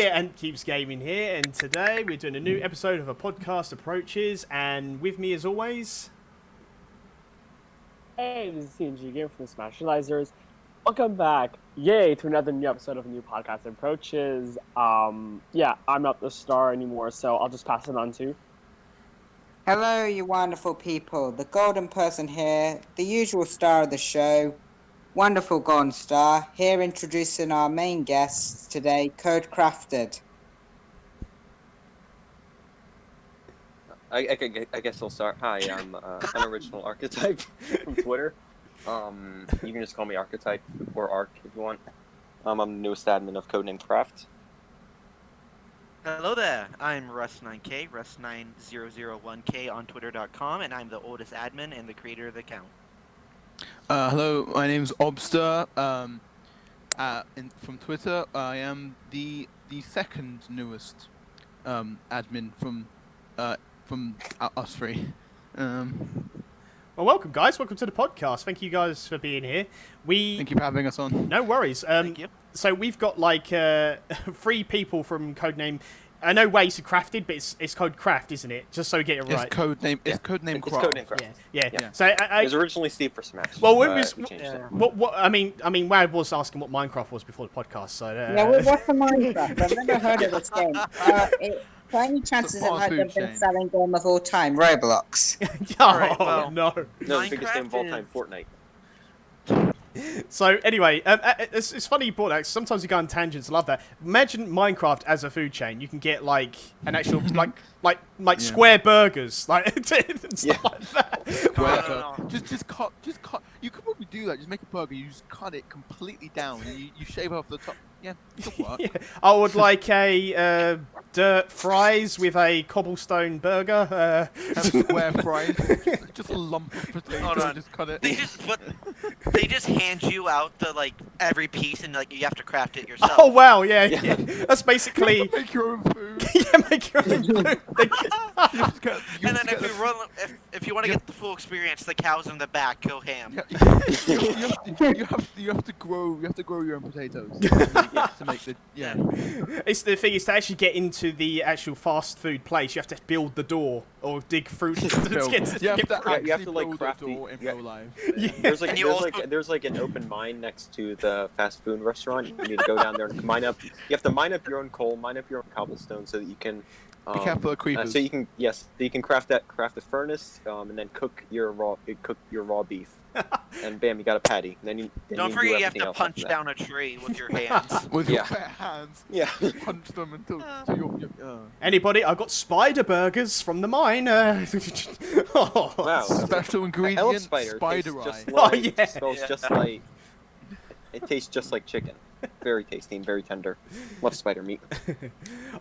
Hi, AntKeepsGaming here, and today we're doing a new episode of a podcast approaches, and with me as always... Hey, this is CNG Game from the Smashlizers. Welcome back, yay, to another new episode of a new podcast approaches. Yeah, I'm not the star anymore, so I'll just pass it on to... Hello, you wonderful people. The golden person here, the usual star of the show, Wonderful Golden Star, here introducing our main guests today, Code Crafted. I guess I'll start. Hi, I'm an original archetype from Twitter. You can just call me Archetype or Arc if you want. I'm the newest admin of Codename CRAFT. Hello there, I'm Russ9K, Russ9001K on Twitter.com, and I'm the oldest admin and the creator of the account. Hello, my name's Obster. From Twitter, I am the second newest admin from us three. Well, welcome, guys. Welcome to the podcast. Thank you guys for being here. Thank you for having us on. No worries. Thank you. So we've got like 3 people from Codename. I know WAH's crafted, but it's called Craft, isn't it? Just so we get it right. It's Codename. Yeah. It's Codename It's CRAFT. Codename CRAFT. Yeah. So It was originally Steve for Smash. Well, it was. We changed it. What? I mean, WAH was asking what Minecraft was before the podcast. So. Yeah, what's a Minecraft? I've never heard of this game. For any chances it had the best-selling game of all time, Roblox. Alright, well, no. No, the biggest game of all Minecraft time, Fortnite. So anyway, it's funny you brought that. 'Cause sometimes you go on tangents. I love that. Imagine Minecraft as a food chain. You can get like an actual like square burgers, like and stuff like that. No. Just cut. You could probably do that. Just make a burger. You just cut it completely down, and you shave off the top. Yeah, it'll work. Yeah. I would like a dirt fries with a cobblestone burger. Have square fries. Just a lump of potato. Hold on. Just cut it. They just hand you out the every piece and you have to craft it yourself. Oh wow, yeah. That's basically. Make your own food. Yeah, make your own food. And then if you want to get the full experience, the cows in the back go ham. You have to grow your own potatoes to make the It's the thing is to actually get into the actual fast food place. You have to build the door or dig through. You have to like craft door in real life. There's like an open mine next to the fast food restaurant. You need to go down there and mine up. You have to mine up your own coal, mine up your own cobblestone, so that you can. Be careful of creepers. So you can craft a furnace, and then cook your raw beef, and bam, you got a patty. And then Don't forget you have to punch down a tree with your hands. With your bare hands. Yeah. Punch them until your Anybody? I got spider burgers from the mine. Wow. special ingredient. Spider eye. Smells just like. It tastes just like chicken. Very tasty and very tender. Love spider meat.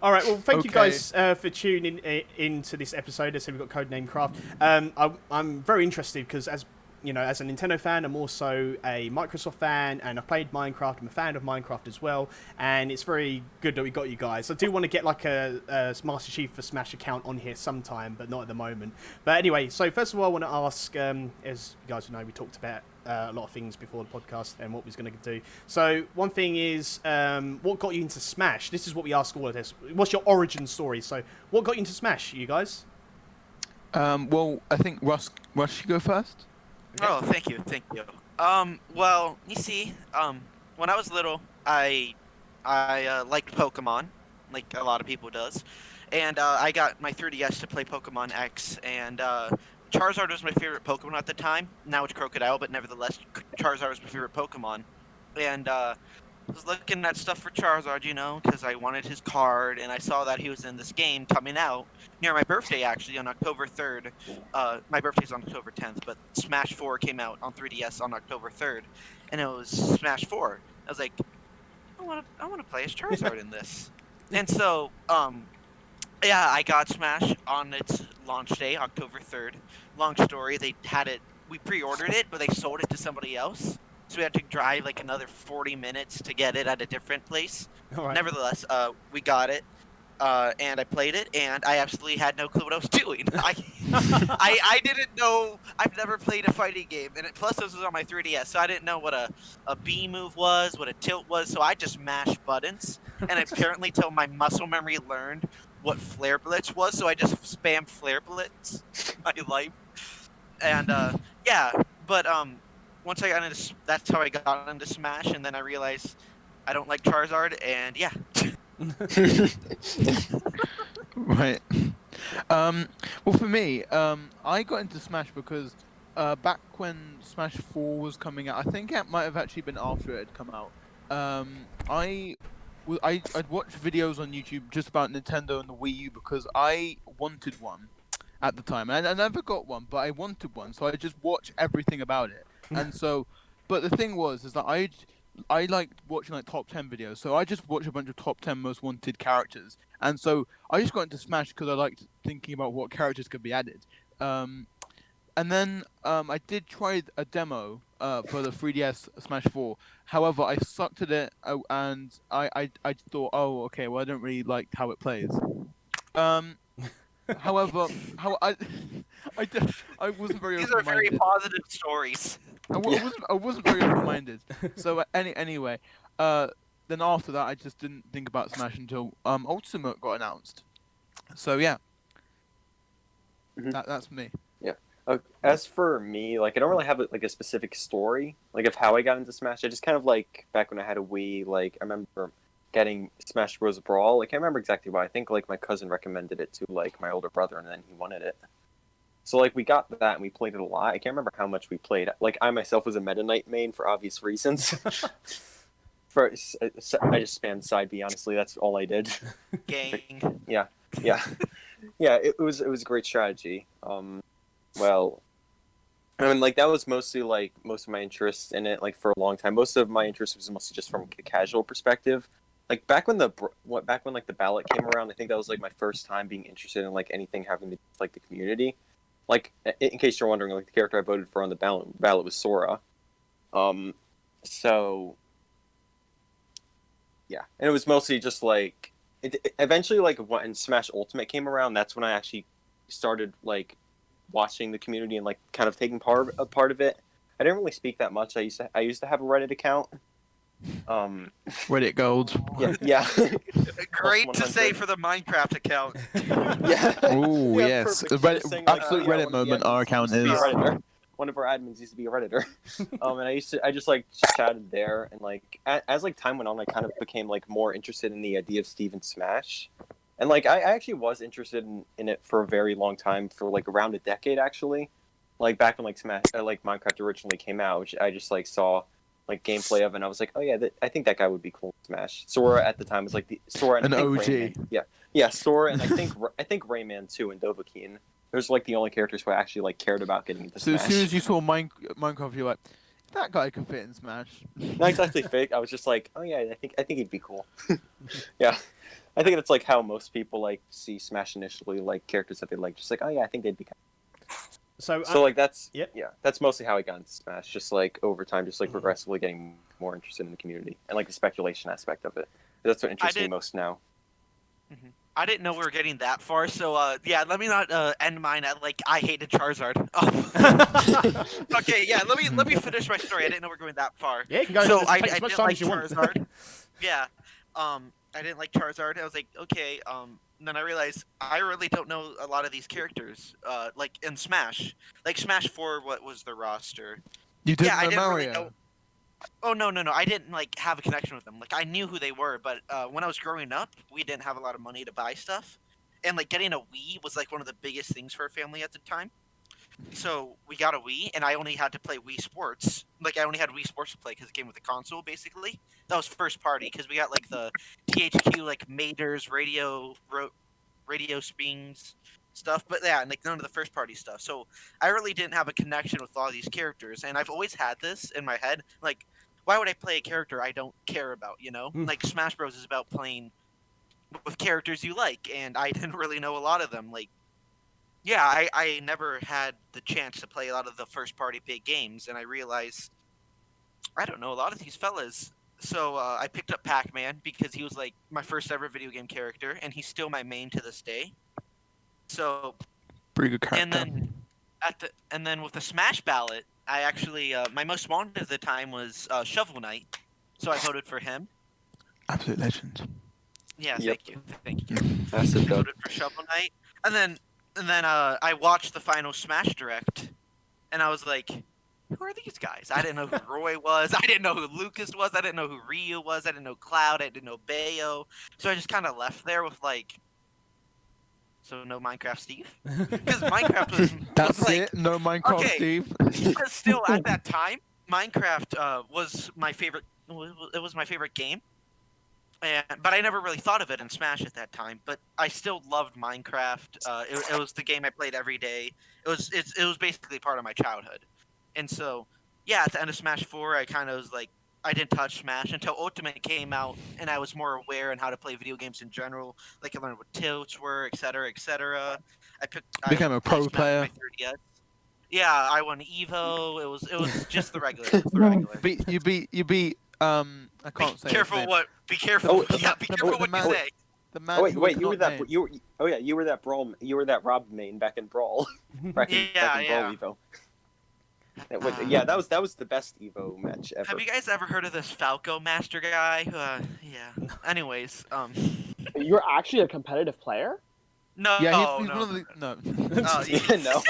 All right. Well, thank you guys for tuning into this episode. As I said, we've got Codename CRAFT. I'm very interested because as you know, as a Nintendo fan, I'm also a Microsoft fan, and I've played Minecraft. I'm a fan of Minecraft as well, and it's very good that we got you guys. I do want to get like a Master Chief for Smash account on here sometime, but not at the moment. But anyway, so first of all, I want to ask, as you guys know, we talked about a lot of things before the podcast and what we was going to do. So one thing is, what got you into Smash? This is what we ask all of this. What's your origin story? So what got you into Smash, you guys? Well, I think Russ should go first. Oh, thank you. Well, you see, when I was little, I liked Pokemon, like a lot of people does, and I got my 3DS to play Pokemon X, and Charizard was my favorite Pokemon at the time. Now it's Crocodile, but nevertheless, Charizard was my favorite Pokemon, and I was looking at stuff for Charizard, because I wanted his card, and I saw that he was in this game coming out near my birthday, actually, on October 3rd. My birthday's on October 10th, but Smash 4 came out on 3DS on October 3rd, and it was Smash 4. I was like, I want to play as Charizard in this. And so, yeah, I got Smash on its launch day, October 3rd. Long story, we pre-ordered it, but they sold it to somebody else. So we had to drive like another 40 minutes to get it at a different place. All right. Nevertheless, we got it, and I played it, and I absolutely had no clue what I was doing. I didn't know. I've never played a fighting game, and plus this was on my 3DS, so I didn't know what a B move was, what a tilt was. So I just mashed buttons, and apparently, till my muscle memory learned what flare blitz was, so I just spammed flare blitz my life. And yeah, but once I got into that's how I got into Smash, and then I realized I don't like Charizard, and yeah. Right. Well, for me, I got into Smash because back when Smash 4 was coming out, I think it might have actually been after it had come out. I'd watch videos on YouTube just about Nintendo and the Wii U because I wanted one at the time. And I never got one, but I wanted one, so I just watched everything about it. And so, but the thing is that I liked watching like top 10 videos, so I just watched a bunch of top 10 most wanted characters, and so I just got into Smash because I liked thinking about what characters could be added. And then I did try a demo for the 3DS Smash 4. However, I sucked at it, and I thought, oh, okay, well I don't really like how it plays. However, I wasn't very These are very open-minded. positive stories. I wasn't very open-minded. So anyway, then after that, I just didn't think about Smash until Ultimate got announced. So yeah, that's me. Yeah. As for me, like I don't really have like a specific story like of how I got into Smash. I just kind of like back when I had a Wii, like I remember getting Smash Bros. Brawl. Like I remember exactly why. I think like my cousin recommended it to like my older brother, and then he wanted it. So like we got that and we played it a lot. I can't remember how much we played. Like I myself was a Meta Knight main for obvious reasons. I just spammed side B. Honestly, that's all I did. Gang. Yeah. It was a great strategy. Well, I mean, like that was mostly like most of my interest in it. Like for a long time, most of my interest was mostly just from a casual perspective. Like back when like the ballot came around, I think that was like my first time being interested in like anything having to do with like the community. Like in case you're wondering, like the character I voted for on the ballot was Sora. So yeah, and it was mostly just like eventually like when Smash Ultimate came around, that's when I actually started like watching the community and like kind of taking part of it. I didn't really speak that much. I used to have a Reddit account. Reddit gold. Yeah. Great to say for the Minecraft account. Yeah. Oh Yeah, yes, perfect. Just saying, like, absolute yeah, Reddit moment. Our account used to be is. a Redditor. One of our admins used to be a Redditor. And I just like chatted there, and like as like time went on, I kind of became like more interested in the idea of Steven Smash. And like I actually was interested in it for a very long time, for like around a decade actually. Like back when like Minecraft originally came out, which I just like saw like gameplay of, and I was like, oh yeah, I think that guy would be cool in Smash. Sora at the time was like Sora and An I think OG. Rayman. Yeah, Sora and I think Rayman too and Dovahkiin. Those were like the only characters who I actually like cared about getting into So Smash. as soon as you saw Minecraft, you're like, that guy could fit in Smash. Not exactly fake. I was just like, oh yeah, I think he'd be cool. Yeah, I think that's like how most people like see Smash initially, like characters that they like, just like, oh yeah, I think they'd be. So like that's that's mostly how I got into Smash. Just like over time, just like progressively getting more interested in the community and like the speculation aspect of it. That's what interests me most now. Mm-hmm. I didn't know we were getting that far, so yeah, let me not end mine at like I hated Charizard. Okay, yeah, let me finish my story. I didn't know we were going that far. Yeah, you can go so as I much didn't time like as you want. Charizard. Yeah, I didn't like Charizard. I was like, okay. And then I realized I really don't know a lot of these characters. Like in Smash, like Smash 4, what was the roster? You didn't I know didn't Mario. really know. Oh no, I didn't like have a connection with them. Like I knew who they were, but when I was growing up, we didn't have a lot of money to buy stuff, and like getting a Wii was like one of the biggest things for our family at the time. So we got a Wii, and I only had to play Wii Sports. Like I only had Wii Sports to play because it came with the console. Basically, that was first party because we got like the THQ like Mater's radio springs stuff, but yeah, and like none of the first party stuff. So I really didn't have a connection with all these characters, and I've always had this in my head, like, why would I play a character I don't care about, you know? Like Smash Bros is about playing with characters you like, and I didn't really know a lot of them. Like, yeah, I never had the chance to play a lot of the first party big games, and I realized I don't know a lot of these fellas. So I picked up Pac-Man because he was like my first ever video game character, and he's still my main to this day. So Pretty good character. And then with the Smash ballot, I actually my most wanted at the time was Shovel Knight, so I voted for him. Absolute legend. Yeah, Yep. thank you. That's I it, though. voted for Shovel Knight, and then I watched the final Smash Direct, and I was like, who are these guys? I didn't know who Roy was. I didn't know who Lucas was. I didn't know who Ryu was. I didn't know Cloud. I didn't know Bayo. So I just kind of left there with like, so no Minecraft Steve? Because Minecraft was That's like, it. No Minecraft, okay. Steve. Because still at that time, Minecraft was my favorite. It was my favorite game, but I never really thought of it in Smash at that time. But I still loved Minecraft. It was the game I played every day. It was basically part of my childhood, and so yeah, at the end of Smash 4, I kind of was like, I didn't touch Smash until Ultimate came out, and I was more aware on how to play video games in general. Like I learned what tilts were, etc., etc. Became a pro patched out player. my 3DS. Yeah, I won Evo. It was just the regular. It was the regular. You beat I can't say. Be careful his name. what. Be careful. Oh, Yeah, be careful what you say. The man. Oh wait, who wait, we you were can't that. name. You were that Brawl. You were that Rob main back in Brawl. back in Yeah. Brawl Evo. Yeah, that was the best Evo match ever. Have you guys ever heard of this Falco Master guy? Yeah. Anyways, You're actually a competitive player? no. Yeah, he's no, one of the no. Oh, Yeah, no.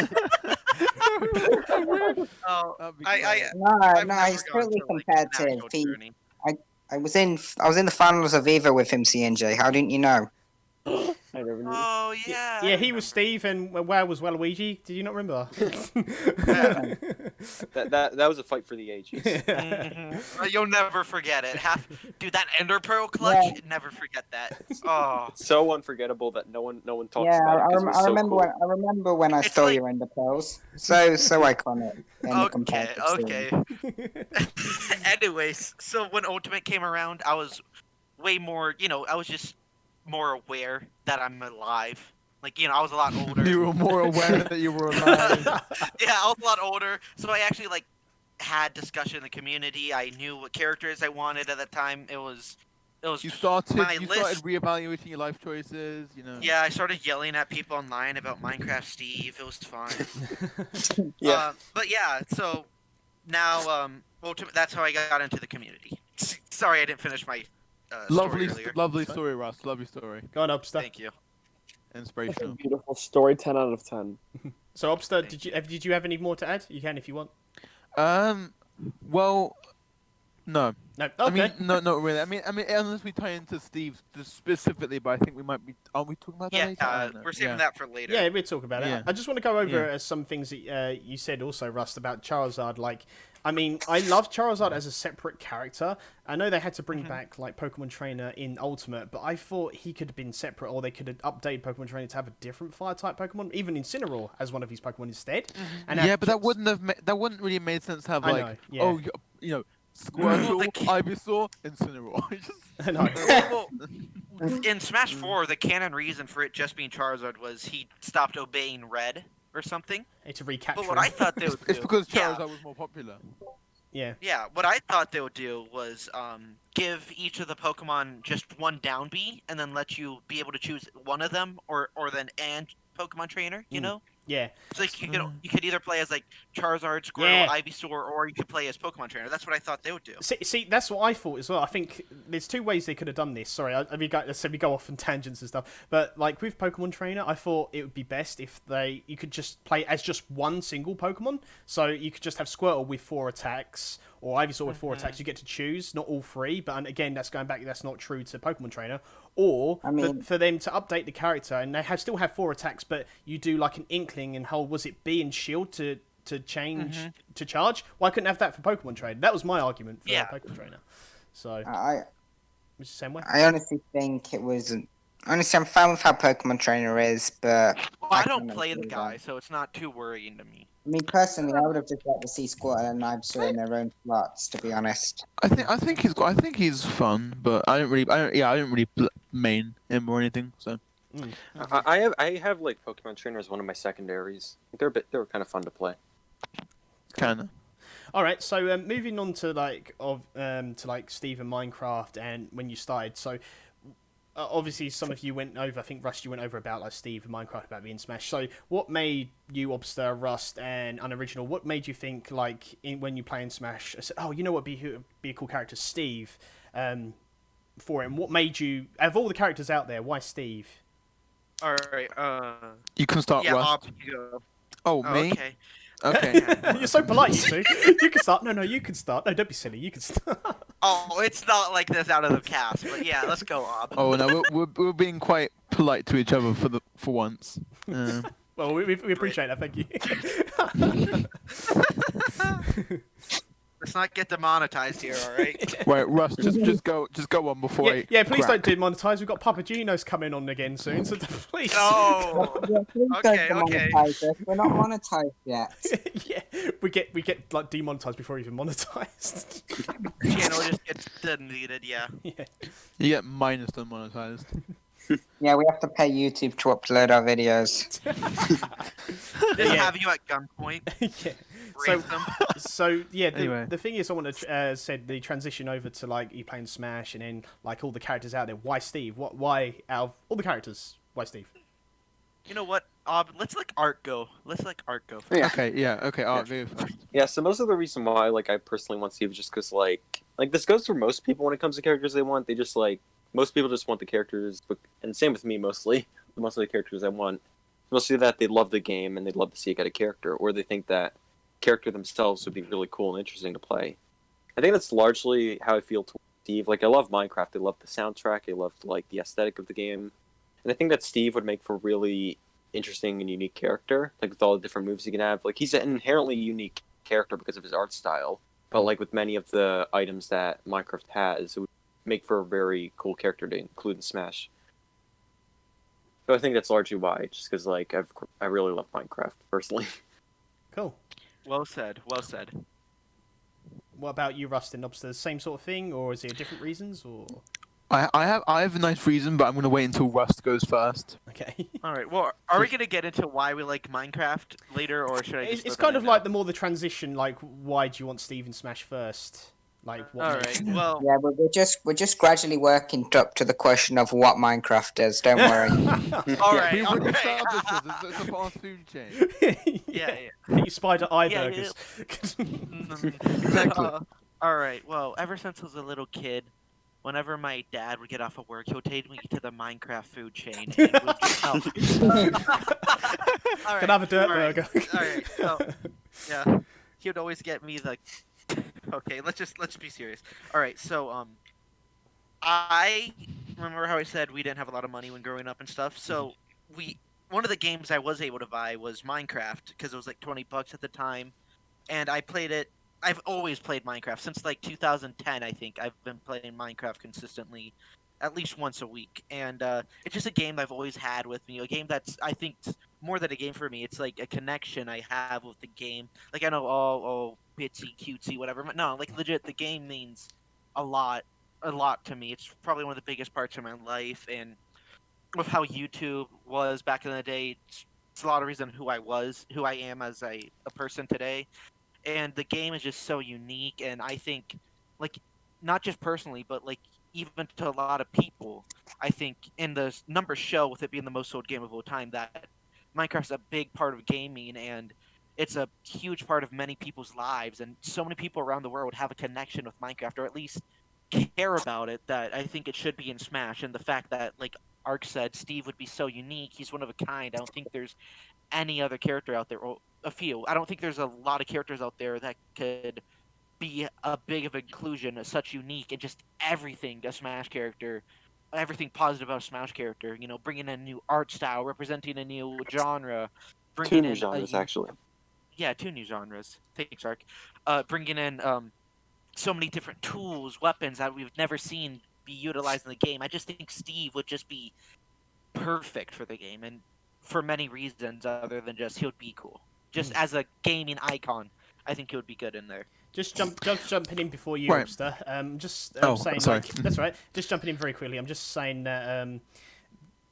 Oh, That'd be I great. I've No, never he's gone totally to, like, competitive. national He, tourney. I was in the finals of Evo with him, CNJ. How didn't you know? I never knew. Oh yeah. Yeah, I he was Steve, and where was Waluigi? Did you not remember? That was a fight for the ages. Mhm. You'll never forget it. Dude, that Ender Pearl clutch. Yeah. Never forget that. Oh. So unforgettable that no one talks Yeah, about it because it was I so remember cool. when I It's stole like- your ender pearls. So iconic. In the Okay, competitive scene. okay. Anyways, so when Ultimate came around, I was way more, I was just more aware that I'm alive. Like, I was a lot older. You were more aware that you were alive. Yeah, I was a lot older, so I actually, had discussion in the community. I knew what characters I wanted at the time. It was You started my list. reevaluating your life choices. Yeah, I started yelling at people online about Minecraft Steve. It was fun. Yeah. But yeah, so now, Ultimate, that's how I got into the community. Sorry, I didn't finish my story earlier. Lovely story, Russ. Lovely story. Go on, Obster. Thank you. That's a Inspirational. beautiful story, 10 out of 10. So, Obster, did you have any more to add? You can if you want. Well, no. No. Okay. I mean, no, not really. I mean, unless we tie into Steve specifically, but I think we might be. Are we talking about that Yeah, later? I don't know. we're saving Yeah. that for later. Yeah, we'll talk about it. Yeah. I just want to go over Yeah. some things that you said also, Rust, about Charizard. I mean, I love Charizard as a separate character. I know they had to bring back, Pokemon Trainer in Ultimate, but I thought he could have been separate, or they could have updated Pokemon Trainer to have a different Fire-type Pokemon, even Incineroar as one of his Pokemon instead. And Yeah, but that wouldn't really made sense to have I like, know, yeah. oh, Squirtle, the Ivysaur, Incineroar. I know. Well, in Smash 4, the canon reason for it just being Charizard was he stopped obeying Red or something. To recapture But what him. I thought they would do... It's because yeah, Charizard was more popular. Yeah. Yeah, what I thought they would do was give each of the Pokemon just one down B, and then let you be able to choose one of them, or then and Pokemon Trainer, you know? Yeah. So you could either play as Charizard, Squirtle, Yeah. Ivysaur, or you could play as Pokemon Trainer. That's what I thought they would do. See, that's what I thought as well. I think there's two ways they could have done this. Sorry, we go off on tangents and stuff. But with Pokemon Trainer, I thought it would be best if you could just play as just one single Pokemon. So you could just have Squirtle with 4 attacks, or Ivysaur with 4 attacks. You get to choose, not all 3. But again, that's going back. That's not true to Pokemon Trainer. Or for them to update the character, and they still have 4 attacks, but you do an Inkling and hold, was it B and Shield to change to charge? Why couldn't have that for Pokemon Trainer? That was my argument for Pokemon Trainer. So it's the same way. I honestly think it was. Honestly, I'm fine with how Pokemon Trainer is, but Well, I don't can play the agree guy, with so it's not too worrying to me. I mean, personally, I would have just liked to see Squirtle and Ivysaur in their own slots. To be honest. I think he's fun, but I don't really main him or anything. So I have Pokemon Trainer as one of my secondaries. They were kind of fun to play. kinda. All right, so moving on to Steve and Minecraft and when you started. So obviously some of you went over. I think Rust, you went over about like Steve and Minecraft about being Smash. So what made you, Obster, Rust, and Unoriginal? What made you think when you play in Smash? I said, oh, you know what? Be a cool character, Steve. For him, what made you? Out of all the characters out there, why Steve? All right. You can start, Yeah, Rust. you go. Oh, Oh, me? okay. Okay. You're so polite, you two. You can start. No, you can start. No, don't be silly. You can start. Oh, it's not like this out of the cast, but yeah, let's go, Ob. Oh no, we're being quite polite to each other for once. Well, we appreciate that. Thank you. Let's not get demonetized here, all right? Right, Russ, just go on before I. Yeah, please crack. don't demonetize. We've got Papagenos coming on again soon, so please. Oh, Yeah, please Okay, don't okay. demonetize us. We're not monetized yet. Yeah, we get like demonetized before even monetized. channel just gets deleted, yeah. Yeah. You get minus demonetized. Yeah, we have to pay YouTube to upload our videos. Just Yeah. have you at gunpoint. Yeah. Rape them. So yeah, Anyway. the thing is, I want to said the transition over to like you playing Smash and then like all the characters out there. Why Steve? Why out of all the characters? Why Steve? You know what, Ob? Let's let Art go. First. Yeah. Okay, Art, go first. Yeah, so most of the reason why, like, I personally want Steve is just because, like this goes for most people when it comes to characters they want. They just, like, most people just want the characters, and same with me mostly. Most of the characters I want, mostly that they love the game and they'd love to see it get a character, or they think that character themselves would be really cool and interesting to play. I think that's largely how I feel towards Steve. Like, I love Minecraft. I love the soundtrack. I love, like, the aesthetic of the game. And I think that Steve would make for a really interesting and unique character, like with all the different moves he can have. Like, he's an inherently unique character because of his art style, but like with many of the items that Minecraft has, it would make for a very cool character to include in Smash. So I think that's largely why, just because like I really love Minecraft personally. Cool. Well said. What about you, Rust and Obster? Same sort of thing, or is it different reasons? Or I have a nice reason, but I'm gonna wait until Rust goes first. okay. All right. Well, are we gonna get into why we like Minecraft later, or should I? Just It's throw kind that of in like now? the more the transition. Like, why do you want Steve in Smash first? Like, what All makes- right. Well, Yeah, but we're just gradually working up to the question of what Minecraft is. Don't worry. all right. We All already right. established this. It's a fast food chain. Yeah. Eat spider eye Yeah, burgers. Exactly. All right. Well, ever since I was a little kid, whenever my dad would get off of work, he would take me to the Minecraft food chain. And we'd just help. All Can I have a dirt all right, burger? All right. So, yeah, he would always get me the. Okay, let's be serious. All right. So I remember how I said we didn't have a lot of money when growing up and stuff. So one of the games I was able to buy was Minecraft because it was like $20 at the time, and I played it. I've always played Minecraft since like 2010. I think I've been playing Minecraft consistently, at least once a week, and it's just a game I've always had with me. A game that's I think more than a game for me. It's like a connection I have with the game. Like I know oh bitsy cutesy whatever, but no, like legit the game means a lot to me. It's probably one of the biggest parts of my life, and with how YouTube was back in the day, it's a lot of reason who I am as a person today. And the game is just so unique, and I think, like, not just personally, but like even to a lot of people, I think in the numbers show with it being the most sold game of all time that Minecraft's a big part of gaming, and it's a huge part of many people's lives, and so many people around the world have a connection with Minecraft, or at least care about it. That I think it should be in Smash, and the fact that, like Ark said, Steve would be so unique. He's one of a kind. I don't think there's any other character out there. Well, a few. I don't think there's a lot of characters out there that could be a big of inclusion, such unique, and just everything a Smash character, everything positive about a Smash character. You know, bringing in a new art style, representing a new genre, Two bringing new in genres actually. Yeah, 2 new genres. Thanks, Ark. Bringing in so many different tools, weapons that we've never seen be utilized in the game. I just think Steve would just be perfect for the game, and for many reasons other than just he would be cool. Just as a gaming icon, I think he would be good in there. Just jumping in before you, Right. Obster. Just Oh, saying, sorry. like, that's all right. Just jumping in very quickly. I'm just saying that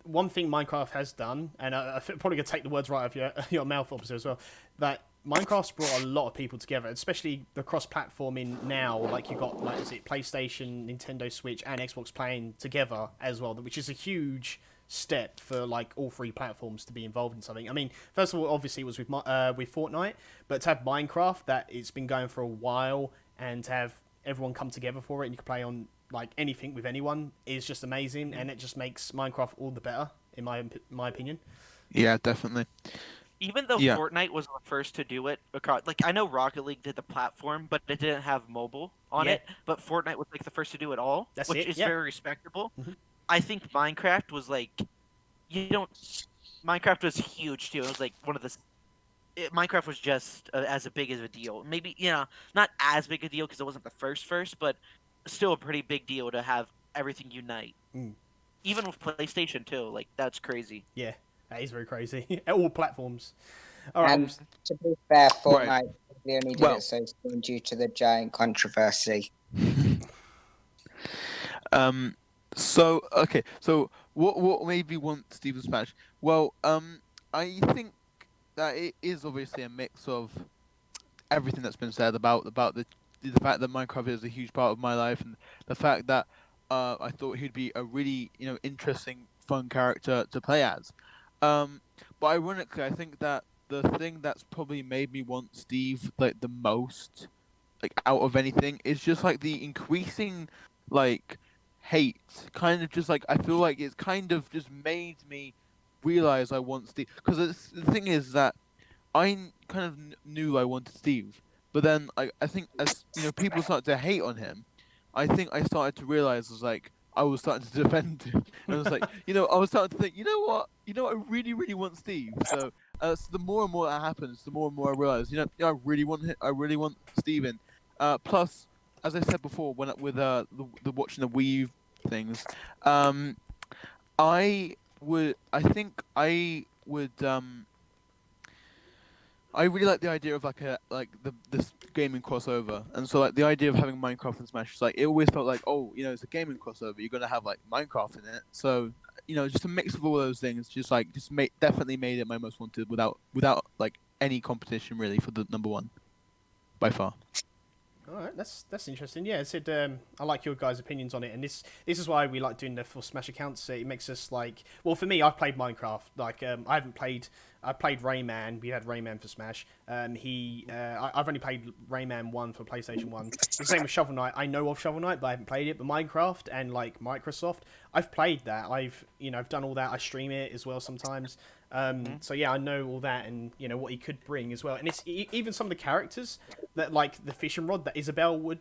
one thing Minecraft has done, and I'm probably gonna take the words right out of your mouth, Obster, as well. That Minecraft's brought a lot of people together, especially the cross-platforming now. Like you got like is it PlayStation, Nintendo Switch, and Xbox playing together as well, which is a huge step for like all three platforms to be involved in something. I mean, first of all, obviously it was with Fortnite, but to have Minecraft that it's been going for a while and to have everyone come together for it and you can play on like anything with anyone is just amazing, and it just makes Minecraft all the better in my opinion. Yeah, definitely. Even though Yeah. Fortnite was the first to do it, like I know Rocket League did the platform, but it didn't have mobile on Yeah. it. But Fortnite was like the first to do it all, That's which it, is yeah. very respectable. Mhm. I think Minecraft was like, Minecraft was huge too. It was like one of the. Minecraft was just as big as a deal. Maybe not as big a deal because it wasn't the first, but still a pretty big deal to have everything unite. Mm. Even with PlayStation too, like that's crazy. Yeah, that is very crazy. All platforms. All right. And to be fair, Fortnite Right. probably only did Well- it so soon due to the giant controversy. So okay. So what made me want Steven Smash? Well, I think that it is obviously a mix of everything that's been said about the fact that Minecraft is a huge part of my life, and the fact that I thought he'd be a really interesting, fun character to play as. But ironically, I think that the thing that's probably made me want Steve like the most, like out of anything, is just like the increasing like hate. Kind of just like I feel like it's kind of just made me realize I want Steve, because the thing is that I kind of knew I wanted Steve, but then I think as people started to hate on him, I think I started to realize I was starting to defend him, and I was like, I was starting to think, I really really want Steve. So the more and more that happens, the more and more I realize, I really want Steven. Plus, as I said before, with the watching the Wii U things, I really like the idea of this gaming crossover, and so like the idea of having Minecraft and Smash, it always felt like, oh, it's a gaming crossover, you're gonna have like Minecraft in it, so just a mix of all those things, definitely made it my most wanted without like any competition really for the number one by far. All right, that's interesting. Yeah, I said I like your guys' opinions on it, and this is why we like doing the full Smash accounts. It makes us like, well, for me, I've played Minecraft. Like, I played Rayman. We had Rayman for Smash. I've only played Rayman 1 for PlayStation 1. It's the same with Shovel Knight. I know of Shovel Knight, but I haven't played it. But Minecraft and like Microsoft, I've played that. I've done all that. I stream it as well sometimes. So yeah, I know all that, and what he could bring as well. And it's even some of the characters that, like the fishing rod that Isabelle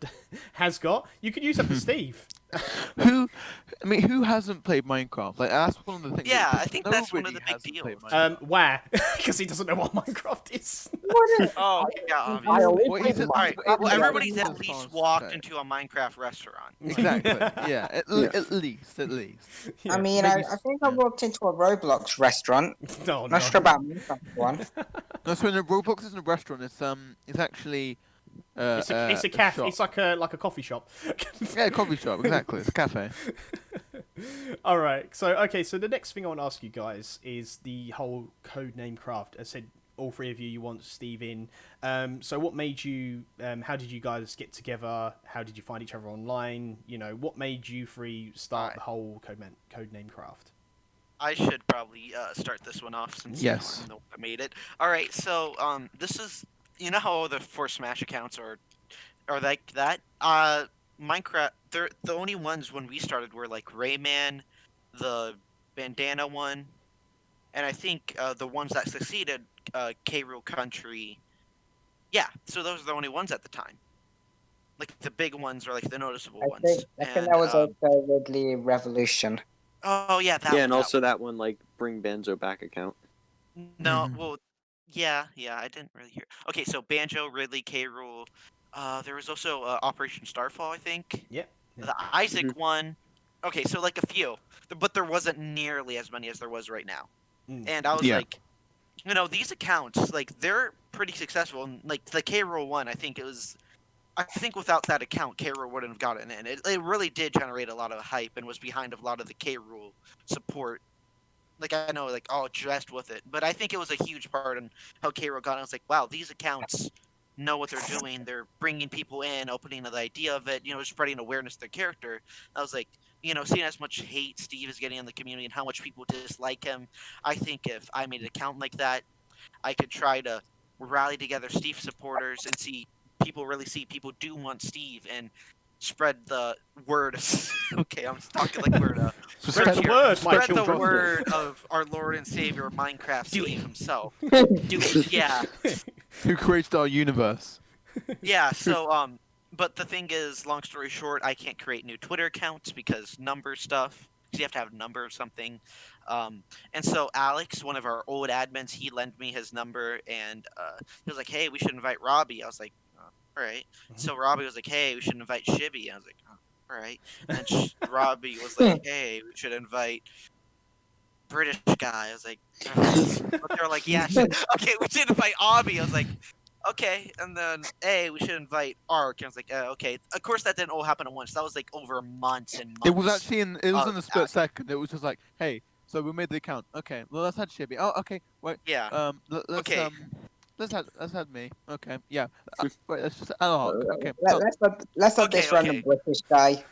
has got. You could use that for Steve. Who hasn't played Minecraft? Like, that's one of the things. Yeah, I think that's one of the big hasn't played deals. Minecraft. Wah, because he doesn't know what Minecraft is. Oh, yeah, I obviously. only Well, played he's a- Minecraft. Well, Yeah, everybody's yeah, at least yeah. walked into a Minecraft restaurant. Exactly. Yeah. At least. I mean, Maybe I think I walked into a Roblox restaurant. No, Not sure about Minecraft one. No, so no, Roblox isn't a restaurant. It's actually. It's a cafe. shop. It's like a coffee shop. Yeah, a coffee shop. Exactly. It's a cafe. All right. So the next thing I want to ask you guys is the whole Codename CRAFT. As I said, all three of you want Steve in. So what made you? How did you guys get together? How did you find each other online? What made you three start the whole Codename CRAFT? I should probably start this one off since Yes. I'm the one that made it. All right, so this is how the 4 Smash accounts are like that. Minecraft, they're the only ones when we started were like Rayman, the bandana one, and I think the ones that succeeded, K. Rool Country. Yeah, so those are the only ones at the time. Like the big ones or like the noticeable I ones. think that was also Ridley Revolution. Oh yeah, that Yeah, one, and that also that one, like, bring Banjo back account. No, Mhm. well, yeah, I didn't really hear. Okay, so Banjo, Ridley, K. Rool. There was also Operation Starfall, I think. Yep. The Isaac one. Okay, so like a few, but there wasn't nearly as many as there was right now. Mm. And I was Yeah. like, these accounts, like they're pretty successful. And like the K. Rool one, I think without that account, K. Rool wouldn't have gotten in. It really did generate a lot of hype and was behind a lot of the K. Rool support. like I know like all dressed with it, but I think it was a huge part in how K-Roll got. I was like, wow, these accounts know what they're doing. They're bringing people in, opening the idea of it, spreading awareness to their character. I was like, seeing as much hate Steve is getting in the community and how much people dislike him, I think if I made an account like that, I could try to rally together Steve supporters and see people do want Steve and spread the word. Okay, I'm talking like we're Spread the word, my spread the children. word of our Lord and Savior Minecraft Steve himself. Yeah. Who created our universe? Yeah, so but the thing is, long story short, I can't create new Twitter accounts because number stuff. You have to have a number of something. And so Alex, one of our old admins, he lent me his number, and he was like, "Hey, we should invite Robbie." I was like, "All right." So Robbie was like, "Hey, we should invite Shibby." I was like, "Oh, all right." And then Robbie was like, "Hey, we should invite British guy." I was like, but they were like, "Yeah, okay, we should invite Obby." I was like, "Okay." And then, "Hey, we should invite Ark." And I was like, "Okay." Of course, that didn't all happen at once. That was like over months and months. It was actually in a split that. second. It was just like, hey, so we made the account. Okay, well let's add Shibby. Oh, okay, wait. Yeah. Okay. Let's add me. Okay, yeah. Wait, let's just add Ark. Okay. Let's have this random British guy.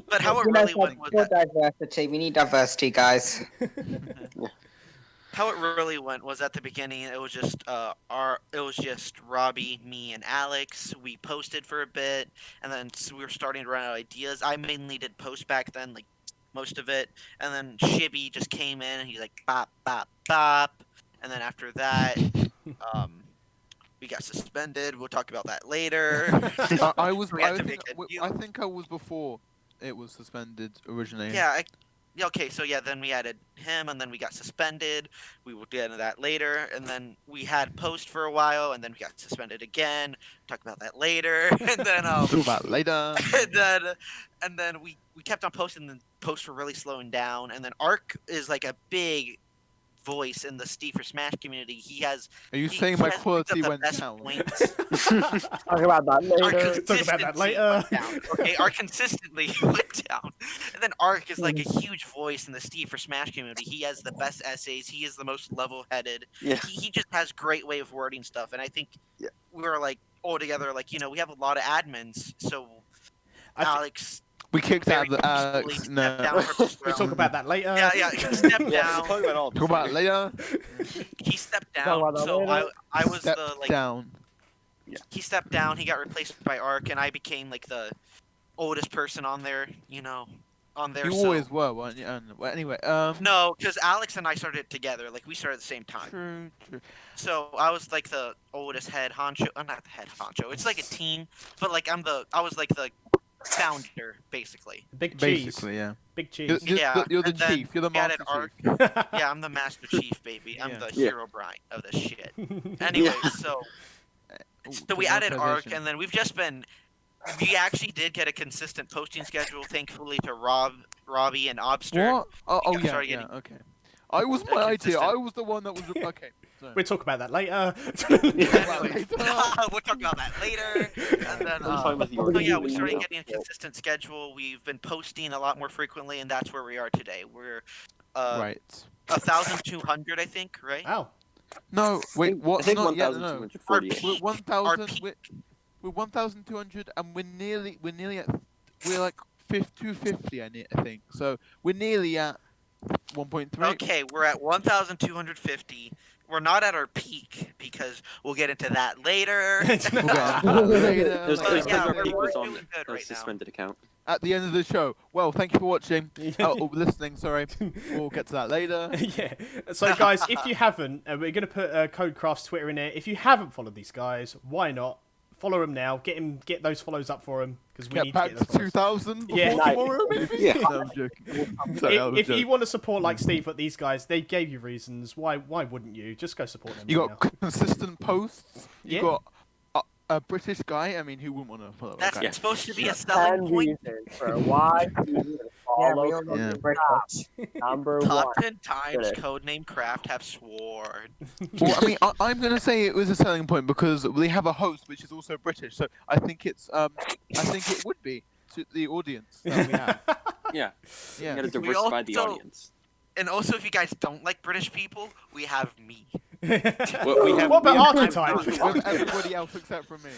But how it really went was that diversity. We need diversity, guys. how it really went was at the beginning. It was just Robbie, me, and Alex. We posted for a bit, and then we were starting to run out of ideas. I mainly did post back then, like most of it, and then Shibby just came in and he's like bop bop bop, and then after that, we got suspended. We'll talk about that later. I was. We had I to think, make a deal. I think I was before it was suspended originally. Yeah. Okay, so yeah, then we added him, and then we got suspended. We will get into that later, and then we had post for a while, and then we got suspended again. Talk about that later, and then Talk about later. and then we kept on posting. And the posts were really slowing down, and then Ark is like a big voice in the Steve for Smash community. He has. Are you he saying my has quality the went best down? points. Talk about that later. Talk about that Consistency later. went down. Okay, Ark consistently went down. And then Ark is like a huge voice in the Steve for Smash community. He has the best essays. He is the most level-headed. Yeah. He just has great way of wording stuff. And I think we were like all together, like, we have a lot of admins. So Alex. We kicked out the Alex. no. We'll talk about that later. Yeah, he stepped down. Talk about it later. He stepped Talk down. about that So later. I was Stepped the like. down. He stepped down. He got replaced by Ark, and I became like the oldest person on there. On there. You so... always were, weren't you? Well, anyway, No, because Alex and I stared it together. Like we started at the same time. True. So I was like the oldest head honcho. I'm not the head honcho. It's like a team, but like I was like the founder, basically. Big cheese. Basically, yeah. Big cheese. You're the and then chief. You're the we added master Ark. chief. Yeah, I'm the Master Chief, baby. I'm Yeah. the hero Brian of this shit. Anyway, so we added Ark, and then we've just been. We actually did get a consistent posting schedule, thankfully, to Robbie, and Obster. What? Oh yeah, started yeah. getting- Okay. I was my idea. consistent. I was the one that was okay. So. We'll talk about that later. Anyway, we'll talk about that later. And then, I'm fine with you. so yeah, we started getting a consistent schedule. We've been posting a lot more frequently, and that's where we are today. We're Right. 1,200, I think, right? Wow. No, wait. What? I think Not yet. No. 1,248. Our We're peak- 1,000. peak- We're 1,200, and we're nearly at. We're like 250, I think. So we're nearly at 1.3. Okay, we're at 1,250. We're not at our peak because we'll get into that later. We'll get into that later. It was But because yeah, our we're peak was doing on good a right now. suspended account. At the end of the show. Well, thank you for watching. Or listening, sorry. We'll get to that later. Yeah. So, guys, if you haven't, we're going to put CodeCraft's Twitter in there. If you haven't followed these guys, why not? Follow them now. Get those follows up for them because we Get need back to to get those follows. 2,000 Yeah. before tomorrow, maybe? Yeah. No, I'm joking. Sorry, I was If you joking. want to support like Steve, but these guys, they gave you reasons. Why wouldn't you? Just go support them. You right got consistent posts. You Yeah. got a British guy. I mean, who wouldn't want to follow? That's a guy? supposed to be a 10 selling point. reasons for why you should Yeah, follow we all love Yeah. the British. number Top one. 10 times Good. Codename CRAFT have sworn. Well, I mean, I'm going to say it was a selling point because they have a host which is also British. So I think it's I think it would be to the audience that we have. Yeah. Yeah. You gotta We diversify the also- audience. And also, if you guys don't like British people, we have me. What about archetype? With everybody else except for me.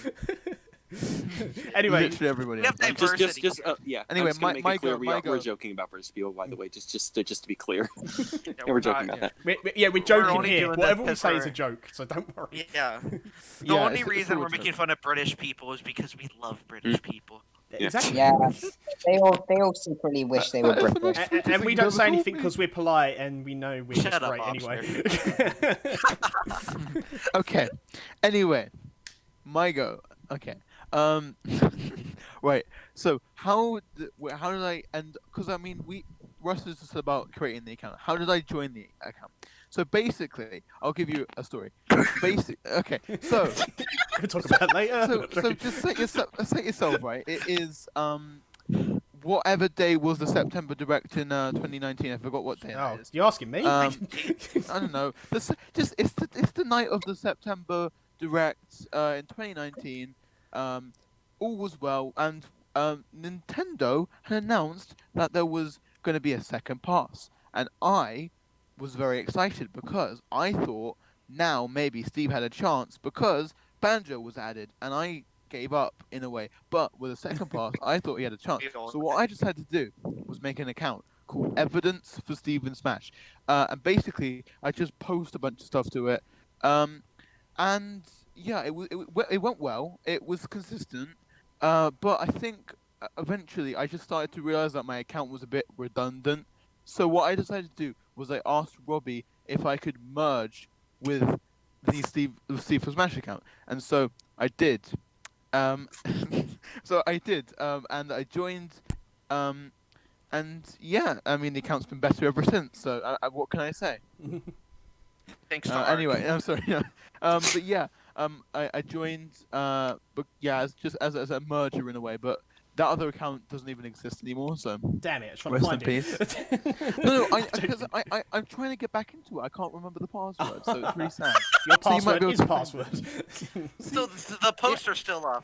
Anyway, Literally everybody We have else. diversity. Yeah. Anyway, I'm just gonna make it clear, my go. we're joking about British people, by the way, just to be clear. Yeah, Yeah, we're joking about that. we're joking only here. doing that Whatever we because say is a we're- joke, so don't worry. Yeah. The Yeah, only it's reason all we're a joke. making fun of British people is because we love British people. Yeah. Exactly. Yeah, they all secretly wish they were That is the British. nicest And we thing don't you've say ever anything told me. because we're polite and we know we're Shut just up, great anyway. Okay. Anyway, my go. Okay. Right. So how did I end? Because I mean, Russ is just about creating the account. How did I join the account? So basically, I'll give you a story. Okay. So We'll talk about that later. so just set yourself right. It is whatever day was the September Direct in 2019. I forgot what day that Oh, is. you asking me? I don't know. It's the night of the September Direct in 2019. All was well, and Nintendo had announced that there was going to be a second pass, and I was very excited because I thought now maybe Steve had a chance because Banjo was added, and I gave up in a way. But with a second pass, I thought he had a chance. So what I just had to do was make an account called Evidence for Steven Smash, and basically I just post a bunch of stuff to it, and yeah, it went well. It was consistent, but I think eventually I just started to realize that my account was a bit redundant. So what I decided to do was I asked Robbie if I could merge with the Steve for Smash account, and so I did. So I did, and I joined, and yeah, I mean the account's been better ever since. So what can I say? Thanks to Ark. Anyway, I'm sorry. But yeah, I joined, but yeah, as a merger in a way. But that other account doesn't even exist anymore. So Damn it! I was trying rest to in find peace. it. No, because I'm trying to get back into it. I can't remember the password, so it's really sad. Your So you might password be able is to find password. So the poster's still up.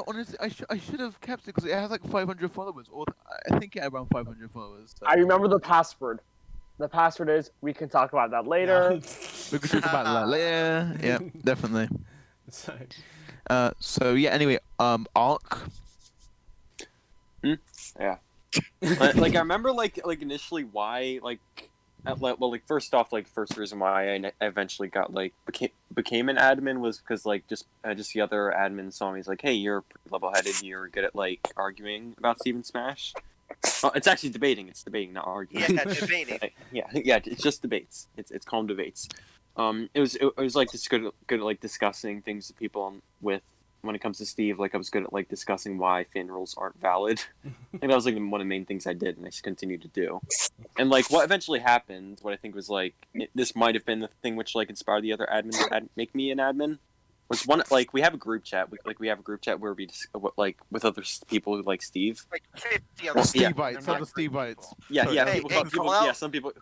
Honestly, I should have kept it because it has like 500 followers, or I think it had around 500 followers. So. I remember the password. The password is, we can talk about that later. We could talk about that later. Yeah, definitely. So yeah. Anyway, Ark. Yeah. Like I remember like initially why first off the first reason why I eventually got became an admin was because just the other admin saw me. He's like, hey, you're pretty level-headed, you're good at arguing about Steven Smash. Oh, it's actually debating. It's debating, not arguing. Yeah, debating. yeah, it's just debates. It's calm debates. It was just good at discussing things that people with. When it comes to Steve, I was good at discussing why fan rules aren't valid. I think that was one of the main things I did, and I continue to do. And what eventually happened, what I think was this might have been the thing which inspired the other admins to make me an admin. Was one we have a group chat. We have a group chat where we with other people like Steve. Like 50 other Stevites, other Stevites. Yeah, Sorry. yeah. Hey, People, call yeah. out. Some people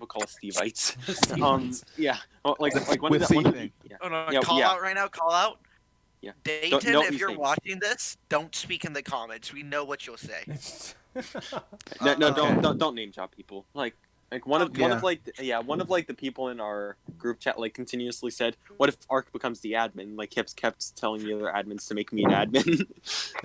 call us Stevites. Stevites. Yeah. One With of the, one of the, C-thing. yeah. Oh, no, Yeah, call yeah. out right now. Call out. Yeah. Dayton, don't if use you're names. watching this, don't speak in the comments. We know what you'll say. No, Okay. don't name drop people. One of the people in our group chat continuously said, "What if Ark becomes the admin?" Kept telling the other admins to make me an admin,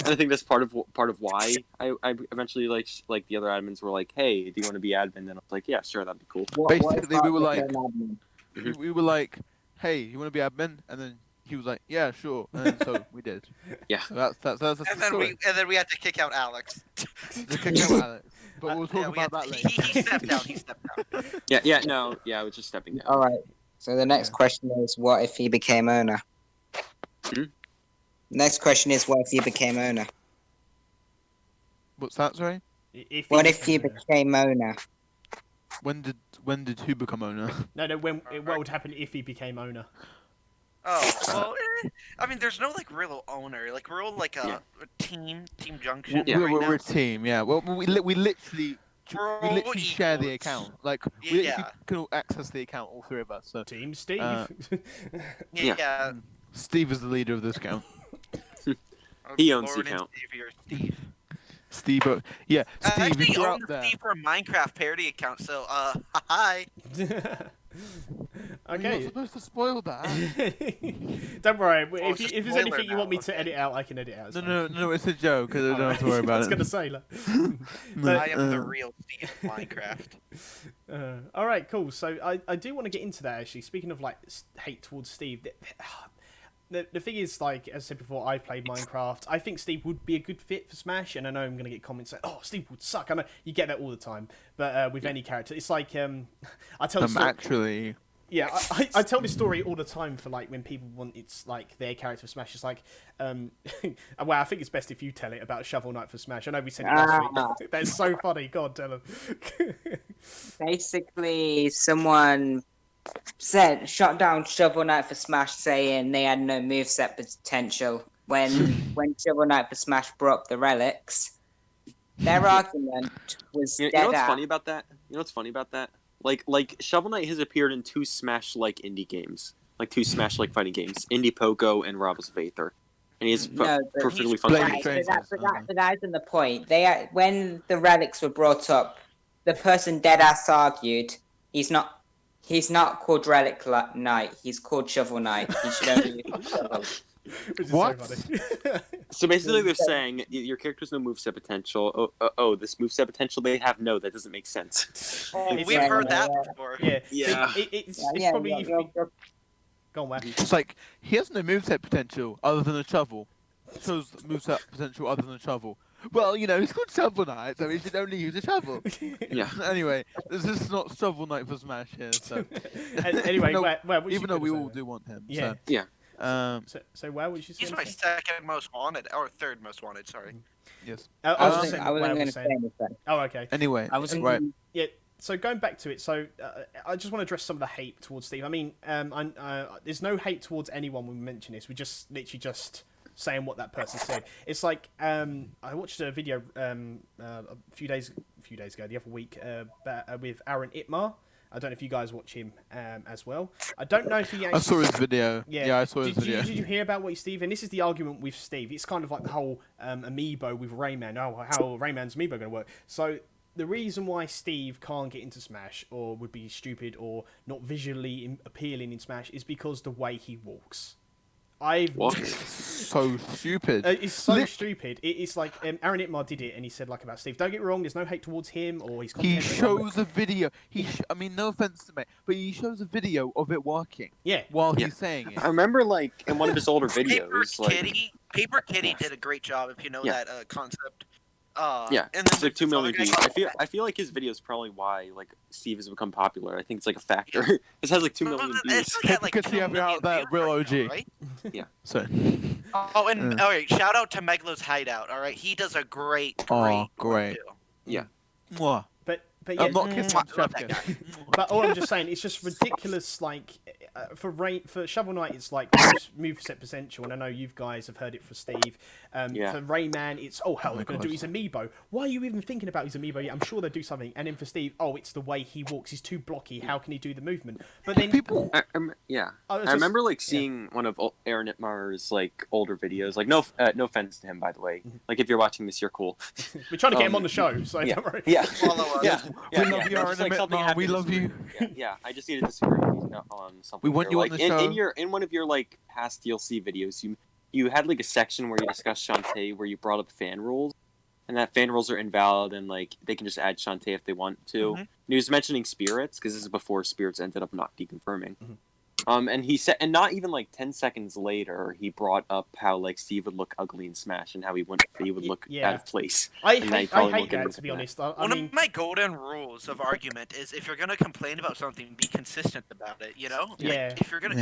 and I think that's part of why I eventually the other admins were like, "Hey, do you want to be admin?" And I was like, "Yeah, sure, that'd be cool." Basically, we were like, Mhm. we were like, hey, you want to be admin? And then he was like, yeah, sure. And so we did. Yeah. So that's the And then we had to kick out Alex. The kick out Alex. But we'll talk Yeah, we about had that to- later. He stepped down. He stepped down. I was just stepping down. All right. So the next question is, what if he became owner? Hmm? Next question is, what if he became owner? What's that, sorry? What if he became owner? When did who become owner? No, what would happen if he became owner? Oh, well, I mean, there's no real owner. We're all a Yeah. team junction. Yeah. right now. We're a team, yeah. Well, we literally We're we all literally share the equals. account. We Yeah. literally can all access the account, all three of us. So Team Steve. Yeah. Steve is the leader of this account. Our He owns the Lord and account. Savior, Steve. Steve, yeah, I Steve, actually if you're own out the there, Steve for a Minecraft parody account, so hi. you're not Okay. supposed to spoil that. Don't worry. Oh, If it's a there's spoiler anything you want me now, to okay. edit out, I can edit out. It's No, fine. no, it's a joke. I don't have to worry I about was it. gonna say, like, No, I am the real Steve of Minecraft. all right, cool. So I do want to get into that actually. Speaking of like hate towards Steve, the thing is, like as I said before, I've played Minecraft. I think Steve would be a good fit for Smash, and I know I'm going to get comments saying, "Oh, Steve would suck." I know you get that all the time, but with any character, it's like I tell the story. actually. Yeah, I tell this story all the time for like when people want it's like their character for Smash. It's like, well, I think it's best if you tell it about Shovel Knight for Smash. I know we said it last week. That's so funny. God, tell them. Basically, someone shot down Shovel Knight for Smash, saying they had no moveset potential. When Shovel Knight for Smash broke the relics, their argument was You dead know what's out. funny about that? You know what's funny about that? Like Shovel Knight has appeared in 2 Smash-like indie games, like 2 Smash-like fighting games, Indie Pogo and Robbers of Aether, and he's No, but perfectly fun. Blade Right, Strangers, but that isn't the point. When the relics were brought up, the person deadass argued he's not called Relic Knight. He's called Shovel Knight. He should only use shovel. Which is What? so funny. So basically, they're saying your character's no moveset potential. This moveset potential they have. No, that doesn't make sense. Oh, It's- we've heard that before. Yeah, Yeah. It's probably you're go on, Wah. It's like he has no moveset potential other than a shovel. Shows moveset potential other than a shovel. Well, you know, he's called Shovel Knight, so he should only use a shovel. Yeah. Anyway, this is not Shovel Knight for Smash here. So Anyway, even though, what even though we all do want him. Yeah. Yeah. So Wah, what did you say? He's my second most wanted, or third most wanted. Sorry. Yes. I was just saying I what Wah wasn't going was to say saying. anything. Oh, okay. Anyway, I wasn't. right. Yeah. So going back to it, so I just want to address some of the hate towards Steve. I mean, there's no hate towards anyone when we mention this. We just literally just saying what that person said. It's like I watched a video a few days ago, the other week, with Aaron Itmar. I don't know if you guys watch him as well. I don't know if he actually... I saw his video. Yeah, I saw his video. Did you hear about what Steve... And this is the argument with Steve. It's kind of like the whole amiibo with Rayman. Oh, how Rayman's amiibo going to work? So the reason why Steve can't get into Smash or would be stupid or not visually appealing in Smash is because the way he walks. So stupid. It's so stupid. It's like Aaron Itmar did it, and he said like about Steve. Don't get me wrong. There's no hate towards him or his content. He shows a video. I mean, no offense to me, but he shows a video of it working. Yeah. While he's saying it. I remember, like, in one of his older videos, Paper Kitty did a great job. If you know that concept. Yeah, and it's like 2 million views. I feel like his video is probably why like Steve has become popular. I think it's like a factor. This has like 2 million views. Because you have out that real OG. Right? Yeah. So. Oh, and all right, shout out to Megalo's Hideout. All right, he does a great. Great. Yeah. Mwah. But yeah, I'm not kissing love Chef that guy. Kiss. but all I'm just saying, it's just ridiculous. Like for Shovel Knight, it's like moveset potential, and I know you guys have heard it for Steve. For Rayman, it's how they're going to do his amiibo. Why are you even thinking about his amiibo? I'm sure they'll do something. And then for Steve, it's the way he walks. He's too blocky. How can he do the movement? But then people. I remember like seeing one of Aaron Itmar's like older videos. Like no offense to him, by the way. Like if you're watching this, you're cool. We're trying to get him on the show, so don't worry. Yeah. Follow us. Yeah. We love you, Aaron Itmar. We love you. Yeah. I just need to disagree with you on something. We want you on the show. In one of your like past DLC videos, you had like a section where you discussed Shantae, where you brought up fan rules, and that fan rules are invalid, and like they can just add Shantae if they want to. And he was mentioning spirits because this is before spirits ended up not deconfirming. And he said, and not even like 10 seconds later, he brought up how like Steve would look ugly in Smash and how he would look out of place. I hate that, to be honest. One of my golden rules of argument is if you're gonna complain about something, be consistent about it. You know? Yeah. Like, if you're gonna be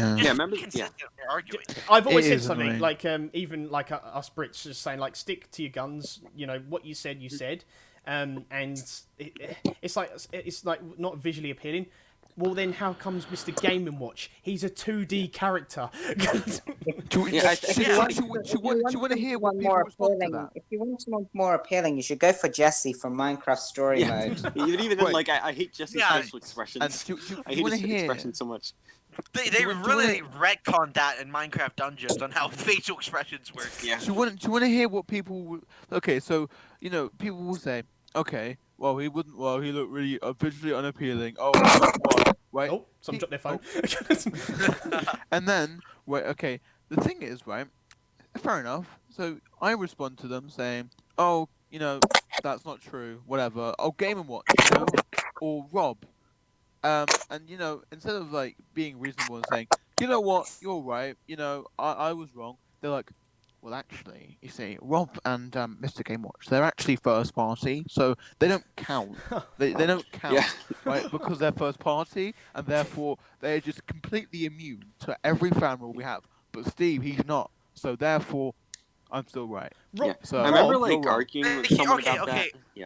consistent when you're arguing. I've always said something like even like us Brits just saying like stick to your guns. You know what you said, you said. And it's like not visually appealing. Well, then how comes Mr. Game & Watch? He's a 2D character. Do you want to hear one more appealing? If you want someone more appealing, you should go for Jesse from Minecraft Story Mode. Even like I hate Jesse's facial expressions. And I hate his expressions so much. They Do you really retconned that in Minecraft Dungeons on how facial expressions work. Yeah. Do you want to hear what people? Okay, so people will say, okay, well he wouldn't. Well, he looked really visually unappealing. Oh, why? Right? Oh, someone dropped their phone. And then, right? Okay, the thing is, right? Fair enough. So I respond to them saying, oh, that's not true. Whatever. Oh, Game and Watch, or Rob. And instead of like being reasonable and saying, you know what, you're right, I was wrong, they're like, well, actually, you see, Rob and Mr. Game Watch, they're actually first party, so they don't count. They don't count, Yeah. right? Because they're first party, and therefore they're just completely immune to every fan rule we have. But Steve, he's not, so therefore, I'm still right. Rob, Yeah. So I remember you're like wrong. arguing with someone Okay, about okay. that. Yeah.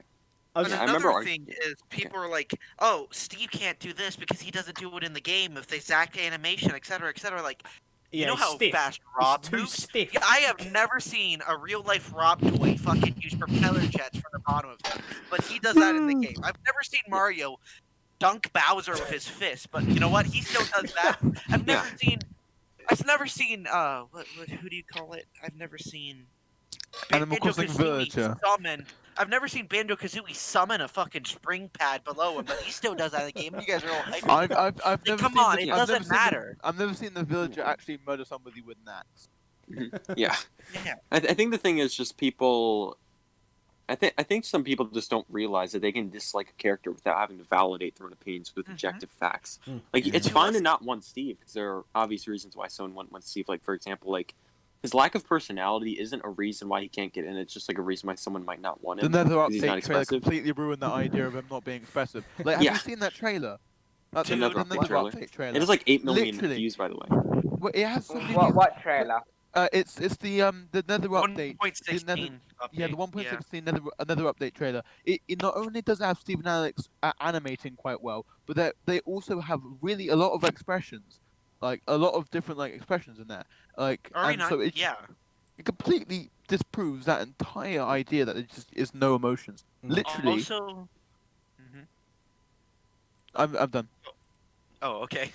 I was- I Another remember thing is people are like, oh, Steve can't do this because he doesn't do it in the game with the exact animation, etc., etc. Like, you know it's how stiff. fast It's Rob too moves? stiff. Yeah, I have never seen a real life Rob toy fucking use propeller jets from the bottom of him, but he does that in the game. I've never seen Mario dunk Bowser with his fist, but you know what? He still does that. I've never seen who do you call it? I've never seen Animal Crossing Banjo-Kazooie Villager. summon. I've never seen Banjo-Kazooie summon a fucking spring pad below him, but he still does that in the game. You guys are all hyped. I've never come seen on, the, it I've doesn't never seen the- matter. I've never seen the villager actually murder somebody with an axe. Yeah. Yeah. I think the thing is just people. I think some people just don't realize that they can dislike a character without having to validate their own opinions with objective facts. Mm. Like Yeah. it's fine to not want Steve because there are obvious reasons why someone wants Steve. Like for example, like his lack of personality isn't a reason why he can't get in. It's just like a reason why someone might not want The him Nether because he's not update trailer expressive. completely ruined that idea of him not being expressive. Like, have Yeah. you seen that trailer? The Nether update update trailer. It has like 8 million Literally. views, by the way. Well, it has so many What views. what trailer? It's the Nether update. 1.16 Nether- update. Yeah, the 1.16 Nether update trailer. It not only does it have Steve and Alex animating quite well, but they also have really a lot of expressions, like a lot of different like expressions in there. Like, and so it completely disproves that entire idea that it just is no emotions. Mm. Literally, Also, I'm done. oh, okay.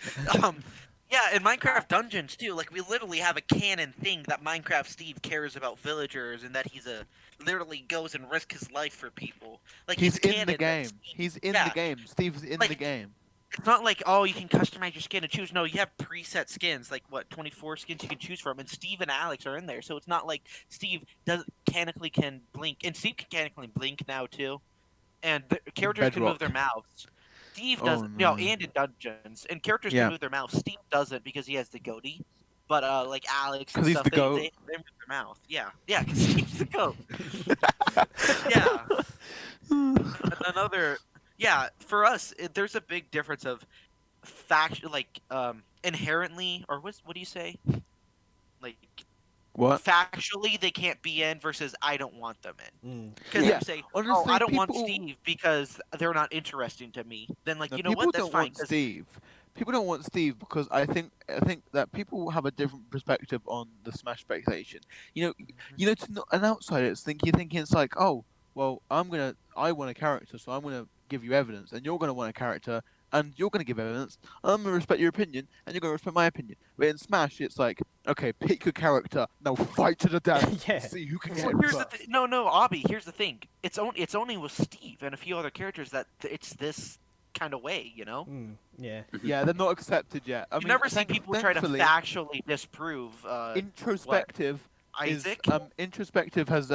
Yeah, in Minecraft Dungeons too. Like we literally have a canon thing that Minecraft Steve cares about villagers and that he's literally goes and risks his life for people. Like He's it's in the canon that game. Steve- He's in yeah. the game. Steve's in Like, the game. It's not like, oh, you can customize your skin and choose. No, you have preset skins, like what 24 skins you can choose from, and Steve and Alex are in there. So it's not like Steve mechanically can blink, and Steve can mechanically blink now too, and the characters can move Bedrock. their mouths. Steve Oh, doesn't, no. and in dungeons, and characters Yeah. can move their mouths. Steve doesn't because he has the goatee, but like Alex 'Cause and he's stuff, the they goat. move their mouth. Yeah, because Steve's the goat. Yeah. And another, yeah, for us, there's a big difference of inherently, or what do you say? Like, What? factually, they can't be in versus I don't want them in. Mm. Because Yeah, if you say, honestly, I don't want people- Steve because they're not interesting to me, then like, No, you know people what? That's don't fine. want 'cause- Steve. People don't want Steve because I think that people have a different perspective on the Smash speculation. To an outsider, you're thinking it's like, oh, well, I want a character, so I'm gonna give you evidence, and you're gonna want a character, and you're gonna give evidence. I'm gonna respect your opinion, and you're gonna respect my opinion. But in Smash, it's like, okay, pick your character, now fight to the death. Yeah. See who can Well, get him here's the first. thing. No, Abby. Here's the thing. It's only with Steve and a few other characters that it's this kind of way. You know. Mm. Yeah. Yeah, they're not accepted yet. I You've mean, never seen people try to thankfully, factually disprove introspective. Isaac. Introspective has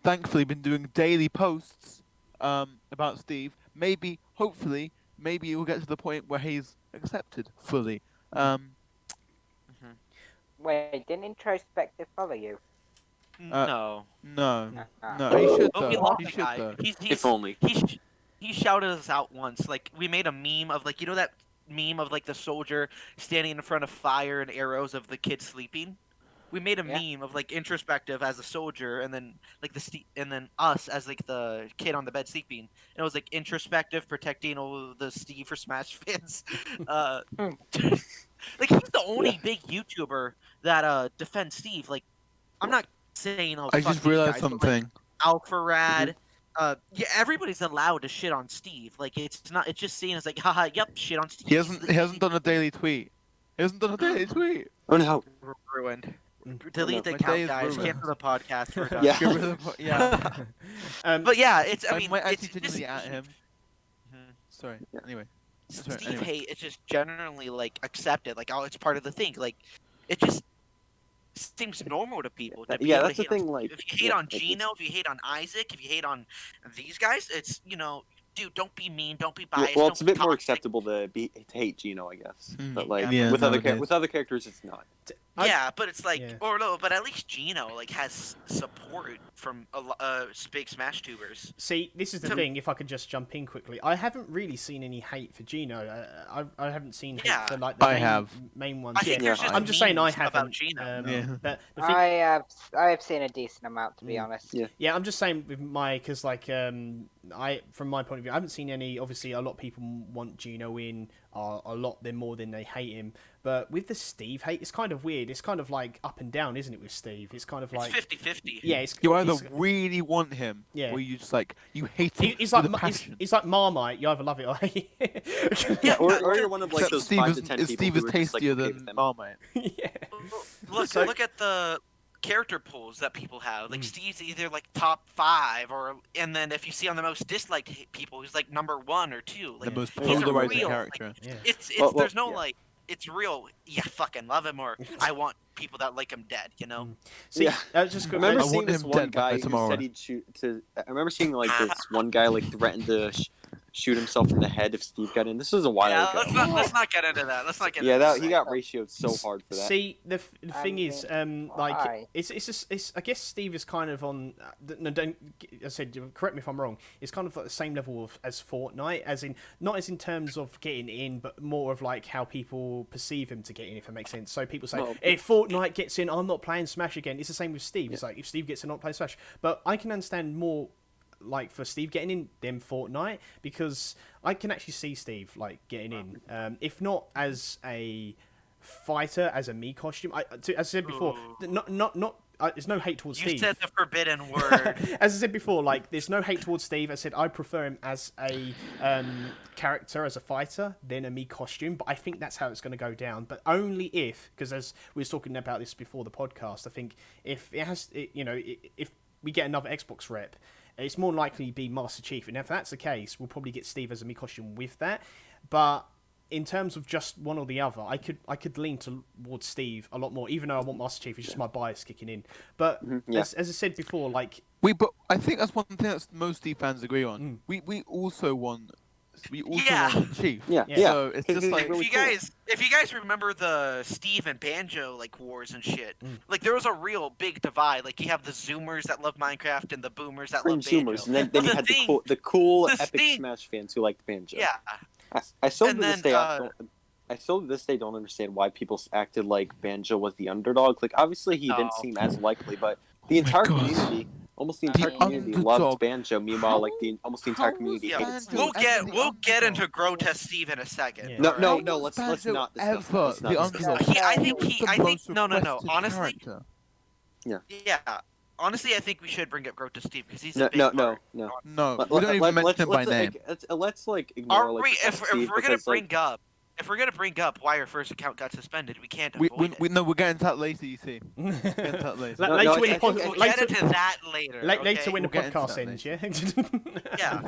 thankfully been doing daily posts about Steve. Hopefully, maybe we'll get to the point where he's accepted fully. Wait, didn't Introspective follow you? No. No, Ah. no, he should But we though. lost He the should guy. though. If only. He shouted us out once. Like we made a meme of like, you know that meme of like the soldier standing in front of fire and arrows of the kid sleeping. We made a Yeah. meme of like introspective as a soldier and then like and then us as like the kid on the bed sleeping. And it was like introspective protecting all of the Steve for Smash fans. Like he's the only big YouTuber that defends Steve. Like I'm not saying I fuck just these realized guys, but, like, something. Alpharad, yeah, everybody's allowed to shit on Steve. Like it's not. It's just seen as like, haha, yep, shit on Steve. He hasn't done a daily tweet. He hasn't done a daily tweet. Oh no. Ruined. Mm. Delete the My day account, is guys. ruined. Cancel the podcast. We're done. Yeah. Get rid of the yeah. But yeah, it's. I mean, might it's actually genuinely at him. Mhm. Sorry. Yeah. Anyway. Steve anyway. hate. It's just generally like accepted. Like, oh, it's part of the thing. Like, it just seems normal to people. To be Yeah, able that's to the hate on thing. Like, Steve. If you hate yeah, on like, it's- Gino, if you hate on Isaac, if you hate on these guys, it's dude, don't be mean, don't be Well, biased. well, don't it's a be bit more toxic. acceptable to hate Gino, I guess. Mm. But like Yeah, with nowadays. other characters, it's not. Yeah, but it's like, Yeah. or no, but at least Gino like has support from big Smash tubers. See, this is the thing. If I could just jump in quickly, I haven't really seen any hate for Gino. I haven't seen hate Yeah. for like the I have. main ones. I think Yeah. there's just I'm just saying I memes about haven't. Gino. Yeah. But the thing, I have seen a decent amount, to be honest. Yeah. yeah, I'm just saying with my because like I from my point of view, I haven't seen any. Obviously, a lot of people want Gino in a lot more than they hate him. But with the Steve hate, it's kind of weird. It's kind of like up and down, isn't it? With Steve, it's kind of It's like 50-50. yeah, it's You either it's- really want him, Yeah. or you just like you hate him. He's like with a passion. he's like Marmite. You either love it or hate it. Yeah, Or you're one of like Except those Steve 5 is, to 10 is people Steve who is are just, like, tastier okay with than them. Marmite. yeah. Look, So- look at the character pools that people have. Mm. Like Steve's either like top 5, and then if you see on the most disliked people, he's like number 1 or 2. Like The most he's a polarizing real, character. Yeah. It's Well, there's no yeah. like it's real. Yeah, fucking love him, or I want people that like him dead. You know. See, Yeah. just I got remember I seeing want this him one dead by guy who tomorrow. said he'd shoot to. I remember seeing like this one guy like threaten to shoot himself in the head if Steve got in. This was a while Yeah, ago. let's not get into that. Let's not get. Yeah, into that he got ratioed so hard for that. See, the thing is, like, why? it's I guess Steve is kind of on. No, don't. I said, correct me if I'm wrong. It's kind of like the same level as Fortnite, as in not as in terms of getting in, but more of like how people perceive him to get in, if it makes sense. So people say, Well- if Fortnite gets in, I'm not playing Smash again. It's the same with Steve. It's like if Steve gets in, I'm not playing Smash. But I can understand more. Like for Steve getting in than Fortnite, because I can actually see Steve like getting in, if not as a fighter, as a me costume. As I said before, not. There's no hate towards You Steve. said the forbidden word. As I said before, like there's no hate towards Steve. I said I prefer him as a character, as a fighter, than a me costume. But I think that's how it's going to go down. But only if, because as we were talking about this before the podcast, I think if if we get another Xbox rep, it's more likely to be Master Chief. And if that's the case, we'll probably get Steve as a me costume with that. But in terms of just one or the other, I could lean towards Steve a lot more, even though I want Master Chief. It's just my bias kicking in. But Yeah. as I said before, like But I think that's one thing that most Steve fans agree on. We also want Yeah. Chief. Yeah, Yeah. yeah. So it's just It's like really If you guys remember the Steve and Banjo like wars and shit, like there was a real big divide. Like you have the Zoomers that love Minecraft and the Boomers that love cringe Banjo. humors, and then you The had thing- the cool the epic thing- Smash fans who liked Banjo. Yeah, I still And to this then, day I still to this day don't understand why people acted like Banjo was the underdog. Like obviously he didn't Oh. seem as likely, but the entire God. community, almost the entire The community underdog. loved Banjo. Meanwhile, like almost the entire how community was hated Banjo Steve. we'll get the into Grotesque Steve in a second. Yeah. No, alright? no, How no. was Let's Banjo not discuss. ever Let's not the discuss. underdog? I The think most no. requested Honestly, character. yeah. Honestly, I think we should bring up Grotesque Steve because he's No, a big no, part. no. No, Let- we don't let- even mention him by let's, name. let's like ignore Are like we? If Steve we're gonna because, like, bring up why our first account got suspended, we can't We avoid it. no, we're getting to that later. You see, we're getting to that later. La- No, later no, when I the pod- think- We'll get later, into that later. later okay? when the We'll get into podcast that ends, yeah. Yeah.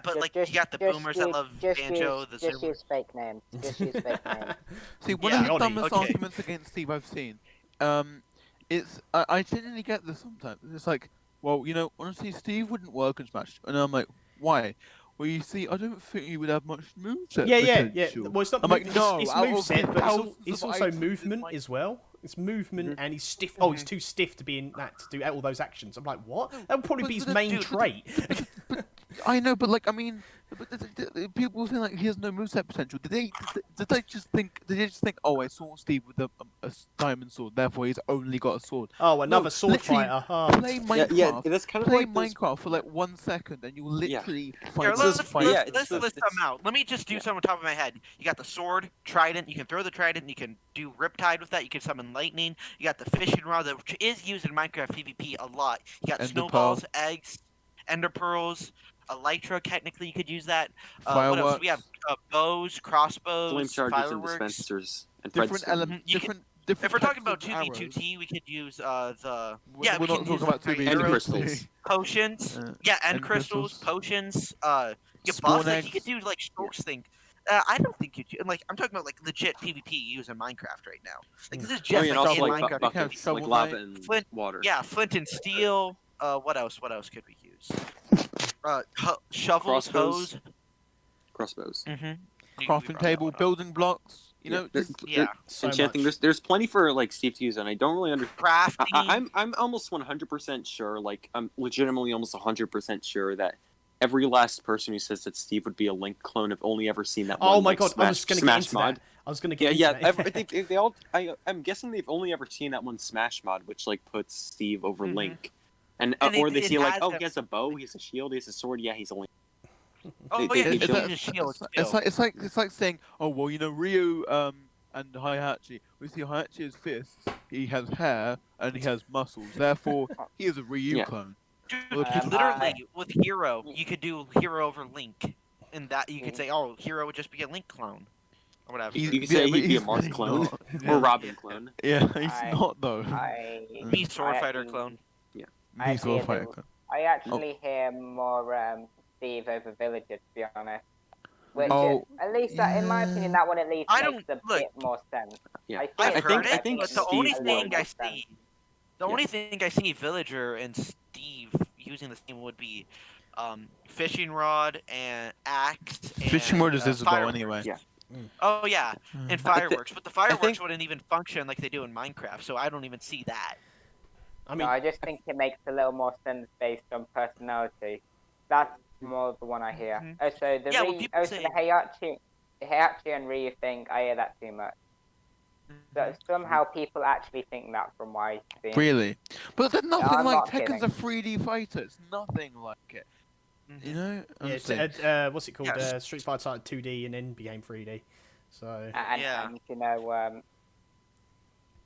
But like you got the boomers that love Banjo, the just Zoomer. use fake names. Just use fake names. See, one Yeah, of the Johnny, dumbest okay. arguments against Steve I've seen, it's I genuinely get this sometimes. It's like, well, honestly, Steve wouldn't work in Smash, and I'm like, why? Well, you see, I don't think he would have much moveset Yeah. potential. Well, it's not. I'm like, no, it's out of moveset, the but thousands it's of also items in movement my- as well. It's movement, and he's stiff. Oh, he's too stiff to be in that to do all those actions. I'm like, what? That would probably be his main Dude, trait. I know, but like, I mean, people think like he has no moveset potential. Did they just think? Did they just think? Oh, I saw Steve with a diamond sword, therefore he's only got a sword. Oh, another sword literally, fighter. Oh. Play Yeah, Minecraft. that's kind of Play like those. Minecraft for like 1 second, and you literally Here, find those- let's yeah, it's list those- them out. Let me just do some on top of my head. You got the sword, trident. You can throw the trident. You can do riptide with that. You can summon lightning. You got the fishing rod, which is used in Minecraft PvP a lot. You got Ender snowballs, eggs, ender pearls, elytra. Technically, you could use that. What else? We have fireworks. bows, crossbows, flame charges and fireworks. dispensers and Different redstone. elements. You can- Different. If we're talking types about of arrows. 2v2t, we could use the We're we not can talking use about the 2v2t. Ender arrows, crystals. potions, yeah, end end crystals, crystals. potions, your Spawn buff. Like you could eggs. do like strokes thing. I don't think you do. Like I'm talking about like legit PvP used in Minecraft right now. Like this is Oh, just yeah, and like also in like Minecraft. buckets, Shovel like lava Knight. and Flint- water. Yeah, flint and steel. What else? What else could we use? Shovels, Crossbows. hose. Crossbows. Crafting table, building blocks. You know, there- just Yeah, So enchanting. much. There's plenty for like Steve to use, and I don't really understand. crafting. I'm almost 100% sure. Like I'm legitimately almost 100% sure that every last person who says that Steve would be a Link clone have only ever seen that. Oh one, my like, god, I was going to get Smash into mod. that. I was going to Yeah, get yeah. into that. They all. I'm guessing they've only ever seen that one Smash mod, which like puts Steve over Mhm. Link, and And or it- they it see like, has oh, a- he has a bow, he has a shield, he has a sword. Yeah, he's a Link. Oh they- yeah, they he's don't- using his shield. it's like saying, oh well, you know, Ryu and Heihachi. We see Heihachi has fists, he has hair, and he has muscles. Therefore, he is a Ryu Yeah. clone. Dude, Well, if you- literally, with Hero, you could do Hero over Link. And that you could say, oh, Hero would just be a Link clone. Or whatever. You could say but he'd be a he's Marth really clone not. or Robin clone. Yeah, he's I- not though. Me, Sword I Fighter actually- clone. I He's all hear fighter. them. I actually hear more Steve over Villager, to be honest. Which Oh, is, at least in my opinion, that one at least I makes don't- a look, bit more sense. Yeah. I I've think- heard I it, think but the only Steve thing would I make sense. see, the only thing I see Villager and Steve using the same would be, fishing rod and axe. Fishing and, rod is Isabel fireworks. anyway. Yeah. Oh yeah, Mm. and fireworks, but the fireworks think- wouldn't even function like they do in Minecraft, so I don't even see that. I No, mean, I just think it makes a little more sense based on personality. That's more the one I hear. Mhm. Also, the Yeah, well, people also say- the Heihachi and Ryu thing, I hear that too much. So somehow people actually think that from what I've seen. Really? But there's nothing I'm like not Tekken's a kidding. 3D fighter. It's nothing like it. Mhm. You know? I'm yeah, it's, saying. what's it called? Yes. Street Fighter started 2D and then became 3D. So And, Yeah. and you know,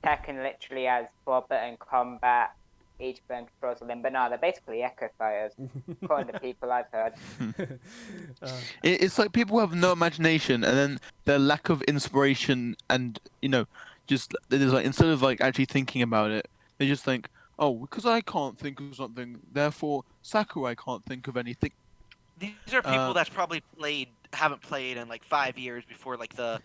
Tekken literally has 4-button combat, each button controls a limb, but no, they're basically Echo Fighters, according to people I've heard. It's like people have no imagination, and then their lack of inspiration, and you know, just there's like instead of like actually thinking about it, they just think, oh, because I can't think of something, therefore Sakurai can't think of anything. These are people Uh, that's probably haven't played in like 5 years before like the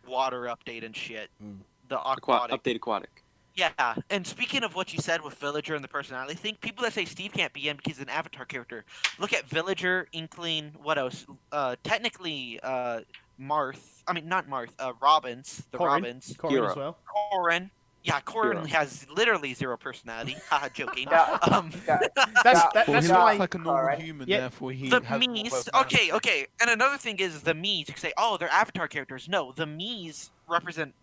water update and shit. Mm. The aquatic. Update aquatic. Yeah, and speaking of what you said with Villager and the personality thing, people that say Steve can't be in because he's an avatar character, look at Villager, Inkling, what else? Technically, Marth. I mean, not Marth. Robins. The Corrin. Robins. Corrin Hero. as well. Corrin. Yeah, Corrin Hero. has literally zero personality. Haha, joking. Yeah. That's Well, that's he why. looks like a normal Correct. human, Yeah, therefore he The has more Mii's. personality. Okay. And another thing is the Mii's. You can say, oh, they're avatar characters. No, the Mii's represent.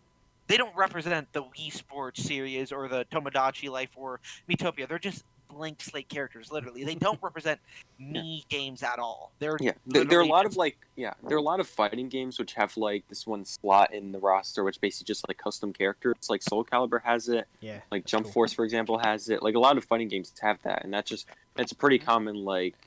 They don't represent the Wii Sports series or the Tomodachi Life or Miitopia. They're just blank slate characters, literally. They don't represent Mii games at all. They're Yeah, there are a literally lot of just- there are a lot of fighting games which have like this one slot in the roster, which basically just like custom characters. Like Soul Calibur has it, Yeah. like that's Jump cool. Force, for example, has it. Like a lot of fighting games have that, and that's a pretty common like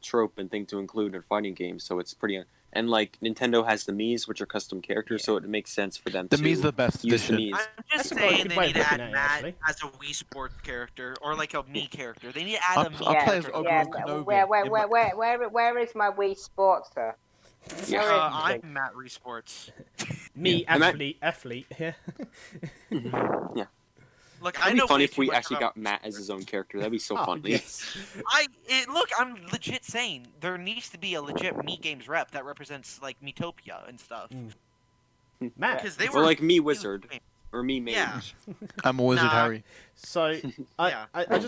trope and thing to include in fighting games. So it's pretty, and like Nintendo has the Mii's, which are custom characters, so it makes sense for them The to Mii's the best use the addition. Mii's. I'm just That's a quite saying good they way need of to add looking at it, Matt actually. as a Wii Sports character or like a Mii character. They need to add I'll- a Mii I'll play character. as Yeah, Obi-Wan where, Kenobi in my- where is my Wii Sports, sir? Yeah. Where is I'm it? Matt Resports. Me, Yeah. athlete. Yeah. Look, It'd I be know funny way if too we much actually about got Matt as his own character. That'd be so Oh, funny. yes. Look, I'm legit saying there needs to be a legit Mii Games rep that represents like Miitopia and stuff. Matt. Because they Or were like Me huge Wizard. games. or me mage. Yeah. I'm a wizard, Nah. Harry. So Yeah. I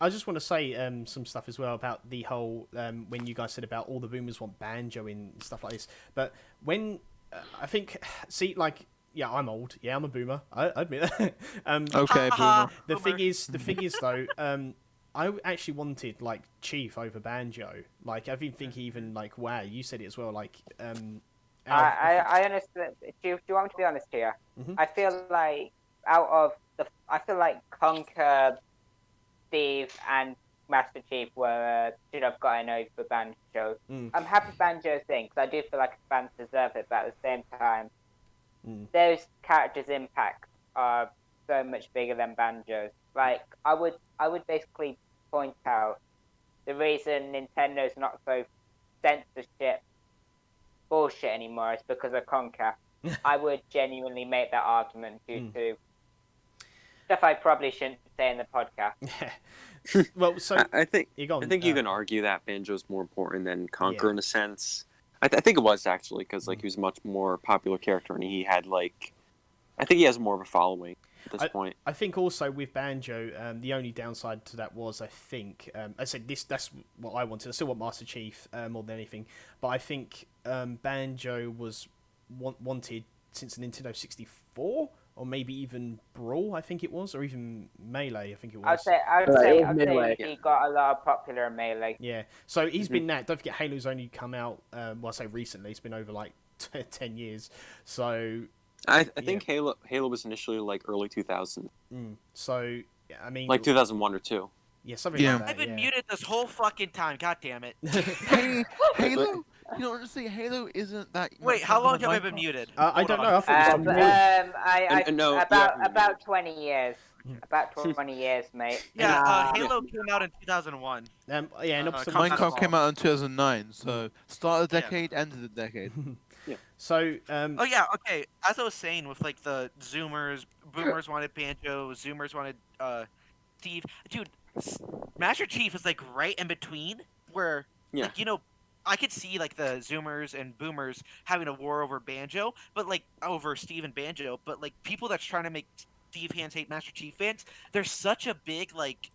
just want to say some stuff as well about the whole when you guys said about all the boomers want banjo and stuff like this. But when I think yeah, I'm old. Yeah, I'm a boomer. I admit that. Okay, boomer. The thing is though, I actually wanted like Chief over banjo. Like I think even like WAH, you said it as well. Like I honestly, do you want me to be honest here? Mhm. I feel like I feel like Conker, Steve, and Master Chief should have gotten over Banjo. Mm. I'm happy Banjo's in because I do feel like fans deserve it, but at the same time, those characters' impacts are so much bigger than Banjo's. Like I would basically point out the reason Nintendo's not so censorship bullshit anymore is because of Conker. I would genuinely make that argument due to stuff I probably shouldn't say in the podcast. Well, so I think you go on, I think you can argue that Banjo's more important than Conquer in a sense. I think it was actually because like he was a much more popular character and he had like I think he has more of a following at this point. I think also with Banjo, the only downside to that was I think I said that's what I wanted. I still want Master Chief more than anything, but I think Banjo was wanted since the Nintendo 64 or maybe even Brawl. I think it was, or even Melee. I think it was. I'd say he got a lot of popular in Melee. Yeah, so he's been that. Don't forget, Halo's only come out. Well, I say recently. It's been over like 10 years. So I think Halo was initially like early 2000. So I mean, like 2001 or 2. Yeah, something like that. I've been muted this whole fucking time. God damn it. Hey, Halo. You know, honestly, Halo isn't that. Wait, how long have I been muted? I don't know. I thought About 20 years. About 20 years, mate. Yeah, Halo came out in 2001. Yeah, and Minecraft came out in 2009. So start of the decade, end of the decade. So. Oh yeah, okay. As I was saying, with like the Zoomers, Boomers wanted Banjo, Zoomers wanted Steve. Dude, Master Chief is like right in between, where like, you know, I could see like the Zoomers and Boomers having a war over Banjo, but like over Steve and Banjo. But like people that's trying to make Steve fans hate Master Chief fans, there's such a big like.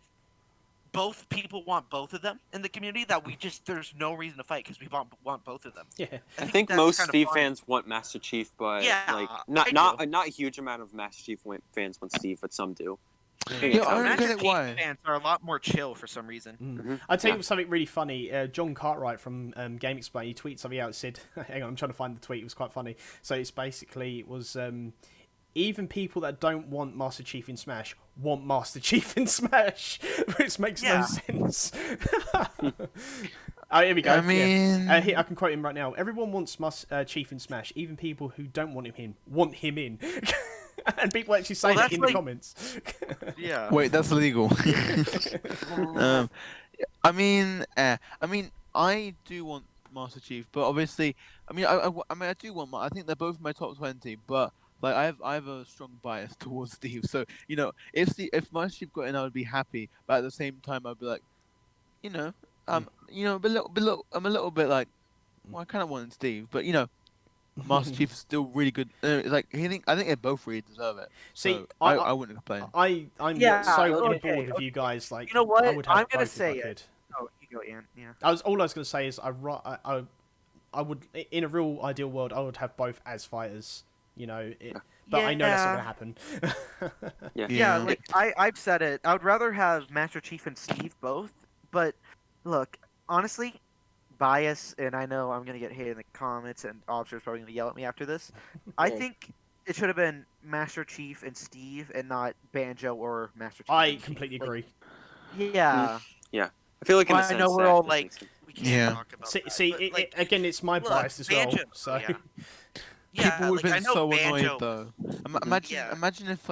Both people want both of them in the community that there's no reason to fight because we want both of them. Yeah, I think most Steve fans want Master Chief, but like not a huge amount of Master Chief fans want Steve, but some do. Yeah, I don't get Chief why. fans are a lot more chill for some reason. I'll tell you something really funny. John Cartwright from Game Explain, he tweeted something out. Said, "Hang on, I'm trying to find the tweet. It was quite funny." So it's basically even people that don't want Master Chief in Smash want Master Chief in Smash, which makes no sense. Oh, here we go. I mean, here, I can quote him right now. Everyone wants Chief in Smash. Even people who don't want him in want him in. And people actually say that in the comments. Yeah. Wait, that's illegal. I mean, I do want Master Chief, but obviously, I do want. I think they're both in my top 20, but like I have a strong bias towards Steve. So you know, if Master Chief got in, I would be happy, but at the same time, I'd be like, I'm a little bit like, well, I kind of wanted Steve, but you know. Master Chief is still really good. I think they both really deserve it. See, so I wouldn't complain. I'm so on board with you guys. Like, you know what? I would have I'm gonna both say if I it. could. Oh, you go, Ian. Yeah. All I was gonna say is I would, in a real ideal world, I would have both as fighters. You know, but I know that's not gonna happen. Yeah, like I've said it. I would rather have Master Chief and Steve both. But look, honestly. Bias, and I know I'm gonna get hit in the comments, and Officer's probably gonna yell at me after this. I think it should have been Master Chief and Steve, and not Banjo or Master Chief. I completely agree. Yeah. Yeah, I feel like in a sense I know we're all like, we can't talk about that. See, But, again, it's my bias as Banjo, well. So. People would have been so Banjo. annoyed though. Imagine if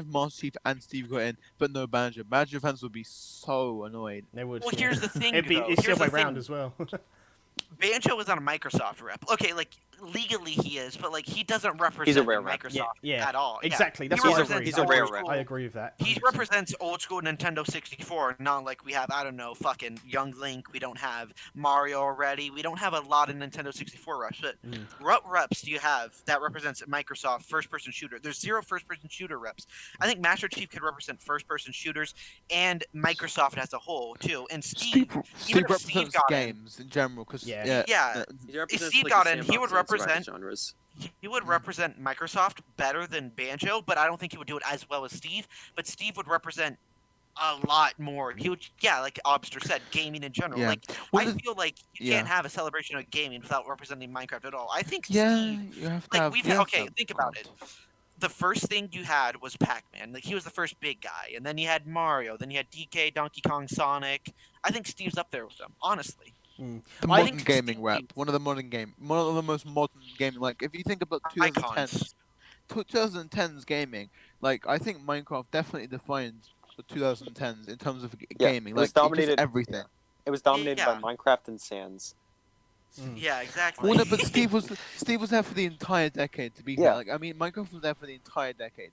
Master Chief and Steve got in, but no Banjo. Banjo fans would be so annoyed. They would. Well, here's the thing. It's the other way around as well. Banjo was on a Microsoft rep. Okay, like legally he is, but like he doesn't He's a represent rare rep. Microsoft Yeah, at all. exactly. Yeah. That's He what I represents agree. He's a rare old rep. school- I agree with that. He 100%. represents old school Nintendo 64, not like we have, I don't know, fucking Young Link, we don't have Mario already, we don't have a lot of Nintendo 64 reps, but what reps do you have that represents Microsoft first-person shooter? There's 0 first-person shooter reps. I think Master Chief could represent first-person shooters and Microsoft as a whole, too. And Steve represents got in- games in general, because Yeah. He represents, Steve like, got the in, he would sandbox and represent- genres. He would represent Microsoft better than Banjo, but I don't think he would do it as well as Steve. But Steve would represent a lot more. He would, like Obster said, gaming in general. Yeah. Like Well, I feel like you yeah. can't have a celebration of gaming without representing Minecraft at all. I think yeah, Steve, you have to like have. we've you have to okay, have think about it. The first thing you had was Pac-Man. Like he was the first big guy, and then you had Mario, then you had DK, Donkey Kong, Sonic. I think Steve's up there with them, honestly. The I modern think gaming Steve- rap, one of the most modern gaming. Like if you think about 2010s, 2010s gaming, like I think Minecraft definitely defines the 2010s in terms of gaming. It was Like dominated just everything. It was dominated Yeah. by Minecraft and Sans. Yeah, exactly. Well, no, but Steve was there for the entire decade. To be fair, Yeah. like I mean, Minecraft was there for the entire decade.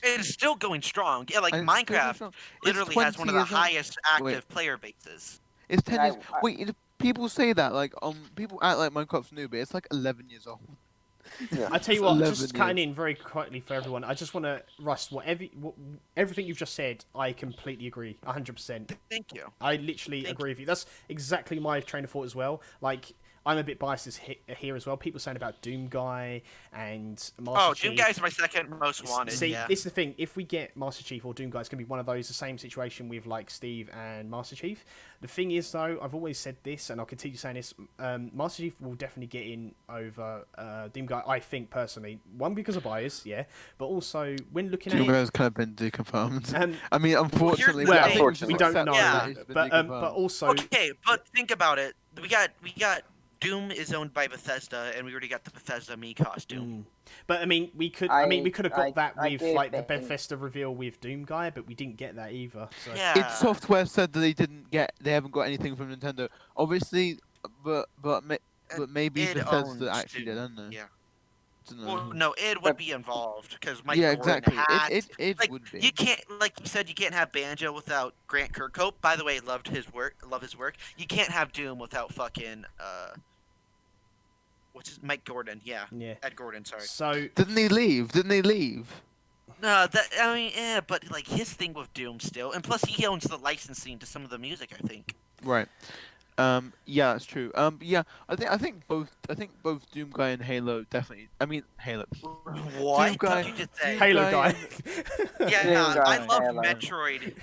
It's still going strong. Yeah, like and it's still going Minecraft strong. It's literally has 20 one of the years old. highest active Wait. player bases. It's 10 years. I- Wait, people say that like people act like Minecraft's new, but it's like 11 years old. Yeah. I tell you It's what, 11 just cutting in very quickly for everyone. I just want to, Rust, everything you've just said, I completely agree, 100%. Thank you. I literally agree with you. That's exactly my train of thought as well. Like, I'm a bit biased here as well. People saying about Doom Guy and Master Chief. Doom Guy's my second most wanted. See, yeah. this is the thing. If we get Master Chief or Doom Guy, it's going to be one of those, the same situation with like Steve and Master Chief. The thing is, though, I've always said this, and I'll continue saying this, Master Chief will definitely get in over Doom Guy, I think, personally. One, because of bias, yeah, but also, when looking Doom at it... Guy's kind of been deconfirmed. I mean, Well, unfortunately, Well, I think we should we don't accept know, that it's been but deconfirmed. also... Okay, but think about it. We got Doom is owned by Bethesda, and we already got the Bethesda Me costume. But I mean, we could I have got that I with do like the think- Bethesda reveal with Doom Guy, but we didn't get that either. So. Yeah. id Software said that they haven't got anything from Nintendo. Obviously, but maybe id Bethesda owns actually Doom. did, I don't know. Yeah. Don't know. Well, no, id would be involved because Mike yeah, Gordon exactly. had. It Like, would be. you can't, like you said, you can't have Banjo without Grant Kirkhope. By the way, love his work. You can't have Doom without fucking Mike Gordon? Yeah, Ed Gordon. Sorry. So Didn't he leave? No, but like his thing with Doom still, and plus he owns the licensing to some of the music, I think. Right. Yeah, that's true. Yeah, I think both Doom Guy and Halo definitely. I mean, Halo. What Doom Guy, did you just say? Halo Doom Guy. Yeah, Doom I Guy, love Halo. Metroid.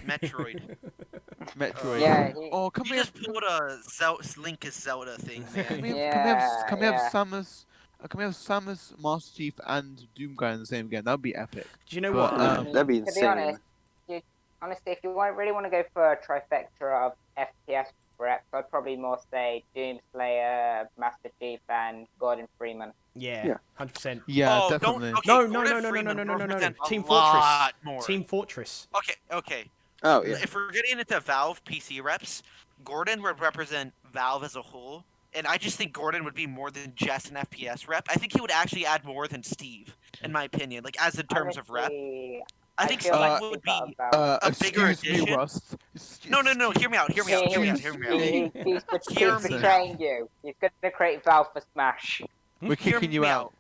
Metroid. Yeah, Oh, can You we have just pulled a Link is Zelda thing, can we man. have can we have Yeah. Samus? Can we have Samus, Master Chief, and Doom Guy in the same game? That would be epic. do you know But, what? That'd be To be insane. honest, honestly, if you really want to go for a trifecta of FPS reps, I'd probably more say Doomslayer, Master Chief, and Gordon Freeman. Yeah, 100%. Yeah, Oh, definitely. don't. Okay, No, Gordon Freeman no. represents a Team lot Fortress. more. Team Fortress. Okay. Oh yeah. If we're getting into Valve PC reps, Gordon would represent Valve as a whole, and I just think Gordon would be more than just an FPS rep. I think he would actually add more than Steve, in my opinion. Like as in terms of rep, Honestly, I think feel Steve like would he's be. got about- a bigger Excuse me, addition? Rust. No. Hear me out. Hear me out. He's Hear me betraying you. He's going to create Valve for Smash. We're Hear kicking you me out.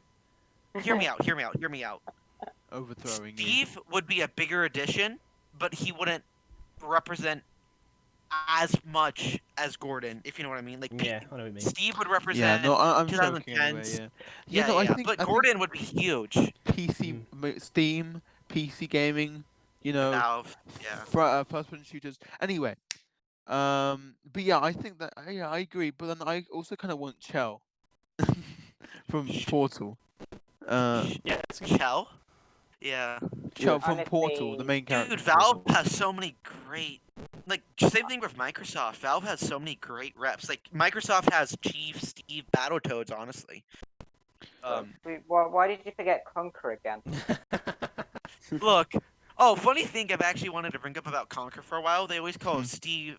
Hear me out. Overthrowing you. Steve would be a bigger addition, but he wouldn't represent as much as Gordon, if you know what I mean. Like Yeah, I know what you mean. Steve would Yeah, represent no, I'm joking anyway, 2010s. yeah. No, I think but Gordon would be huge. PC, Steam, PC gaming, you know, Valve, yeah. first-person shooters. Anyway, but yeah, I think that I agree. But then I also kind of want Chell from Portal. Yeah, it's good. Chell? Yeah. Chell from Honestly, Portal, the main character. Dude, from Valve Portal. has so many great. Like, same thing with Microsoft. Valve has so many great reps. Like, Microsoft has Chief, Steve, Battletoads, honestly. Why did you forget Conquer again? Look, Oh, funny thing I've actually wanted to bring up about Conker for a while. They always call Hmm. Steve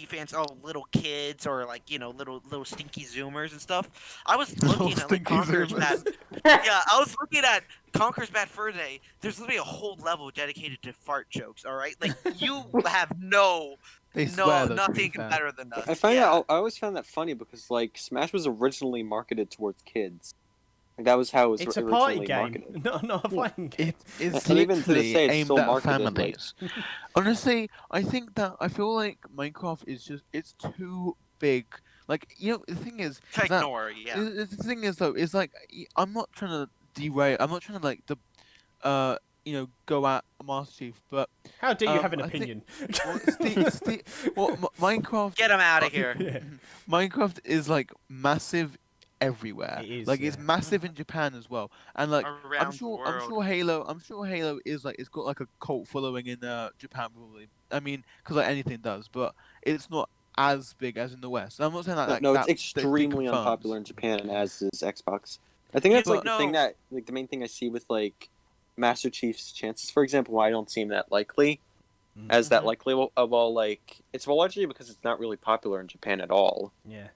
fans, oh, little kids or like little stinky Zoomers and stuff. I was Little looking at like stinky Conker's Zoomers. bad. Yeah, I was looking at Conker's Bad Fur Day. There's literally a whole level dedicated to fart jokes. All right, like you have They swear though, to be nothing fair. better than us. I find yeah. that I always found that funny because like Smash was originally marketed towards kids. Like that was how it was It's a originally party game, marketed. not a fighting game. It's And even to this literally day, it's aimed still at marketed, like- families. Honestly, I feel like Minecraft it's too big. Like the thing is that Ignore, yeah. the thing is though is like I'm not trying to derail. I'm not trying to like go at Master Chief, but How dare you have an I think- opinion? Minecraft. Get him out of here. Yeah. Minecraft is like massive everywhere. It is, like it's yeah. massive in Japan as well, and like I'm Around the sure world. Halo is like it's got like a cult following in Japan probably. I mean, because like anything does, but it's not as big as in the West. I'm not saying that. No, that it's extremely confirms. unpopular in Japan, as is Xbox. I think that's Yeah, like the thing no. that like the main thing I see with like Master Chief's chances, for example, why I don't see him that likely as that Mhm. likely. Well, like it's largely because it's not really popular in Japan at all, Yeah.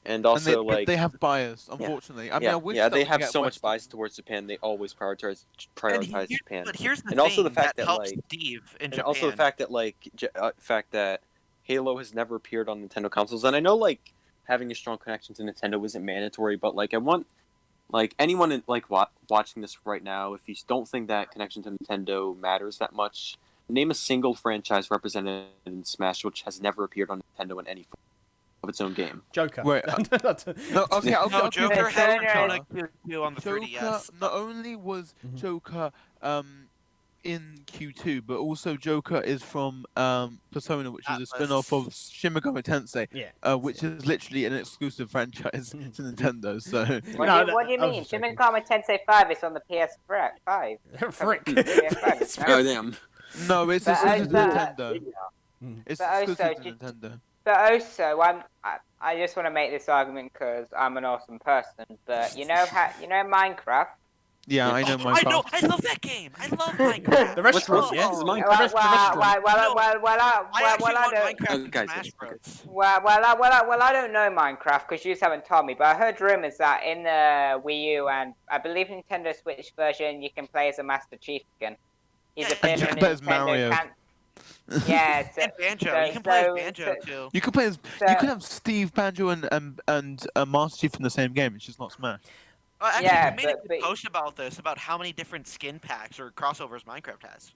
and also and like they have bias, unfortunately. I mean, yeah, I wish yeah, that they we could have get so much Western- bias towards Japan. They always prioritize Here- Japan, But here's the And thing also the fact that, helps like- Steve in and Japan. also the fact that Halo has never appeared on Nintendo consoles. And I know like having a strong connection to Nintendo isn't mandatory, but like I want like anyone in, like watching this right now, if you don't think that connection to Nintendo matters that much, name a single franchise represented in Smash which has never appeared on Nintendo in any form of its own game. Joker. Wait, No, okay, no, Joker had Joker- Persona Q2 on the Joker 3DS. not only was Mhm. Joker in Q2, but also Joker is from Persona, which is a Atlas. spin-off of Shin Megami Tensei, Yeah. which is literally an exclusive franchise to Nintendo. So What do you I was mean? just Shin joking. Megami Tensei 5 is on the PS5. Frick. PS5, no? Oh damn! no, it's But exclusive to I- Nintendo. It's But also, exclusive to did- Nintendo. But also, I just want to make this argument because I'm an awesome person. But you know Minecraft. Yeah, I know I know. Minecraft. I love that game. I love Minecraft. The restaurant, What's yeah. Minecraft? The Well, restaurant. I actually I want don't. Minecraft Oh, in guys, Smash okay. Bros. Well, I don't know Minecraft because you haven't told me. But I heard rumors that in the Wii U and I believe Nintendo Switch version, you can play as a Master Chief again. He's Yeah, appeared you in can play as Nintendo Mario. Yeah, And Banjo. so- You can play so- as Banjo so- too. You can play as So- you can have Steve, Banjo, and Master Chief in the same game. It's just not Smash. Actually, Yeah, we made a but- good post about this, about how many different skin packs or crossovers Minecraft has.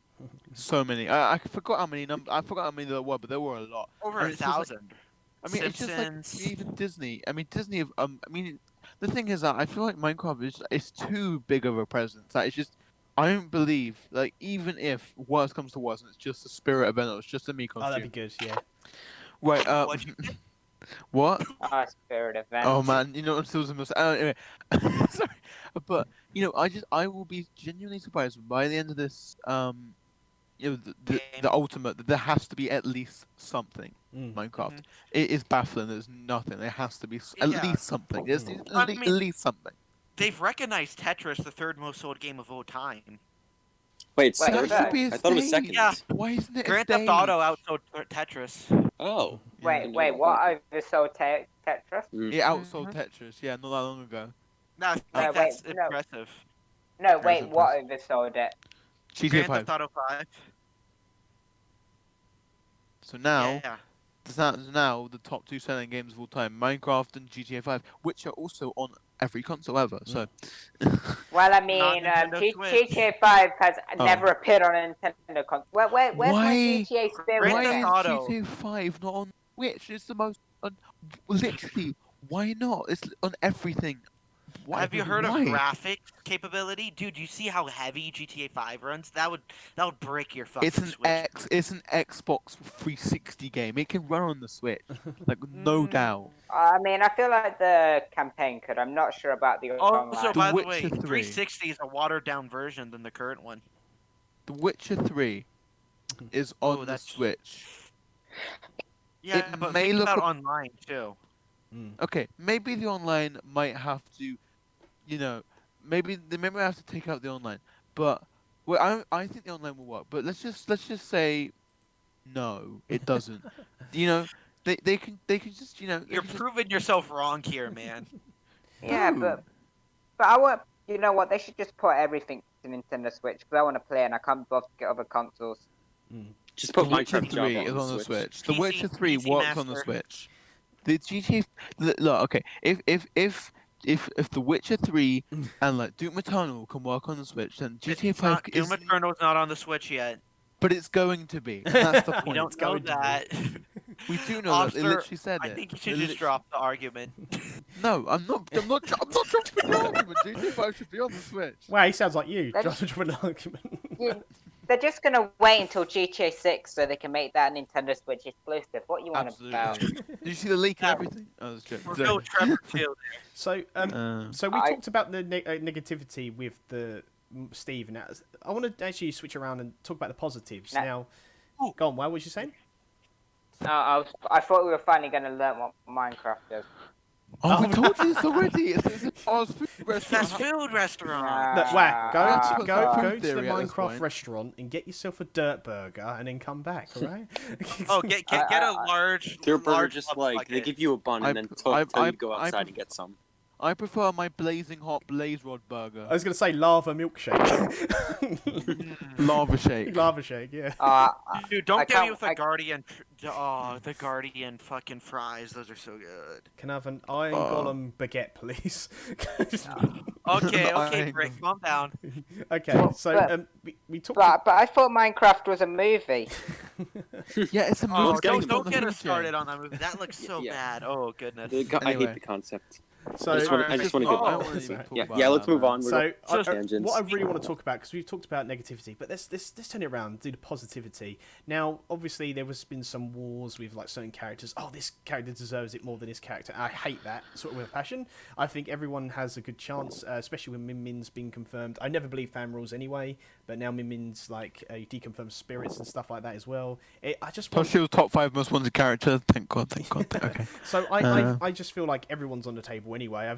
So many. I forgot how many. I forgot how many there were, but there were a lot. Over And a it's just like- 1,000. I mean, it's Simpsons. just like even Disney. I mean, Disney. I mean, the thing is that I feel like Minecraft is too big of a presence. That it's just. I don't believe, like, even if worst comes to worst, and it's just a spirit event, or it's just a me Oh, costume. that'd be good, yeah. Right. What'd you get? What? Spirit event. Oh man, you know what was the most. Anyway, sorry, but I will be genuinely surprised by the end of this. The ultimate. That there has to be at least something. Mm. Minecraft. Mhm. It is baffling. There's nothing. There has to be at Yeah. least something. There's I at mean- least something. They've recognized Tetris the third most sold game of all time. Wait, it's Wait, third? that should be a I thought it was stage. second. Yeah. Why isn't it? Grand a Theft stage? Auto outsold Tetris. Oh. Wait, Yeah. what? Oversold Tetris? It outsold Tetris. Yeah, not that long ago. No, I think wait, that's no. impressive. No, wait, There's what oversold it? GTA Grand 5. Theft Auto 5. So now, Yeah. now the top two selling games of all time, Minecraft and GTA 5, which are also on every console ever. So Well, I Not mean, Nintendo Switch. GTA 5 has Oh. never appeared on a Nintendo console. Where's my Why- GTA Spirit? Grand why Theft is then? Auto. GTA 5 not on Switch? It's the most literally. Why not? It's on everything. Why? Have you heard why? of graphics capability? Dude, you see how heavy GTA 5 runs? That would break your fucking It's an Switch. It's an Xbox 360 game. It can run on the Switch, like no Mm. doubt. I mean, I feel like the campaign could. I'm not sure about the Also, online. by the Witcher way, 3. 360 is a watered down version than the current one. The Witcher 3 is on the that's- Switch. Yeah, It but may think look about a- online too. Mm. Okay, maybe the online might have to, maybe they have to take out the online. But Well, I think the online will work, but let's just say no, it doesn't. You know, they can just You're proving yourself wrong here, man. Yeah, No. but I want. You know what? They should just put everything to Nintendo Switch because I want to play and I can't bother to get other consoles. Just The put Witcher Minecraft 3 Java is on the Switch. The PC Witcher 3 PC works on the Master. Switch. The GTA. Look, okay. If The Witcher 3 and like Doom Eternal can work on the Switch, then GTA 5 Doom Eternal's not on the Switch yet. But it's going to be. And that's the point. We don't know that. We do know that. They Officer, literally said it. I think you should They just drop the argument. No, I'm not dropping the argument. GTA 5 should be on the Switch. Wow, he sounds like you. That's- Drop an argument. They're just gonna wait until GTA 6 so they can make that a Nintendo Switch exclusive. What you want about? Absolutely. Did you see the leak and everything? Oh, that's good. We're no Trevor Field. So, so we talked about the negativity with the Steve. Now, I want to actually switch around and talk about the positives. Now, go on. What was you saying? I thought we were finally gonna learn what Minecraft is. Oh, we told you this already. It's a fast food restaurant. Fast food restaurant. Look, Wah, that's go food to the theory at this Minecraft point. restaurant and get yourself a dirt burger and then come back, all right? Oh, get a large. Their burger large just love like they bucket. give you a bun and then tell you to go outside and get some. I prefer my blazing hot blaze rod burger. I was going to say lava milkshake. Lava shake. Lava shake, yeah. Dude, don't I get me can't- with the Guardian. Oh, the Guardian fucking fries. Those are so good. Can I have an Iron Golem baguette, please? Okay, Iron Brick, calm down. Okay, so But- we talked. But I thought Minecraft was a movie. Yeah, it's a Oh, movie. don't get us started on that movie. That looks so Yeah. bad. Oh goodness. I Anyway. hate the concept. So, I just want to Oh, go I back. wanna even talk Yeah, about yeah. Let's that, move man. on. We're So not tangents. what I really want to talk about, because we've talked about negativity, but let's turn it around, do the positivity. Now, obviously, there has been some wars with like certain characters. Oh, this character deserves it more than this character. I hate that sort of with a passion. I think everyone has a good chance, especially when Min Min's been confirmed. I never believed fan rules anyway, but now Min Min's like deconfirmed spirits and stuff like that as well. I just want... Plus, she was top 5 most wanted character. Thank God. Okay. So I just feel like everyone's on the table anyway.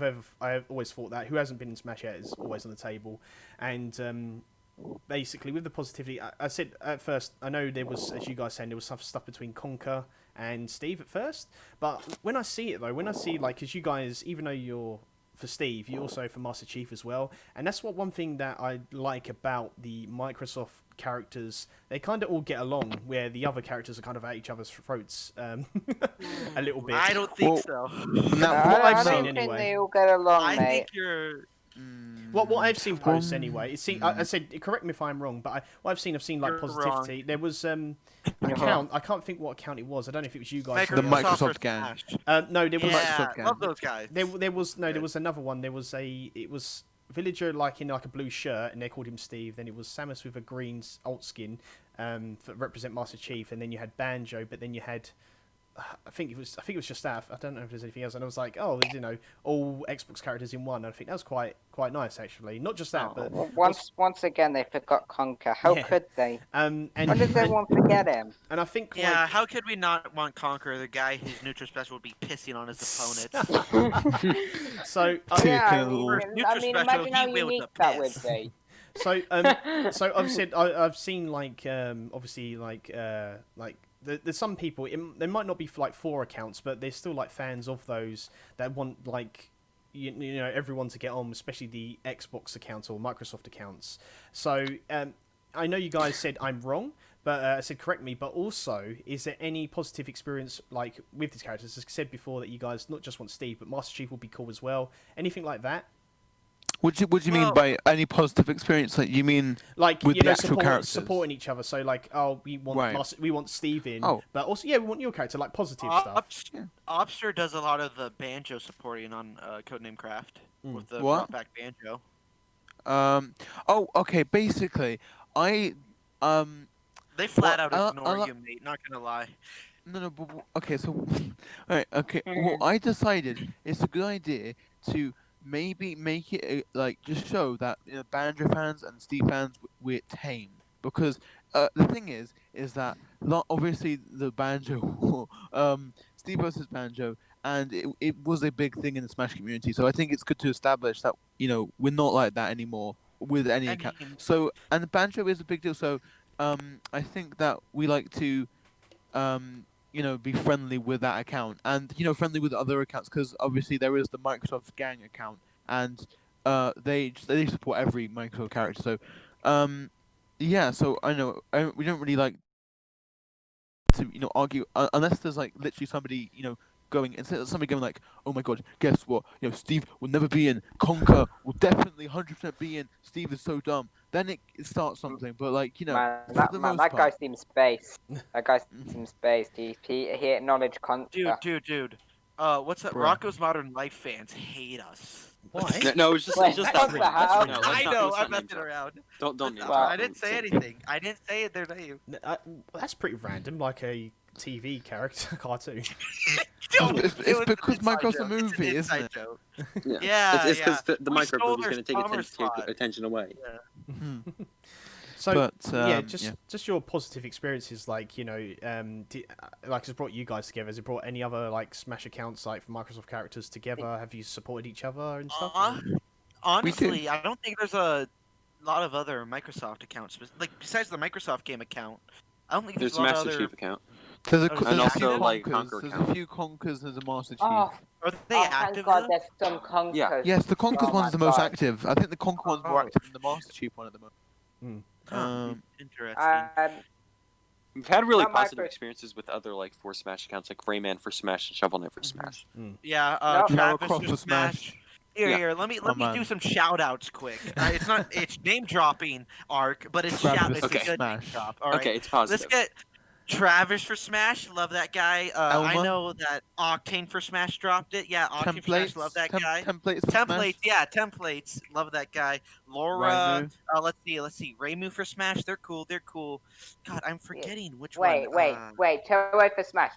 I've always thought that who hasn't been in Smash yet is always on the table, and basically with the positivity, I said at first, I know there was, as you guys saying, there was some stuff between Conker and Steve at first, but when I see it though, when I see like, because you guys, even though you're for Steve, you're also for Master Chief as well, and that's one thing that I like about the Microsoft characters. They kind of all get along, where the other characters are kind of at each other's throats a little bit. I don't think so. Now, what I've I seen don't think anyway. they all get along, I mate. think you're. What I've seen posts anyway. I said, correct me if I'm wrong, but what I've seen like You're positivity. wrong. There was account. I can't think what account it was. I don't know if it was you guys. The Microsoft or gang. Smash. No, there was. Yeah, gang. love those guys. There was another one. There was it was Villager like in like a blue shirt, and they called him Steve. Then it was Samus with a green alt skin, for represent Master Chief, and then you had Banjo, but then you had. I think it was just that. I don't know if there's anything else. And I was like, oh, there's, all Xbox characters in one. And I think that was quite nice actually. Not just that, but Well, once again, they forgot Conker. How Yeah. could they? and Why did everyone forget him? and I think Yeah, like, how could we not want Conqueror, the guy whose neutral special would be pissing on his opponent? so Yeah, I Typical. mean, imagine how He wields unique a that would piss. be. So I've said I've seen like obviously like there's some people they might not be like for accounts, but they're still like fans of those that want like you know everyone to get on, especially the Xbox accounts or Microsoft accounts. So I know you guys said I'm wrong, but I said correct me. But also, is there any positive experience like with these characters? As I said before, that you guys not just want Steve, but Master Chief will be cool as well. Anything like that? What do you mean Well- by any positive experience? Like you mean Like with you the know, actual characters? supporting each other. So like, oh, we want Right. we want Steve in, Oh. but also we want your character, like positive stuff. Obster does a lot of the banjo supporting on Codename CRAFT with the What? brought back banjo. Oh, okay. Basically, They flat out Well, ignore you, mate. Not gonna lie. No, but okay. So, alright, okay. Well, I decided it's a good idea to maybe make it like just show that Banjo fans and Steve fans we're tame, because the thing is that obviously the Banjo Steve versus Banjo, and it was a big thing in the Smash community. So I think it's good to establish that we're not like that anymore. with any account. So, and Banjo is a big deal. So, I think that we like to, be friendly with that account, and friendly with other accounts, because obviously there is the Microsoft Gang account, and they support every Microsoft character. So, yeah. So I know we don't really like to argue unless there's like literally somebody going, instead of somebody going like, oh my god, guess what, Steve will never be in, Conker will definitely 100% be in, Steve is so dumb, then it starts something. But like Man, for that, the man, most that guy part, seems space. That guy seems space. He acknowledged Dude. What's that? Bruh. Rocco's Modern Life fans hate us. Why? No, it's just Wait, it's just what that the name. hell? No, let's I not- know, let's I'm not name messing drop. around. Don't name Well, drop. I didn't say anything. I didn't say their name. That's pretty random, like a TV character cartoon. It's because Microsoft's a movie, it's an isn't inside it? joke. Yeah, it's because yeah. the We micro stole movie's their going to take summer slot. attention away. So But, yeah, yeah. just your positive experiences, like like has brought you guys together. Has it brought any other like Smash accounts like for Microsoft characters together? Have you supported each other and stuff? Honestly, I don't think there's a lot of other Microsoft accounts, like besides the Microsoft game account. I don't think There's there's a a lot of Master other. Chief account. There's And a also, few like, Conkers. Conquer There's account. a few Conkers. There's a Master Chief. Oh, Are they thank active God though? there's some conkers. Yeah. Yes, the Conkers Oh one's my the most God. active. I think the Conker one's more Oh. active than the Master Chief one at the moment. Huh, interesting. We've had really Not my positive first- experiences with other like for Smash accounts, like Rayman for Smash and Shovel Knight for Smash. Yeah, No. Travis Cross for for Smash. Smash. Here, let me Oh, do man. some shout outs quick. It's name dropping arc, but it's Travis it's for a good name Smash. drop. All right. Okay, it's positive. Let's get Travis for Smash. Love that guy. I Elma? know that Octane for Smash dropped it. Yeah, Octane for Smash. Love that guy. Templates for Templates, Smash. yeah, templates. Love that guy. Laura. Raimu. Let's see. Raymu for Smash. They're cool. God, I'm forgetting which Wait, one. Turbo for Smash.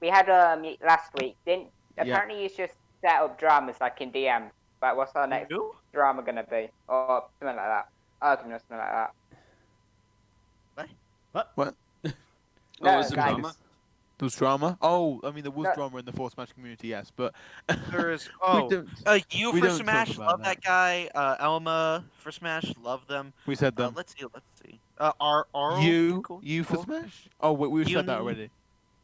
We had last week. Apparently you just set up dramas like in DM. But what's our next Who? drama gonna be? Or something like that. Something like that. What? No, is it guys. drama? There was drama. Oh, I mean, there was No. drama in the Four Smash community, yes, but There's we don't. you we for don't talk Smash. about Love that. that guy. Elma for Smash. Love them. We said them. Let's see. Arl. you Cool. for Smash? Oh, wait, we said that Uni. already.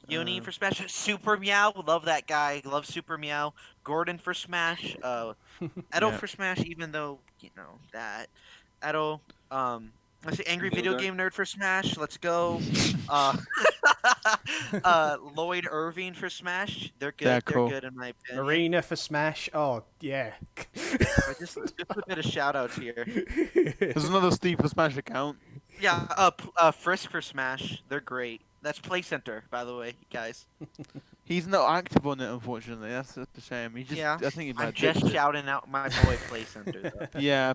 Uni for Smash. Super Meow. Love that guy. Love Super Meow. Gordon for Smash. Edo Yeah. for Smash. Even though that. Edo. Let's see. Angry Video Video Game Nerd for Smash. Let's go. Lloyd Irving for Smash. They're good. They're cool. They're good in my opinion. Arena for Smash. Oh yeah. Just a bit of shout outs here. There's another Steve for Smash account. Yeah, Frisk for Smash. They're great. That's Play Center, by the way, guys. He's not active on it, unfortunately. That's a shame. He just, Yeah, I think he might I'm just ditched it. shouting out my boy Play Center. Though. Yeah,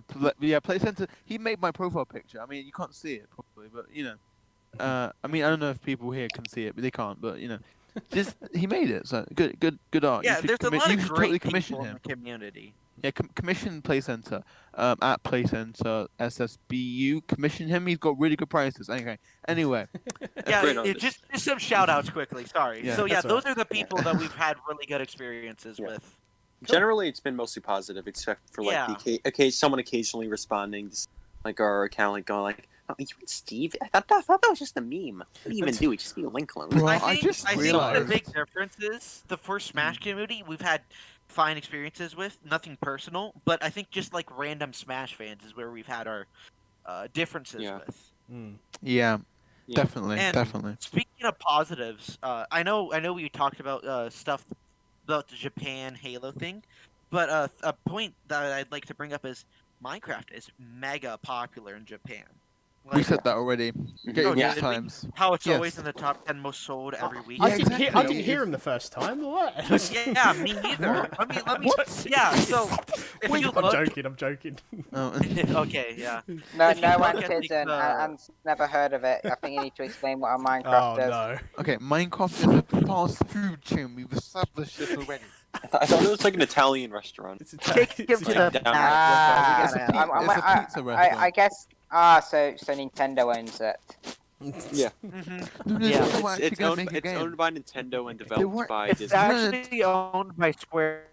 Play Center. He made my profile picture. I mean, you can't see it probably, but I mean, I don't know if people here can see it, but they can't. But just he made it. So good art. Yeah, you should there's a lot you of should great totally commission people him. in the community. Yeah, commission Play Center at Play Center SSBU. Commission him. He's got really good prices. Anyway. Yeah, Great artist. just some shout outs quickly. Sorry. Yeah, So yeah, that's all those are the people that we've had really good experiences Yeah. with. Generally, it's been mostly positive, except for like someone occasionally responding, to, like our account, like going like, "Oh, you and Steve? I thought that was just a meme. What do you even do? It just be a link clone." Bro, I I think, just I think the realized- big difference is the first Smash community we've had fine experiences with, nothing personal, but I think just like random Smash fans is where we've had our differences Yeah. with. Yeah, Yeah. definitely, And definitely. Speaking of positives, I know we talked about stuff about the Japan Halo thing, but a point that I'd like to bring up is Minecraft is mega popular in Japan. We said that already. Oh, Yeah. did we? Times. How it's Yes. always in the top 10 most sold every week. Yeah, I exactly. didn't hear him the first time. What? Yeah, me neither. Let me. What? Yeah, so if Wait, you I'm look, joking. I'm joking. Oh, okay, yeah. No, If you no look one at has the, Anne's never heard of it. I think you need to explain what a Minecraft Oh is. no. okay, Minecraft is a fast food chain. We've established this already. I thought it was like an Italian restaurant. It's Take him it's to a- the down- Ah, It's a I'm- pizza I restaurant. guess. So Nintendo owns it. Yeah. Mm-hmm. Yeah, It's owned by Nintendo and developed by It's Disney. actually owned by Square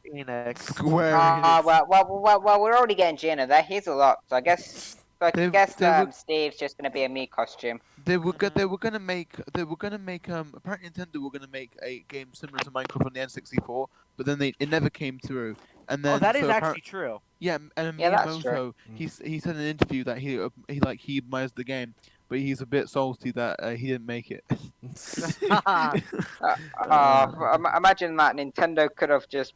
Enix. Square Enix. Well, we're already getting Gina. That he's a lot. So I guess They were- Steve's just gonna be a me costume. They were gonna make apparently Nintendo were gonna make a game similar to Minecraft on the N64, but then it never came through. And then That is so actually true. yeah, and Yeah, that's true. Miyamoto he said in an interview that he admires the game, but he's a bit salty that he didn't make it. Imagine that Nintendo could have just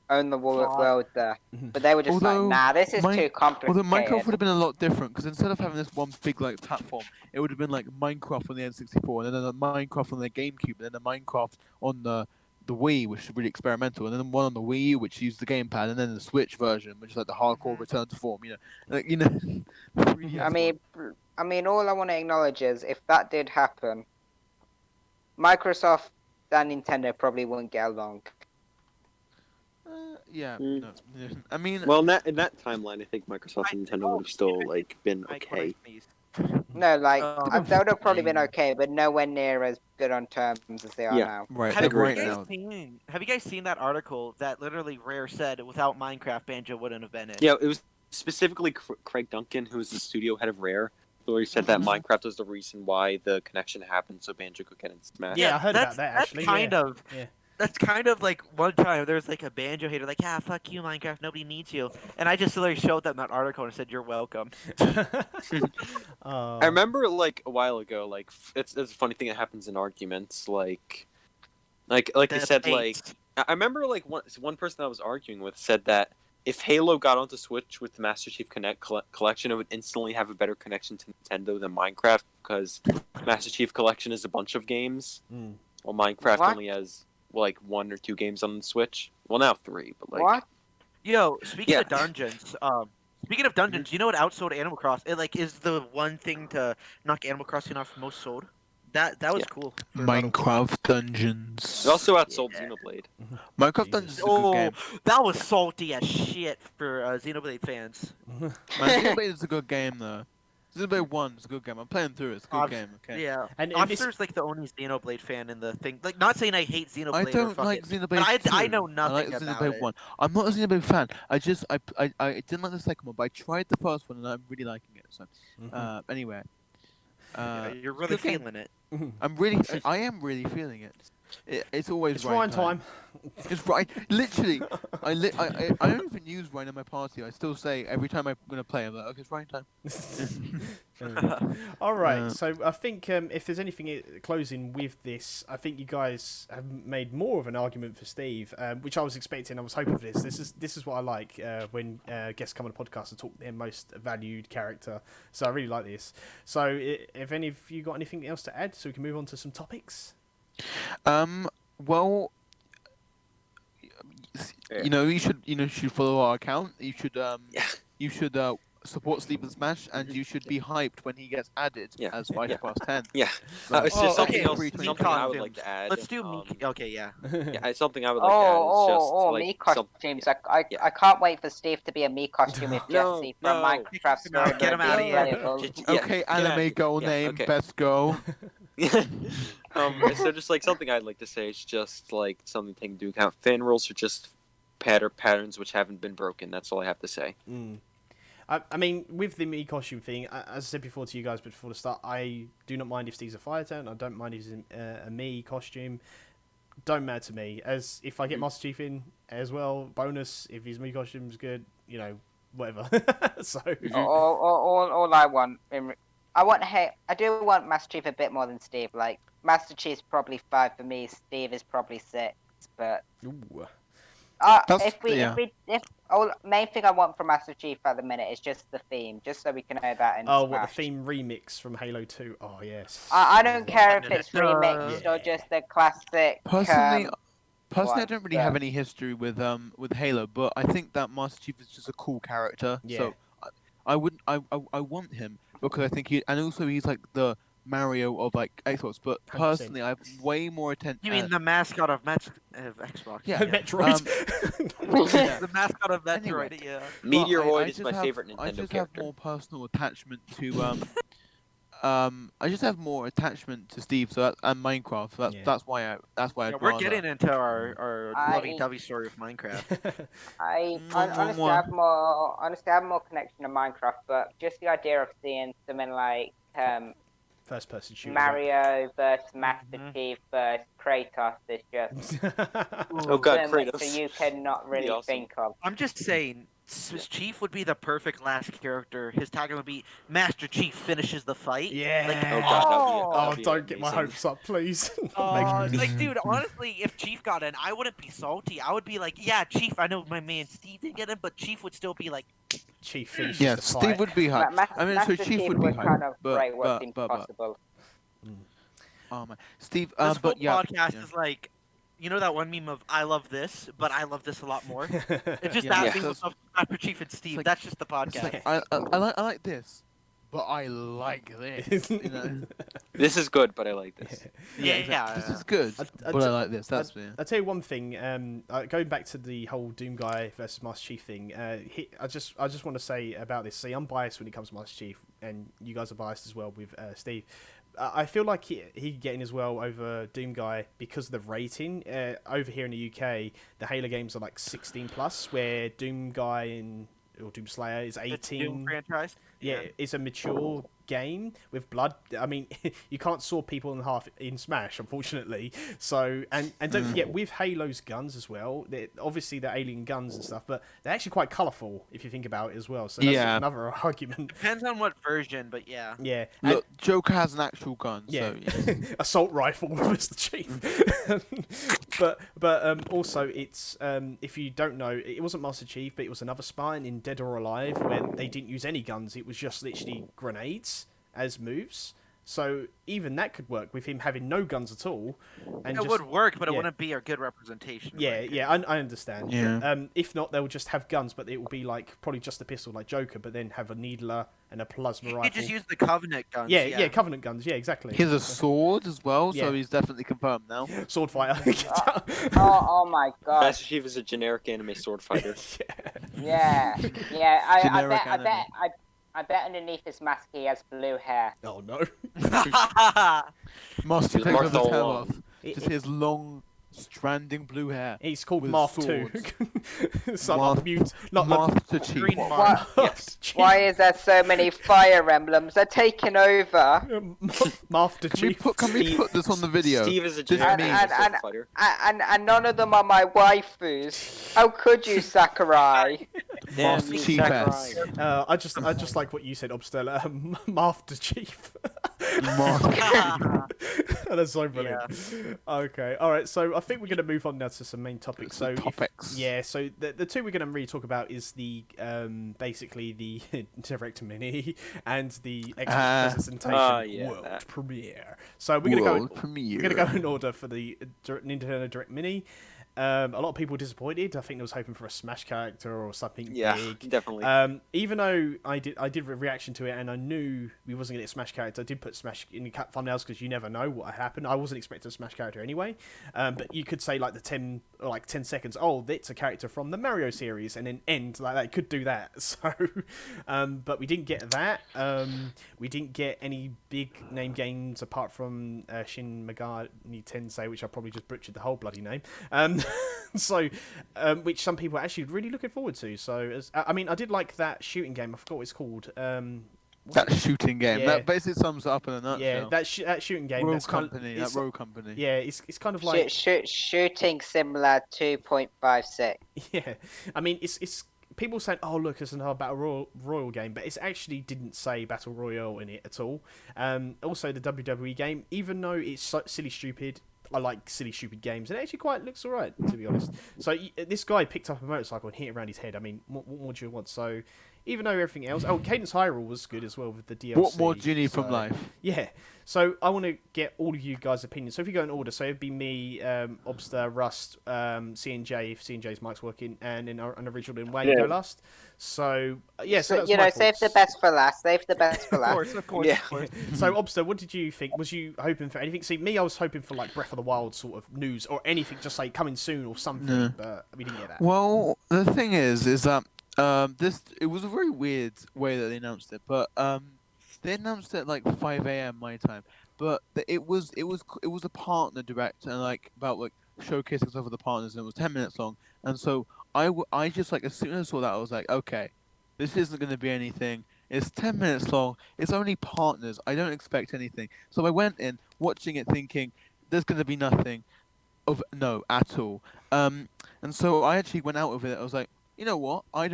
owned the world there, but they were just Although like, nah, this is too complicated. Although Minecraft would have been a lot different, because instead of having this one big like platform, it would have been like Minecraft on the N64, and then a Minecraft on the GameCube, and then a Minecraft on the Wii, which is really experimental, and then one on the Wii U, which used the gamepad, and then the Switch version, which is like the hardcore return to form. I mean, all I want to acknowledge is if that did happen, Microsoft and Nintendo probably wouldn't get along. Yeah. No, I mean, Well, in that timeline, I think Microsoft and Nintendo would have still like been okay. No, like they would have probably been Yeah. okay, but nowhere near as good on terms as they are Yeah. now. right, Have like you, right guys now. have you guys seen that article that literally Rare said without Minecraft, Banjo wouldn't have been in? Yeah, it was specifically Craig Duncan, who was the studio head of Rare, who he said that Minecraft was the reason why the connection happened, so Banjo could get in Smash. Yeah, I heard about that, actually, yeah. That's kind of like one time there was like a Banjo hater like, yeah, fuck you, Minecraft, nobody needs you. And I just literally showed them that article and said, you're welcome. I remember like a while ago, like it's a funny thing that happens in arguments, like they said, like I remember like one person I was arguing with said that if Halo got onto Switch with the Master Chief Connect collection, it would instantly have a better connection to Nintendo than Minecraft, because Master Chief Collection is a bunch of games, while Minecraft only has like 1 or 2 games on the Switch. Well, now 3, but like What? Yo, speaking of dungeons, you know what outsold Animal Crossing? It like is the one thing to knock Animal Crossing off most sold. That was cool. Minecraft Dungeons. it also outsold Xenoblade. Minecraft Dungeons is a good game. That was salty as shit for Xenoblade fans. Man, Xenoblade is a good game though. Xenoblade 1 is a good game. I'm playing through it. It's a good game. Okay. Yeah, And Officer's like the only Xenoblade fan in the thing. Like, not saying I hate Xenoblade. I don't or like fucking- Xenoblade 2. I know nothing I like about Xenoblade it. 1. I'm not a Xenoblade fan. I didn't like the second one, but I tried the first one and I'm really liking it. So, anyway. You're it's a really good game. feeling it. I am really feeling it. It's always It's Ryan Ryan time. It's right. Literally, I don't even use Ryan in my party. I still say every time I'm gonna play, I'm like, okay, it's Ryan time. All right, so I think if there's anything closing with this, I think you guys have made more of an argument for Steve, which I was expecting. I was hoping for this. This is what I like when guests come on a podcast to talk their most valued character. So I really like this. So if any of you got anything else to add, so we can move on to some topics. Well, you should follow our account. You should support Sleep and Smash, and you should be hyped when he gets added as 5 past 10. Yeah, Right. it's just something okay, else. Meek Something I would costumes. like to add. Let's do Meek. Okay, yeah. Yeah, it's something I would like to add. Is just like me costumes. I can't wait for Steve to be a me costume if Jesse from Minecraft story Get him out of here. Okay, anime girl name, okay. best girl. So just like something I'd like to say is just like something taken into account. Fan rules are just patterns which haven't been broken. That's all I have to say. I mean, with the me costume thing, as I said before to you guys before the start, I do not mind if Steve's a fire turn. I don't mind if he's a me costume. Don't matter to me. As if I get Master Chief in as well, bonus. If his me costume's good, whatever. So all I want, I do want Master Chief a bit more than Steve. Like Master Chief's probably 5 for me. Steve is probably 6, but. Ooh. Main thing I want from Master Chief at the minute is just the theme, just so we can know that in what Smash. the theme remix from Halo 2? Oh yes. I don't care if it's remixed or just the classic. Personally, I don't really yeah. have any history with Halo, but I think that Master Chief is just a cool character. Yeah. So I want him because I think and also he's like the Mario of like Xbox, but 100%. personally I have way more attention. You mean the mascot of Xbox? Yeah. Metroid. The mascot of Metroid, Anyway. yeah. Meteoroid I is just my have- favorite I Nintendo just character. have more personal attachment to I just have more attachment to Steve, and Minecraft. So that's why I'd we're rather. getting into our lovey-dovey story with Minecraft. I honestly have more connection to Minecraft, but just the idea of seeing something like first-person shooter. Mario versus Master Chief versus Kratos is just oh god, Kratos. that you cannot really think of. I'm just saying, Chief would be the perfect last character. His tagline would be Master Chief finishes the fight. Yeah. Like, oh god, that'd be don't get my hopes up, please. Like, dude, honestly, if Chief got in, I wouldn't be salty. I would be like, yeah, Chief. I know my man Steve didn't get in, but Chief would still be like, Chief finishes yeah, the Steve fight. would be hyped. Master Chief would be hyped. kind of break what's impossible. Oh my, Steve. this whole but yeah, podcast is like, you know that one meme of I love this, but I love this a lot more. It's just that thing with Master Chief and Steve. like, That's just the podcast. Like, I like this, but I like this. You know? This is good, but I like this. Yeah. This is good, but I like this. That's fair. I'll tell you one thing. Going back to the whole Doom Guy versus Master Chief thing, I just want to say about this. See, I'm biased when it comes to Master Chief, and you guys are biased as well with Steve. I feel like he could get in as well over Doom Guy because of the rating. Over here in the UK, the Halo games are like 16 plus, where Doom Guy or Doom Slayer is 18. The Doom franchise. Yeah, it's a mature game with blood. I mean, you can't saw people in half in Smash, unfortunately. So, and don't forget, with Halo's guns as well, obviously they're alien guns and stuff, but they're actually quite colourful if you think about it as well. So that's another argument. Depends on what version, but yeah. Yeah. Look, Joker has an actual gun. Yeah. So, assault rifle with Mr. Chief. but also it's if you don't know, it wasn't Master Chief, but it was another Spine in Dead or Alive where they didn't use any guns. It was just literally grenades as moves. So even that could work with him having no guns at all. And it would work, but it wouldn't be a good representation. I understand. Yeah. But, if not, they'll just have guns, but it will be like probably just a pistol like Joker, but then have a needler and a plasma rifle. You just use the Covenant guns. Yeah, Covenant guns. Yeah, exactly. he has a sword as well, so he's definitely confirmed now. Sword fighter. Oh my god. Master Chief is a generic anime sword fighter. Yeah. I bet underneath his mask he has blue hair. Oh no. Master He's takes Martha off his hair Long. off. Just his long, stranding blue hair. He's called with Marth swords. 2. So not mute. Not Master Chief. Green Why, Yes. why is there so many fire emblems? They're taking over. Master Chief. Can we put this on the video? Steve is a Just generic me. anime sword fighter. And none of them are my waifus. How could you, Sakurai? Master Chief S. I just like what you said, Obstel. Master Chief. That's so brilliant. Okay, all right. So I think we're going to move on now to some main topics. So so the two we're going to really talk about is the basically the Direct Mini and the Xbox presentation world premiere. So we're going to go in order for the Nintendo Direct Mini. A lot of people were disappointed. I think they was hoping for a Smash character or something big. Definitely. Even though I did a reaction to it and I knew we wasn't going to get a Smash character, I did put Smash in the thumbnails because you never know what would happen. I wasn't expecting a Smash character anyway. But you could say like 10 seconds, oh, it's a character from the Mario series, and then end like that. Could do that. So, but we didn't get that. We didn't get any big name games apart from Shin Megami Tensei, which I probably just butchered the whole bloody name. So, which some people are actually really looking forward to. So, I did like that shooting game. I forgot what it's called. That shooting game. That basically sums it up in a nutshell. Yeah, that shooting game. Rogue Company. Yeah, it's kind of like shooting similar 2.56. Yeah, I mean it's people saying, oh look, it's another battle royal game, but it actually didn't say battle royale in it at all. Also the WWE game, even though it's so silly stupid. I like silly, stupid games, and it actually quite looks alright, to be honest. So this guy picked up a motorcycle and hit it around his head. I mean, what more do you want? So even though everything else... Oh, Cadence Hyrule was good as well with the DLC. What more do you need from life? Yeah. So I want to get all of you guys' opinions. So if you go in order, so it'd be me, Obster, Rust, C&J, if C&J's mic's working, and then an original in Wayne go last. So, so that was save the best for last. Save the best for last. Of course. So, Obster, what did you think? Was you hoping for anything? See, me, I was hoping for like Breath of the Wild sort of news or anything, just like coming soon or something, but we didn't get that. Well, the thing is that it was a very weird way that they announced it, but They announced it at like 5 a.m. my time, but it was a partner direct and like about like showcasing stuff with the partners, and it was 10 minutes long. And so I just like as soon as I saw that I was like, okay, this isn't going to be anything. It's 10 minutes long. It's only partners. I don't expect anything. So I went in watching it thinking there's going to be nothing of no at all. And so I actually went out of it. I was like, you know what? I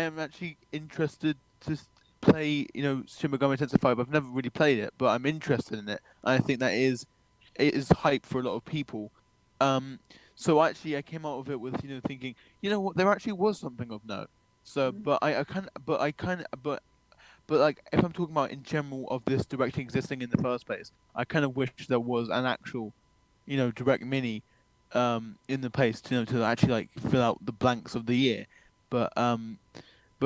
am actually interested to play, Shin Megami Tensei 5. I've never really played it, but I'm interested in it. And I think it is hype for a lot of people. So actually I came out of it with, thinking, you know what? There actually was something of note. So, but like if I'm talking about in general of this direct existing in the first place, I kind of wish there was an actual, direct mini, in the place to actually like fill out the blanks of the year. But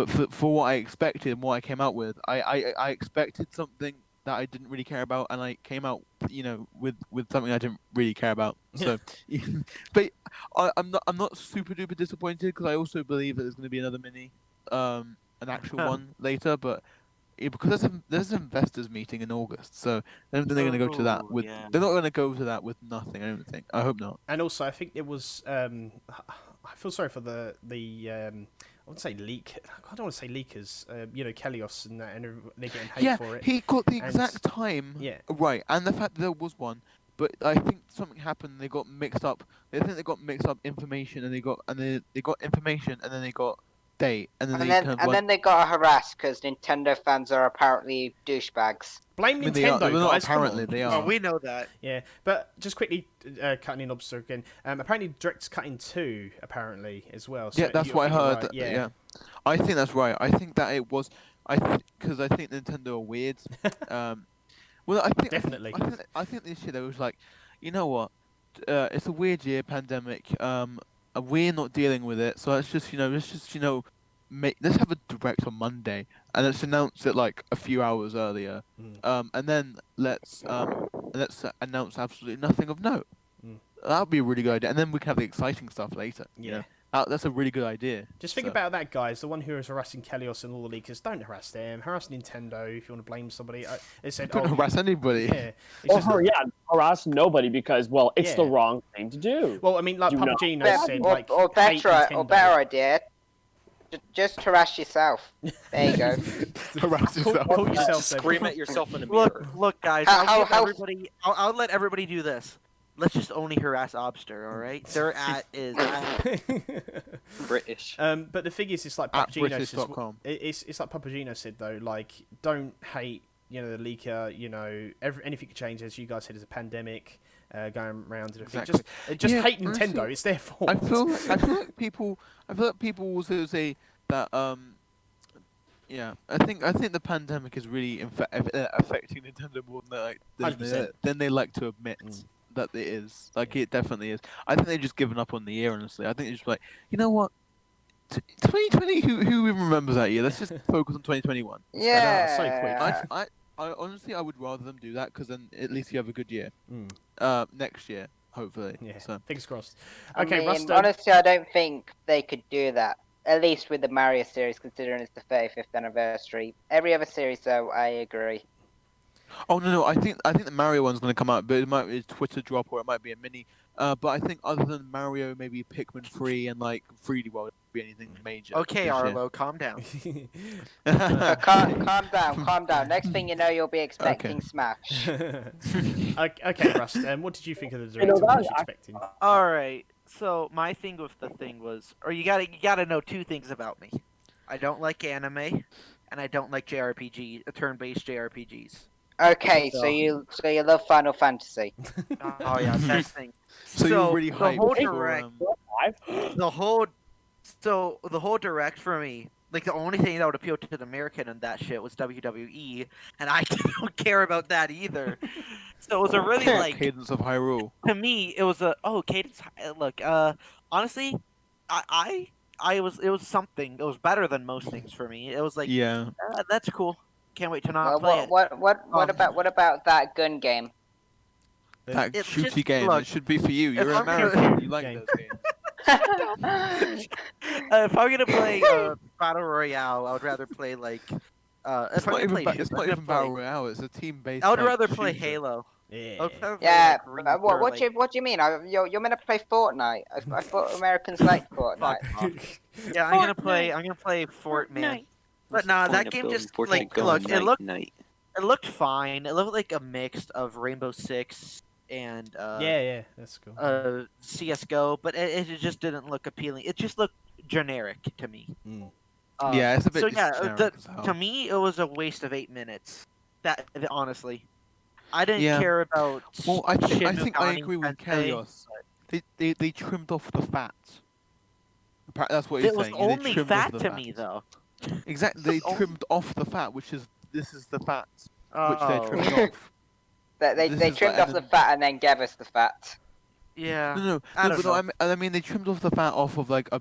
for what I expected and what I came out with, I expected something that I didn't really care about, and I came out, with something I didn't really care about. So, but I'm not super duper disappointed because I also believe that there's going to be another mini, an actual one later. But because there's an investors meeting in August, so I don't think they're going to go to that with. Yeah. They're not going to go to that with nothing. I don't think. I hope not. And also, I think it was. I feel sorry for the I wouldn't say leak. I don't want to say leakers. Kelios and that, and they're getting hate for it. He got the exact time. Yeah. Right, and the fact that there was one, but I think something happened. They got mixed up. They got mixed up information, and they got information, and then they got date, and then they got harassed because Nintendo fans are apparently douchebags. Blame Nintendo, they are, guys. not apparently, they are. Oh, we know that. Yeah, but just quickly cutting in Obster again. Apparently, Direct's cutting 2 apparently as well. So yeah, that's what I heard. Right. Yeah, I think that's right. I think that it was. Because I think Nintendo are weird. Well, I think definitely. I think this year they was like, you know what? It's a weird year, pandemic. We're not dealing with it, so let's just let's have a direct on Monday, and let's announce it like a few hours earlier. And then let's announce absolutely nothing of note. That would be a really good idea, and then we can have the exciting stuff later. Yeah. That's a really good idea. Just think about that, guys. The one who is harassing Kelios and all the leakers, don't harass them. Harass Nintendo if you want to blame somebody. They said, don't harass anybody. Yeah. Harass nobody because, it's the wrong thing to do. Well, I mean, like Papagino said, or better idea, just harass yourself. There you go. Harass yourself. Call yourself. Scream at yourself in a mirror. Look, guys. I'll let everybody do this. Let's just only harass Obster, all right? Their is British. But the thing is, it's like Papagino British.com. It's like Papagino said though. Like, don't hate the leaker. Anything could change, as you guys said. Is a pandemic going around. Exactly. Just hate Nintendo. It's their fault. I feel like people also say that yeah, I think the pandemic is really affecting Nintendo more than they like to admit. That it is. Like, it definitely is. I think they've just given up on the year, honestly. I think they're just like, you know what? 2020, who even remembers that year? Let's just focus on 2021. Yeah. So quick. I honestly, I would rather them do that, because then at least you have a good year. Next year, hopefully. Yeah, so. fingers crossed. Okay, Okay, Rust. honestly, I don't think they could do that. At least with the Mario series, considering it's the 35th anniversary. Every other series, though, I agree. Oh no! I think the Mario one's gonna come out, but it might be a Twitter drop or it might be a mini. But I think other than Mario, maybe Pikmin 3 and like 3D World would be anything major. Okay, Arlo, calm down. Calm down. Next thing you know, you'll be expecting Smash. Okay, Rust. What did you think of the direct? What was you expecting? All right. So my thing with the thing was, or you gotta know 2 things about me. I don't like anime, and I don't like turn-based JRPGs. Okay, so you love Final Fantasy. Oh yeah, best thing. So you're really hyped the whole direct for me, like the only thing that would appeal to the American in that shit was WWE, and I don't care about that either. So it was a really like Cadence of Hyrule. To me, it was Cadence. Look, honestly, it was something. It was better than most things for me. It was like, that's cool. Can't wait to not play it. What about that gun game? That shooty game. It should be for you. You're an American. You like those games. If I'm gonna play Battle Royale, I would rather play like If I'm gonna play, It's not even battle royale. It's a team-based. I would like, rather play shooter. Halo. Yeah. Yeah, Like, what do you mean? You're gonna play Fortnite? I thought Americans liked Fortnite. Yeah, I'm gonna play Fortnite, man. But nah, that game just like look, it looked fine. It looked like a mix of Rainbow Six and yeah, that's cool. CS:GO, but it just didn't look appealing. It just looked generic to me. Mm. Yeah, it's a bit so yeah, generic as hell. to me it was a waste of 8 minutes. That honestly, I didn't Yeah. care about. Well, I think I Shin agree with Megami Karios. They trimmed off the fat. That's what he's It was saying. only they trimmed fat off the to fat. me though. Exactly, they trimmed off the fat, this is the fat, which they're Oh. trimming off. They trimmed off the fat and then gave us the fat. Yeah. No, I don't but know. I mean they trimmed off the fat off of like a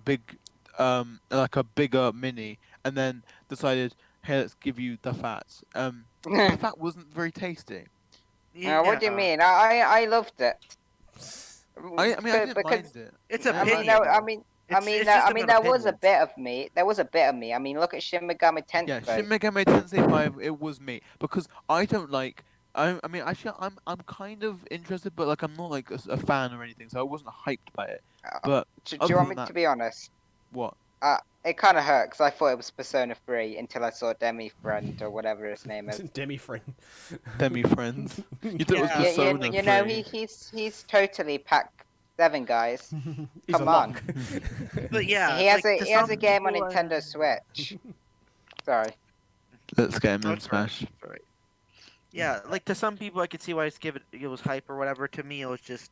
bigger mini, and then decided, hey, let's give you the fat. The fat wasn't very tasty. What do you mean? I loved it. I didn't mind it. It's I opinion. mean, there was a bit of meat. There was a bit of meat. I mean, look at Shin Megami Tensei. Yeah, Shin Megami Tensei 5, it was meat because I don't like. I mean, actually, I'm kind of interested, but like I'm not like a fan or anything, so I wasn't hyped by it. But do you want me to be honest? What? It kind of hurt because I thought it was Persona 3 until I saw Demi Friend or whatever his name is. Demi Friend. Demi Friends. You thought it was Persona 3. You know, he's totally Pack 7, guys. He's Come a on. lock. But yeah, He has a game on Nintendo Switch. Sorry. Let's get him in Smash. Right. Yeah, like to some people, I could see why it was hype or whatever. To me, it was just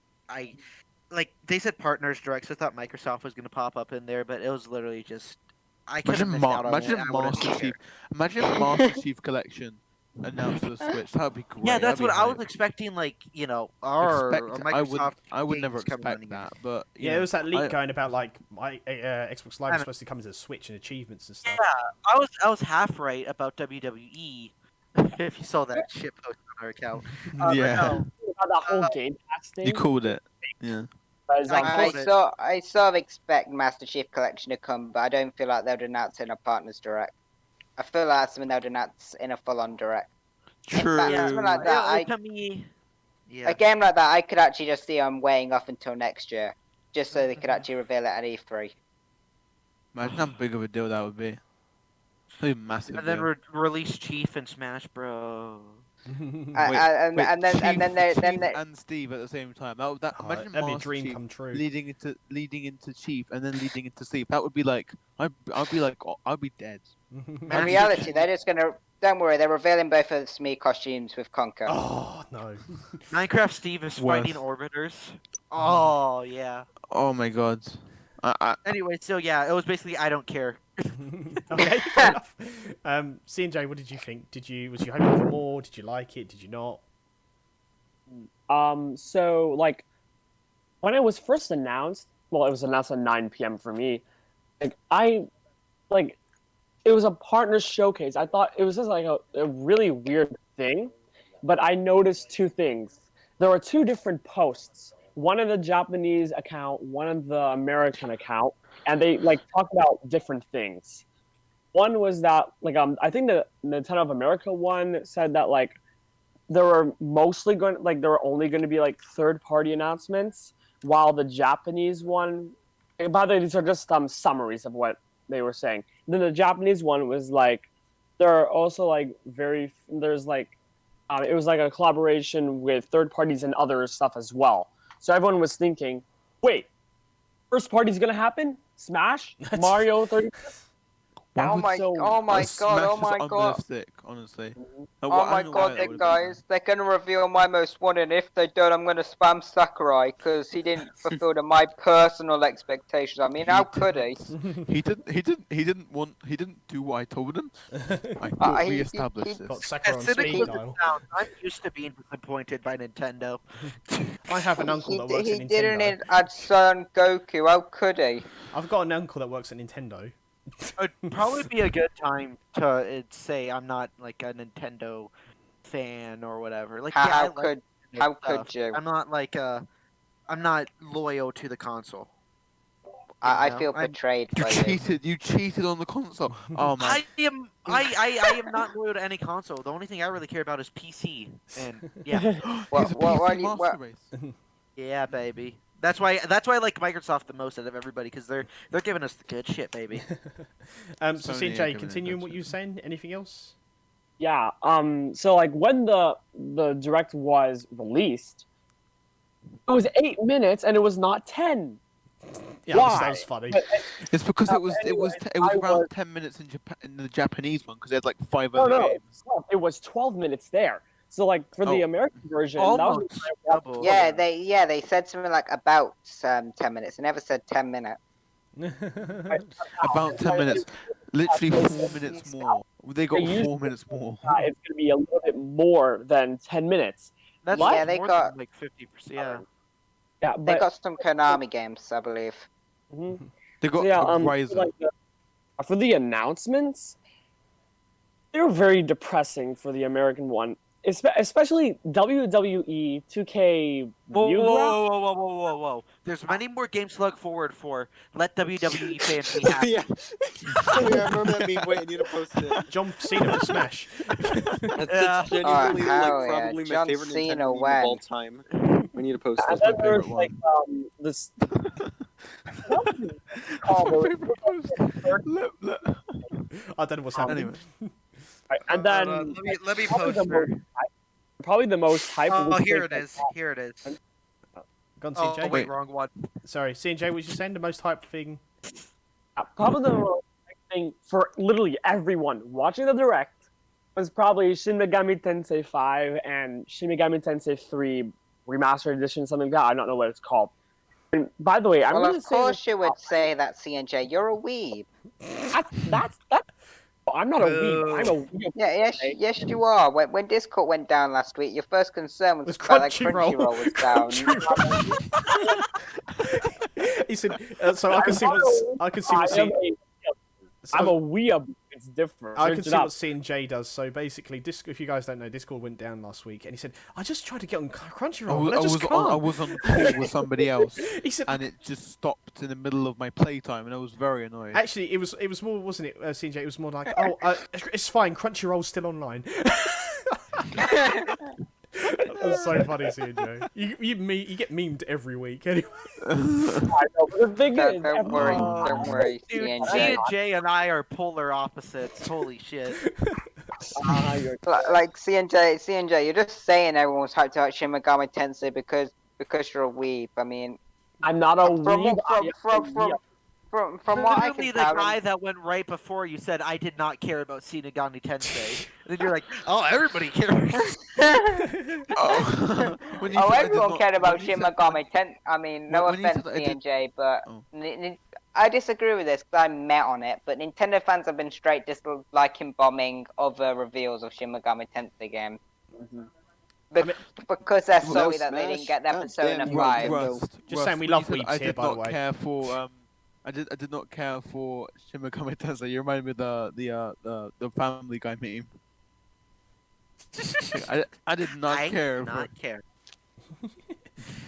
like they said partners direct, so I thought Microsoft was gonna pop up in there, but it was literally just I could have missed out on it. Imagine Master Chief Collection announced for the Switch. That'd be great. Yeah, that's what I was hype. expecting. Like or Microsoft. I would never games coming expect on that, but Yeah, it was that leak going about like Xbox Live was supposed to come as a Switch and achievements and stuff. Yeah, I was half right about WWE. If you saw that shit post on our account. Yeah. About the whole Game Pass thing. You called it. Yeah. I sort of expect Master Chief Collection to come, but I don't feel like they would announce it in a partners direct. I feel like that's something they would announce in a full-on direct. True. Something like that. A game like that, I could actually just see them weighing off until next year, just so they could actually reveal it at E3. Imagine how big of a deal that would be. That'd be massive. And then release Chief and Smash Bros. And then and Steve at the same time. Imagine that'd be a Master dream Chief come true. leading into Chief and then leading into Steve. That would be like I'd be dead. in reality, they're just gonna. Don't worry, they're revealing both of the Smee costumes with Conker. Oh no! Minecraft Steve is fighting orbiters. Oh yeah. Oh my god. Anyway, so yeah, it was basically I don't care. Okay, fair enough. C&J, what did you think? Was you hoping for more? Did you like it? Did you not? So like when it was first announced, well, it was announced at 9 p.m. for me. It was a partner showcase. I thought it was just like a really weird thing, but I noticed two things. There were two different posts. One in the Japanese account, one in the American account, and they like talked about different things. One was that I think the Nintendo of America one said that there were only going to be like third-party announcements, while the Japanese one, and by the way, these are just summaries of what they were saying. Then the Japanese one was like there are also it was like a collaboration with third parties and other stuff as well. So everyone was thinking, wait, first party's gonna happen? Smash? Mario 30? Oh my god. Unrealistic, honestly. Oh my god, guys, they're gonna reveal my most wanted, and if they don't, I'm gonna spam Sakurai, because he didn't fulfill my personal expectations. I mean, how could he? He didn't do what I told him. I thought we established this. Got Sakurai on speed dial. I'm used to being disappointed by Nintendo. I have an uncle that works at Nintendo. He didn't add Son Goku, how could he? I've got an uncle that works at Nintendo. It'd probably be a good time to say I'm not like a Nintendo fan or whatever. Like, how could you? I'm not I'm not loyal to the console. I feel betrayed by you. You cheated on the console. Oh man. I am not loyal to any console. The only thing I really care about is PC. And yeah, He's a PC master race. yeah, baby. That's why I like Microsoft the most out of everybody because they're giving us the good shit, baby. So Sony CJ, are continuing giving what it you were saying. Anything else? Yeah. So like when the direct was released, it was 8 minutes and it was not 10. Yeah, Why? that was funny. It's because it was I around was- 10 minutes in the Japanese one because they had like 5 No, other no. games. It was 12 minutes there. So like for the Oh. American version, that was Almost double. Yeah, they said something like about 10 minutes. They never said 10 minutes. About 10 minutes. Literally 4 minutes more. They got 4 minutes more. it's going to be a little bit more than 10 minutes. That's What? Yeah, they more got- than like 50%. Yeah. Yeah, They but got some Konami games, I believe. mhm. They got So, yeah, Ryzen. like, for the announcements, they were very depressing for the American one, especially WWE 2K. Whoa, New whoa, Draft. whoa. There's many more games to look forward for. Let WWE fans be happy. Yeah. I remember that meme. Wait, I need to post it. John Cena for Smash. Yeah. That's genuinely hell yeah. probably my John favorite Cena Nintendo meme when? of all time. We need to post And this. then my there's favorite like this. What's my favorite post? Look. I don't know what's happening. Anyway. And then let me probably post the her. probably the most hype. Oh, would here take it is. Here it is. Go on, Oh, CJ. wait, wrong one. Sorry, CJ, was you saying the most hype thing? Probably the most hype thing for literally everyone watching the direct was probably Shin Megami Tensei 5 and Shin Megami Tensei 3 Remastered Edition, something like that. I don't know what it's called. And by the way, I'm Well, going to of say course you would say that, CNJ. You're a weeb. that's I'm not a weeb. I'm a weeb. Yeah, yes, you are. When Discord went down last week, your first concern was Was the fact that Crunchyroll. Crunchyroll was down. He said, so I can see what I'm a weeb. It's different. I can Search see it up. what C&J does. So basically, if you guys don't know, Discord went down last week, and he said, "I just tried to get on Crunchyroll, and I just can't." I was on call with somebody else, He said, and it just stopped in the middle of my playtime, and I was very annoyed. "Actually, it was more, wasn't it, C&J? It was more like, oh, it's fine. Crunchyroll's still online." That's so funny, C&J. You get memed every week, anyway. I know, but the thing is, Don't worry, Dude, CNJ. C&J and I are polar opposites. Holy shit. Like CNJ, you're just saying everyone was hyped about Shin Megami Tensei because you're a weeb. I mean, I'm not a weeb. from what I Literally can the tell, guy that went right before you said I did not care about Shinigami Tensei. And then you're like, oh, everybody cares. Oh, when you said I did everyone not- cared about when you Shin said- Megami Tensei. I mean, no when you said offense, that I did- CNJ, but Oh. I disagree with this because I met on it. But Nintendo fans have been straight disliking bombing other reveals of Shin Megami Tensei games. Because they're Well, sorry that that they Smash- didn't get their God Persona damn, 5. Rust, Just saying we when you love said weebs I here, did by the not way. care for I did not care for Shin Megami Tensei. You remind me of the Family Guy meme. I did not I care did for not care.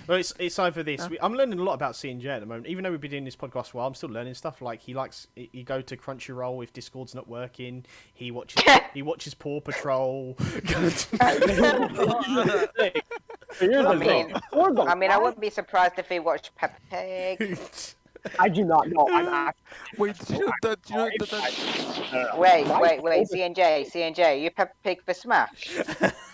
Well, it's either this. I'm learning a lot about C&J at the moment. Even though we've been doing this podcast for a while, I'm still learning stuff. Like he go to Crunchyroll if Discord's not working. He watches Paw Patrol. Here's the thing. I mean, I wouldn't be surprised if he watched Peppa Pig. I do not know. I'm actually. Wait, do you know that? Wait, CNJ, you Peppa Pig for Smash?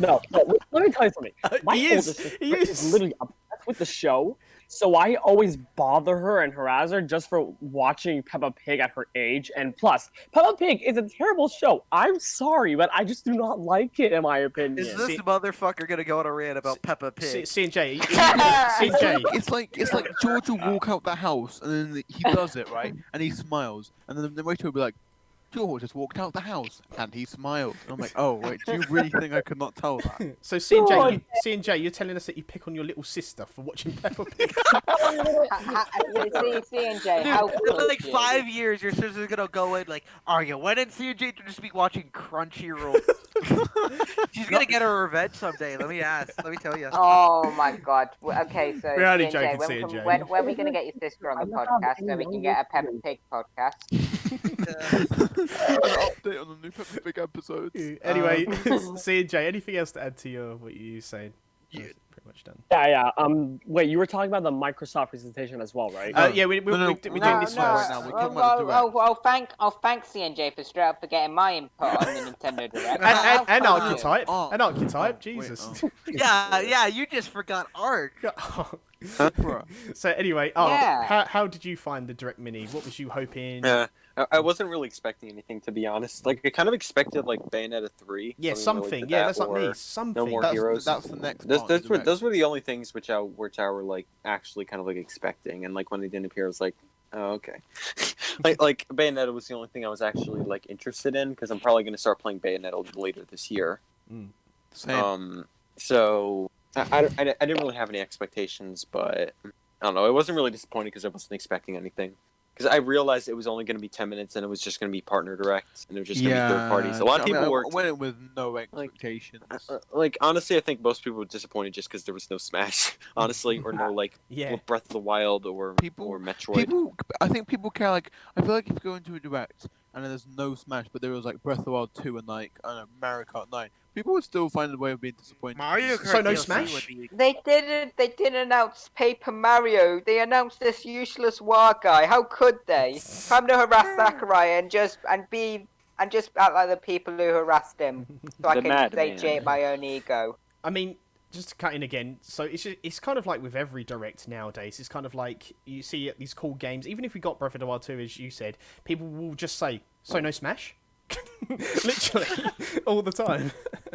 No, let me tell you something. My He oldest is. sister He is. literally obsessed with the show, so I always bother her and harass her just for watching Peppa Pig at her age. And plus, Peppa Pig is a terrible show. I'm sorry, but I just do not like it, in my opinion. Is this motherfucker gonna go on a rant about Peppa Pig? C&J. It's like George will walk out the house and then he does it right, and he smiles, and then the waiter will be like, George has walked out the house, and he smiled. And I'm like, oh, wait, do you really think I could not tell that? So C&J, you're telling us that you pick on your little sister for watching Peppa Pig? C&J, Dude, how in could like you? 5 years, your sister's gonna go in like, are you winning, CJ, to just be watching Crunchyroll? She's gonna get her revenge someday. Let me tell you. Oh my god. Okay, so We're only C&J, joking, C&J. when are we gonna get your sister on the podcast so we can get a Peppa Pig podcast? An update on the new Peppa Pig episodes. Anyway, C&J, anything else to add to what you saying? Yeah. Pretty much done. Yeah. Wait, you were talking about the Microsoft presentation as well, right? Yeah, we're doing this first. right now. We're talking about the Direct. Thank C&J for straight up for getting my input on the Nintendo Direct. And How Archetype. Oh. And Archetype, Oh, Jesus. wait, Yeah, you just forgot Ark. Bruh. So anyway, Yeah. how did you find the Direct Mini? What was you hoping? I wasn't really expecting anything, to be honest. Like, I kind of expected, like, Bayonetta 3. Yeah, something something. related to Yeah, that, that's not me. or Something. No More That's, Heroes. that's the next part of the Direct. Those were the only things which I were, like, actually kind of, like, expecting. And, like, when they didn't appear, I was like, oh, okay. like, Bayonetta was the only thing I was actually, like, interested in, because I'm probably going to start playing Bayonetta later this year. Same. So, I didn't really have any expectations, but I don't know. I wasn't really disappointed because I wasn't expecting anything. Because I realized it was only going to be 10 minutes and it was just going to be partner direct and it was just going to be third parties. A lot of people were. I went in with no expectations. Like, honestly, I think most people were disappointed just because there was no Smash, honestly, or no, like, Breath of the Wild or Metroid. I think people care, like, I feel like if you go into a Direct and then there's no Smash, but there was, like, Breath of the Wild 2 and, like, I don't know, Mario Kart 9, people would still find a way of being disappointed. Mario Kart So no DLC Smash? would be- They didn't announce Paper Mario. They announced this useless Wah guy. How could they? Time to harass Sakurai and just act like the people who harassed him, so I The can madman. satiate my own ego. I mean, just to cut in again, so it's kind of like with every Direct nowadays. It's kind of like you see these cool games. Even if we got Breath of the Wild 2, as you said, people will just say, "So no Smash." Literally all the time.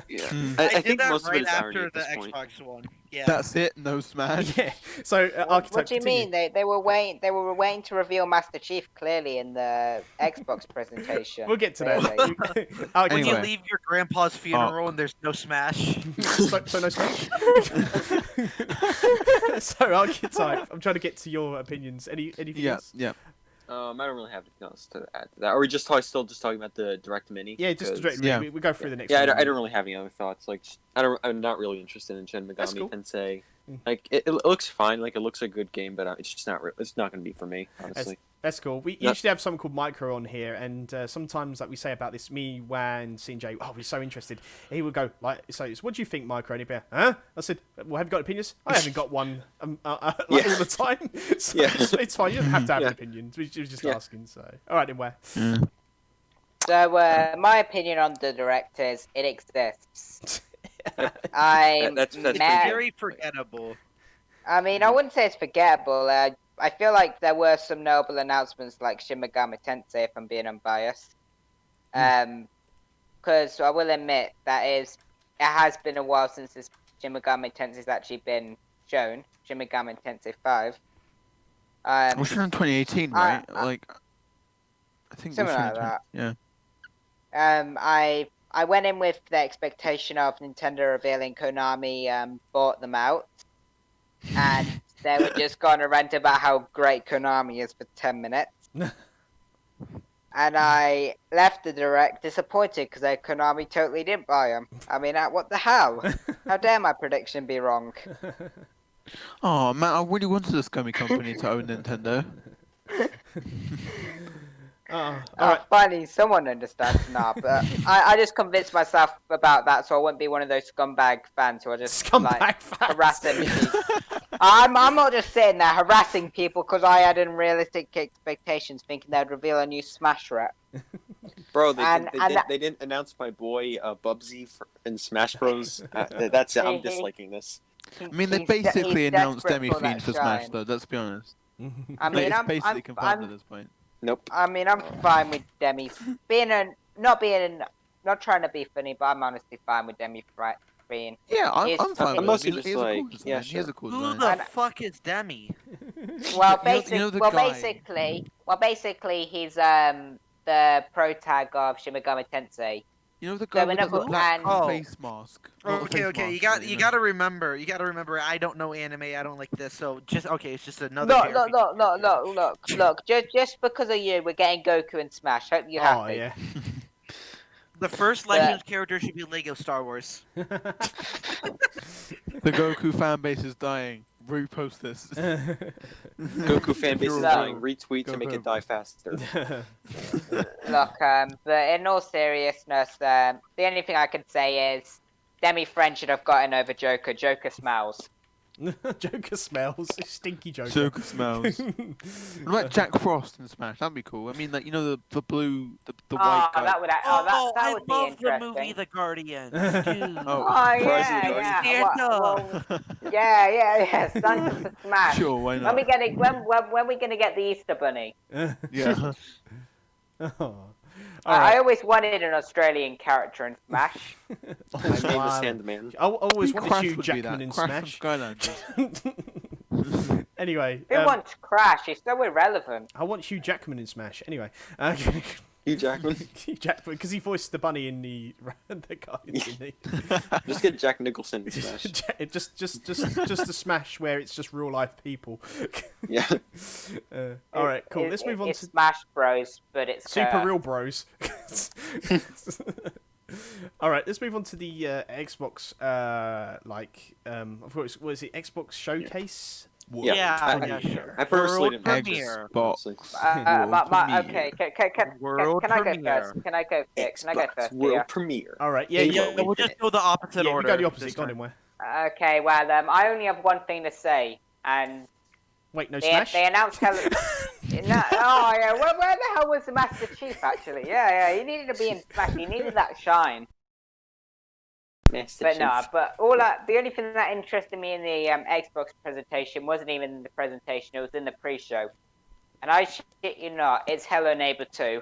Yeah, I I did think that most right of it is irony after at the this point. Xbox One. Yeah. That's it, no Smash. Yeah. So Archetype. What do you mean? They were waiting. They were waiting to reveal Master Chief clearly in the Xbox presentation. We'll get to Clearly. that. When you Anyway. leave your grandpa's funeral and there's no Smash. So no Smash. So Archetype. I'm trying to get to your opinions. Anything else? Yeah. I don't really have anything else to add to that. Are we still just talking about the Direct Mini? Yeah, just Direct. Yeah. We go through the next. Yeah, one. I don't really have any other thoughts. Like, I'm not really interested in Shin That's Megami cool. Tensei. Like, it looks fine. Like, it looks like a good game, but it's just not. It's not going to be for me, honestly. That's cool. We usually have someone called Micro on here, and sometimes, like we say about this, me, Wan, CJ, oh, we're so interested. He would go, like, so what do you think, Micro? And he'd be like, huh? I said, well, have you got opinions? I haven't got one all the time. So it's fine. You don't have to have an opinion. We was just asking, so. All right, then, Wan. So, my opinion on the Direct is it exists. That's Very forgettable. I mean, I wouldn't say it's forgettable. I feel like there were some notable announcements like Shin Megami Tensei, if I'm being unbiased. Because I will admit it has been a while since this Shin Megami Tensei has actually been shown. Shin Megami Tensei 5. It was shown in 2018, right? I think it was something like 2018. that. Yeah. I went in with the expectation of Nintendo revealing Konami bought them out, and they were just going to rant about how great Konami is for 10 minutes. And I left the Direct disappointed because Konami totally didn't buy them. I mean, what the hell? How dare my prediction be wrong? Oh man, I really wanted this gummy company to own Nintendo. Finally, someone understands now. But I just convinced myself about that, so I wouldn't be one of those scumbag fans who are just Fans. harassing people. I'm not just sitting there harassing people because I had unrealistic expectations, thinking they'd reveal a new Smash rep. Bro, they didn't announce my boy Bubsy in Smash Bros. That's it. I'm disliking this. I mean, they basically announced Demi Fiend for Smash, though. Let's be honest. I mean, it's basically confirmed at this point. Nope. I mean, I'm fine with Demi not trying to be funny, but I'm honestly fine with Demi Fiend. Yeah, I'm fine I'm with mostly it. just He's a cool like, design. yeah, He has a cool Who design. the fuck is Demi? Well, You know the guy. basically, the pro tag of Shin Megami Tensei. You know the guy with the whenever- black and- face mask. Not the Okay, face okay, mask, you gotta remember. I don't know anime. I don't like this. So just okay, it's just another. Look, JRPG. look. Just because of you, we're getting Goku and Smash. Hope you're Oh happy. yeah. The first licensed character should be Lego Star Wars. The Goku fan base is dying. Repost this. Goku fan base is No. doing retweet to make it die faster. Look, but in all seriousness, the only thing I can say is Demi Friend should have gotten over Joker. Joker smells. Joker smells. Stinky Joker. Joker smells. What about Jack Frost in Smash? That'd be cool. I mean, like, you know, the blue, the white guy. That would that I would be love the interesting. movie The Guardian. Dude. Oh, Oh Rise of the yeah, Guardians. yeah. Well, yeah. Stunts for Smash. Sure, why When not? we gonna get the Easter Bunny? Yeah. Oh. I always wanted an Australian character in Smash. My name is Sandman. I always Crash wanted Hugh would be Jackman that. in Crash from Smash. Skylanders. Anyway, Who wants Crash? He's so irrelevant. I want Hugh Jackman in Smash. Anyway, Hugh Jackman. Hugh Jackman, because he voiced the bunny in the Guardians, didn't he? Just get Jack Nicholson in Smash. just a Smash where it's just real life people. Yeah. All right, cool. Let's move on It's to Smash Bros, but it's Super Real Bros. All right, let's move on to the Xbox. I forgot what is it? Xbox Showcase. Yeah, sure. I personally didn't watch Premiere. this. honestly. Okay. World Can I go premiere. first? Can I go Xbox first? World Here? Premiere. All right, yeah, Halo We'll just go the opposite we order. go the opposite. this Go on, time. where? Okay, well, I only have one thing to say, and Wait, no they Smash. they announced no, oh yeah, where the hell was the Master Chief actually? Yeah, he needed to be in Smash. He needed that shine. Master But no, Chief. but the only thing that interested me in the Xbox presentation wasn't even in the presentation, it was in the pre-show. And I shit you not, it's Hello Neighbor 2.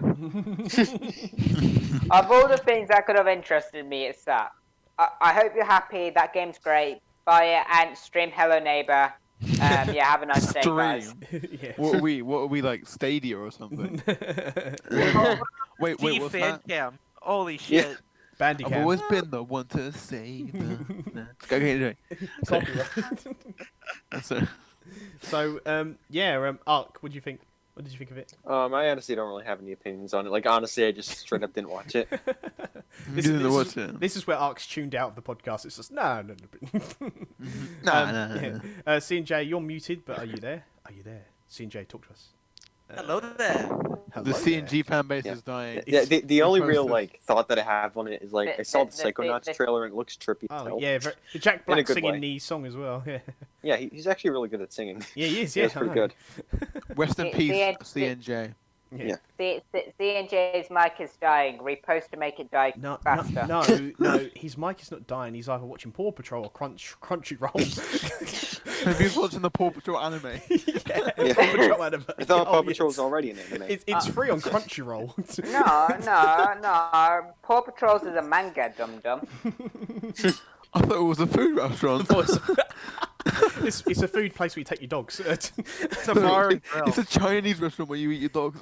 Of all the things that could have interested me, it's that. I hope you're happy, that game's great. Buy it and stream Hello Neighbor. Yeah, have a nice day, guys. Stream. Yeah. What are we like, Stadia or something? Wait, Steve what's that? Fancam. Holy shit. I've Bandicam. always been the one to save the... Okay, anyway. So, So, Ark, what do you think? What did you think of it? I honestly don't really have any opinions on it. Like, honestly, I just straight up didn't watch it. you didn't watch it. This is where Ark's tuned out of the podcast. It's just no. Nah. C&J, you're muted, but are you there? Are you there? C&J, talk to us. Hello there. Hello The there. C&G fan base Yeah. is dying. Yeah, the only real Repost like thought that I have on it is like I saw the Psychonauts the- trailer and it looks trippy. as Oh hell. yeah, Jack In a Black good singing way. the song as well. Yeah, Yeah, he's actually really good at singing. yeah, he is. Yeah, Yeah, it's pretty I know. good. Rest in The- peace, the- C&J. Yeah. C&J's mic is dying. Repost to make it die No, faster. no, his mic is not dying. He's either watching Paw Patrol or Crunchyroll. Have you watching the Paw Patrol anime? Yeah, Yeah. Paw Patrol anime. I thought Oh, Paw yes. Patrol's already an anime. It's free on Crunchyroll. No. Paw Patrol's is a manga, dum dum. I thought it was a food restaurant. It's a food place where you take your dogs. It's a bar and grill. It's a Chinese restaurant where you eat your dogs.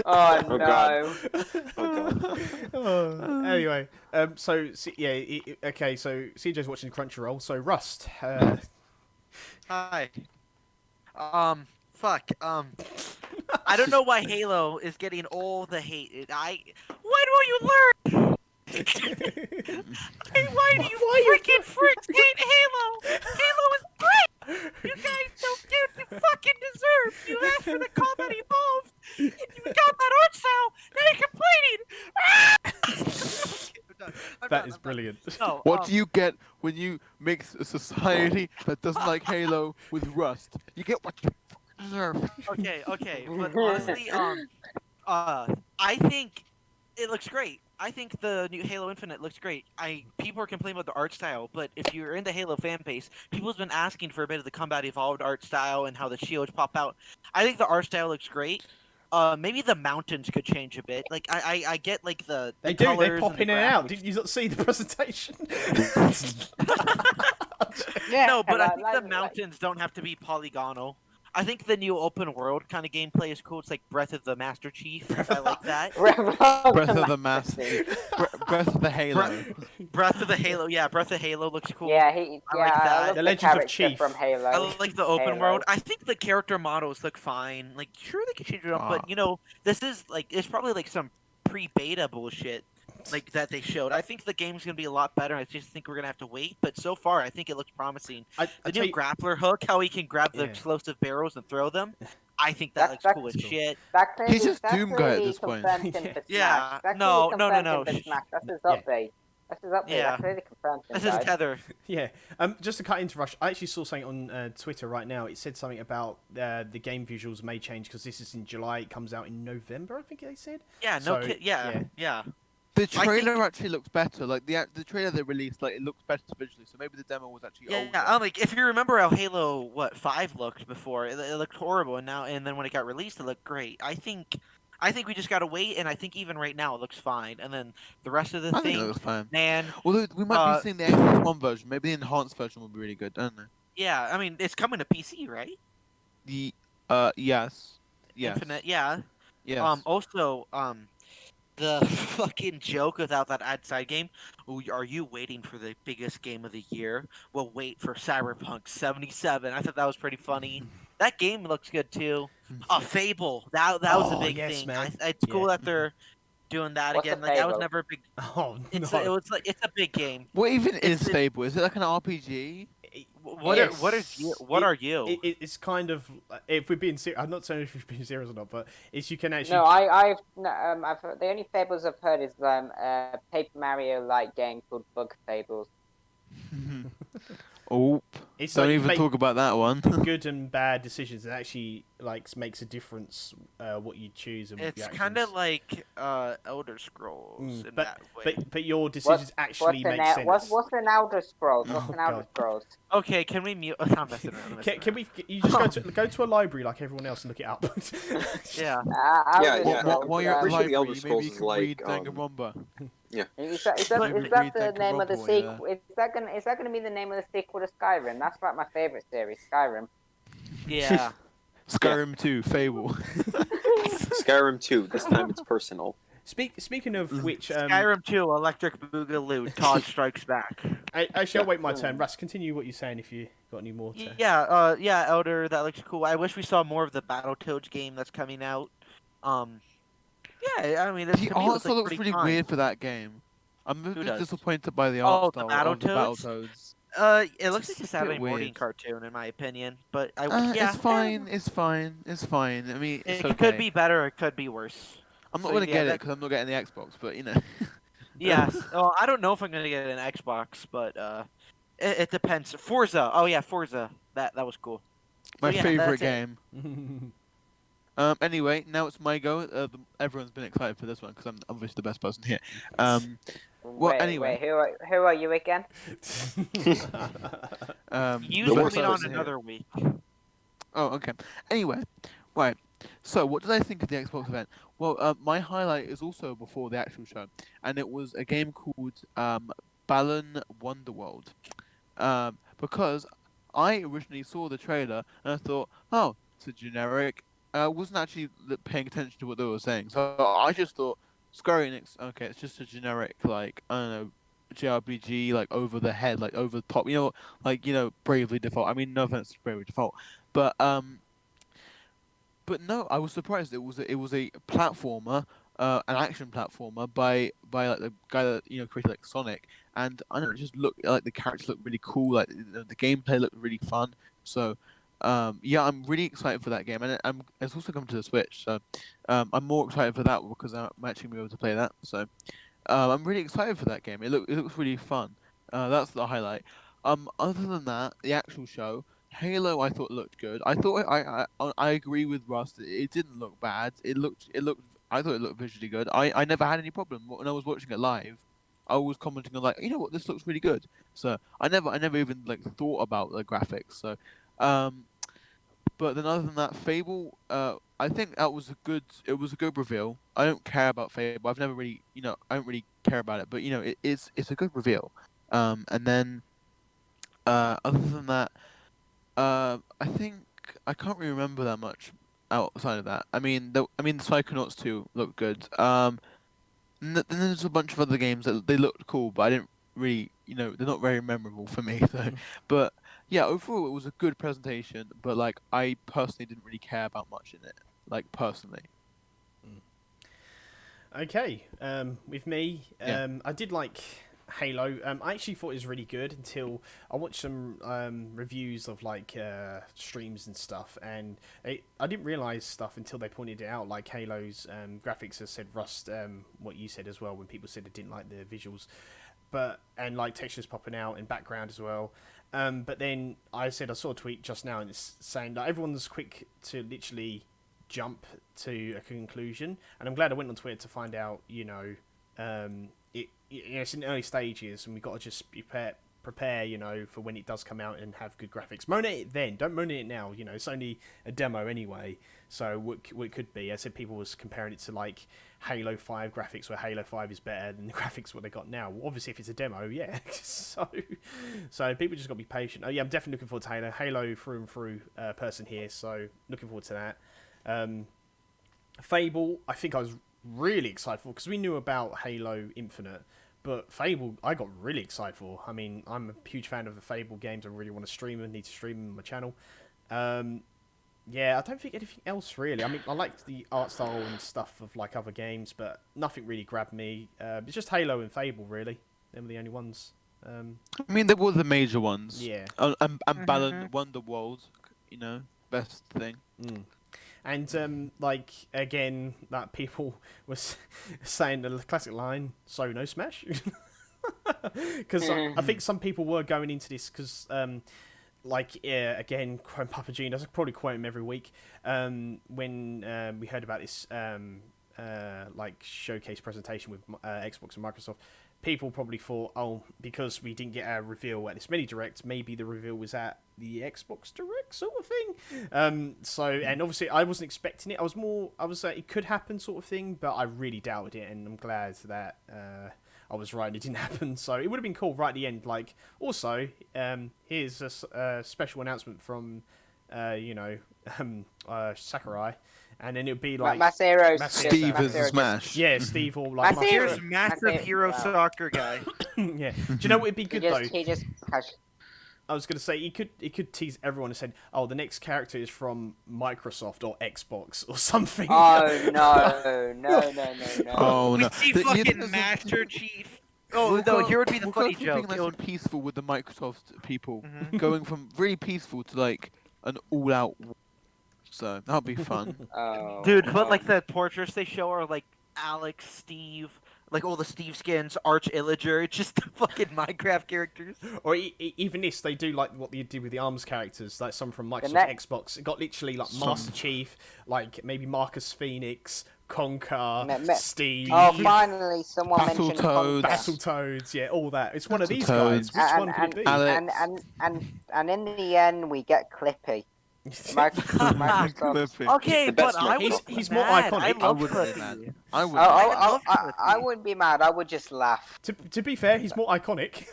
Oh, Oh, no. God. Oh god. Anyway, so okay. So CJ's watching Crunchyroll. So Rust. Hi. Fuck. I don't know why Halo is getting all the hate. When will you learn? Why do you freaking freaks hate Halo? Halo is great! You guys don't get what you fucking deserve! You asked for the combat evolved, and you got that art style, now you're complaining! That is brilliant. No, What do you get when you mix a society that doesn't like Halo with Rust? You get what you deserve. Okay, but honestly, I think it looks great. I think the new Halo Infinite looks great. People are complaining about the art style, but if you're in the Halo fan base, people's been asking for a bit of the Combat Evolved art style and how the shields pop out. I think the art style looks great. Maybe the mountains could change a bit. Like I get like the They do. They colors pop and in the and out. graphics. Did you not see the presentation? Yeah, No, but I think like- the mountains don't have to be polygonal. I think the new open world kind of gameplay is cool. It's like Breath of the Master Chief. I like that. Breath of the Master. Breath of the Halo. Breath of the Halo. Yeah, Breath of Halo looks cool. Yeah, I like that. I love The the Legend of character Chief. from Halo. I like the open Halo. world. I think the character models look fine. Like, sure they can change it up, but this is like it's probably like some pre-beta bullshit like that they showed. I think the game's gonna be a lot better. I just think we're gonna have to wait. But so far, I think it looks promising. The new grappler hook, how he can grab the explosive barrels and throw them. I think that looks cool as shit. He's just Doom guy at this point. Yeah. No. No. That's his update. That's his update. Yeah. That's really confirmed him, This is guys. Tether. Yeah. Just to cut into Rush, I actually saw something on Twitter right now. It said something about the game visuals may change because this is in July. It comes out in November, I think they said. Yeah. Yeah. The trailer actually looks better. Like the trailer they released, like it looks better visually. So maybe the demo was actually older. Yeah, like if you remember how Halo 5 looked before, it looked horrible, and then when it got released, it looked great. I think we just gotta wait, and I think even right now it looks fine. And then the rest of the I thing, think it looks fine. man. Although we might be seeing the Xbox One version, maybe the enhanced version will be really good. I don't know. Yeah, I mean it's coming to PC, right? Yes. Infinite, yeah. Yes. Also, the fucking joke without that side game. Are you waiting for the biggest game of the year? Well, wait for Cyberpunk 77. I thought that was pretty funny. That game looks good too. Fable. That was a big thing. Man. It's cool that they're doing that What's again. a Like that was Fable? never a big. Oh no. It's a big game. What even is Fable? Is it like an RPG? What are you? It's kind of, if we're being serious, I'm not saying if we're being serious or not, but it's you can actually. No, I've the only Fables I've heard is Paper Mario like game called Bug Fables. Oh, It's don't like even talk about that one. good and bad decisions. It actually makes a difference what you choose and It's your actions. kind of like Elder Scrolls in but, that way. But your decisions actually make sense. What's an Elder Scrolls? What's an Elder God. Scrolls? Okay, can we mute? I'm messing around. Can we? You just go to a library like everyone else and look it up. Yeah. While you're at the Appreciate the Elder library, maybe Scrolls you is can like, read Danganronpa. Is that the name of the sequel? Is that gonna be the name of the sequel to Skyrim? That's like my favorite series, Skyrim. Yeah. Skyrim 2, Fable. Skyrim 2. This time it's personal. Speaking of which, Skyrim 2, Electric Boogaloo, Todd Strikes Back. Actually, I'll wait my turn. Russ, continue what you're saying if you got any more. Yeah, Elder, that looks cool. I wish we saw more of the Battletoads game that's coming out. Yeah, I mean, The art style looks really weird for that game. I'm a bit disappointed by the art style of the Battletoads. It looks like a Saturday morning cartoon, in my opinion. But it's fine. I mean, it could be better. It could be worse. I'm not gonna get it because I'm not getting the Xbox, but you know. Yes. Well, I don't know if I'm gonna get an Xbox, but it depends. Forza. Oh yeah, Forza. That was cool. My favorite game. Anyway, now it's my go. Everyone's been excited for this one because I'm obviously the best person here. Anyway, who are you again? You put me on another week. Oh, okay. Anyway, right. So, what did I think of the Xbox event? Well, my highlight is also before the actual show, and it was a game called Balan Wonderworld. Because I originally saw the trailer and I thought, oh, it's a generic. I wasn't actually paying attention to what they were saying, so I just thought Square Enix. Okay, it's just a generic, like, I don't know, JRPG, like over the head, like over the top. Bravely Default. I mean, no offense to Bravely Default, but no, I was surprised. It was a platformer, an action platformer by like the guy that created like Sonic, and I don't know, it just looked like the characters looked really cool. Like the gameplay looked really fun. So. Yeah, I'm really excited for that game, and it's also coming to the Switch, so I'm more excited for that because I'm actually going to be able to play that. So I'm really excited for that game. It looks really fun. That's the highlight. Other than that, the actual show, Halo, I thought looked good. I thought I agree with Russ. It didn't look bad. I thought it looked visually good. I never had any problem when I was watching it live. I was commenting on like, you know what, this looks really good. So I never even like thought about the graphics. So. But then other than that, Fable, I think that was it was a good reveal. I don't care about Fable. I've never really, I don't really care about it. But it's a good reveal. And then, other than that, I think I can't really remember that much outside of that. I mean, the Psychonauts 2 looked good. Then there's a bunch of other games that they looked cool, but I didn't really, they're not very memorable for me. So, but yeah, overall it was a good presentation. But like, I personally didn't really care about much in it, like personally. Okay, with me, I did like Halo. I actually thought it was really good until I watched some reviews of like streams and stuff, and I didn't realize stuff until they pointed it out. Like Halo's graphics, as said Rust, what you said as well when people said they didn't like the visuals, and like textures popping out in background as well. But then I saw a tweet just now and it's saying that everyone's quick to literally jump to a conclusion, and I'm glad I went on Twitter to find out. It's in early stages, and we've got to just prepare, for when it does come out and have good graphics. Moan at it then, don't moan at it now. It's only a demo anyway. So what it could be, I said people was comparing it to like Halo 5 graphics, where Halo 5 is better than the graphics what they got now. Well, obviously, if it's a demo, yeah. so people just got to be patient. Oh yeah, I'm definitely looking forward to Halo through and through person here. So looking forward to that. Fable, I think I was really excited for because we knew about Halo Infinite. But Fable, I got really excited for. I mean, I'm a huge fan of the Fable games. I really want to stream them. Need to stream them on my channel. Yeah, I don't think anything else really. I mean, I liked the art style and stuff of like other games, but nothing really grabbed me. It's just Halo and Fable really. Them were the only ones. I mean, they were the major ones. Yeah. And Balan Wonderworld, best thing. And like again, that people was saying the classic line, "So no Smash," because I think some people were going into this because, again, quoting Papa Gene, I probably quote him every week. When we heard about this showcase presentation with Xbox and Microsoft. People probably thought, because we didn't get a reveal at this mini direct, maybe the reveal was at the Xbox Direct sort of thing. And obviously I wasn't expecting it. I was like, it could happen sort of thing, but I really doubted it, and I'm glad that I was right and it didn't happen. So it would have been cool right at the end. Like, also, here's a special announcement from, Sakurai. And then it would be like Steve is a Smash. Yeah, Steve or like Here's massive hero soccer guy. Yeah. Do you know what would be good though? He just has... I was gonna say he could tease everyone and said, "Oh, the next character is from Microsoft or Xbox or something." Oh no! Oh no! We see fucking Master Chief. Oh no! Here would be the funny joke. Being nice and peaceful with the Microsoft people, going from really peaceful to like an all-out. So that'll be fun. Dude, but like the portraits they show are like Alex, Steve, like all the Steve skins, Arch Illager, just the fucking Minecraft characters. Or even this, they do like what they did with the ARMS characters, like some from Microsoft Xbox. It got literally like Master Chief, like maybe Marcus Phoenix, Conker, Steve. Oh, finally someone mentioned Battletoads. Battletoads, yeah, all that. It's one of these guys. Which one could it be? And in the end, we get Clippy. Microsoft. Okay, but he's more iconic. I wouldn't be mad. I wouldn't be mad. I would just laugh. To be fair, he's more iconic.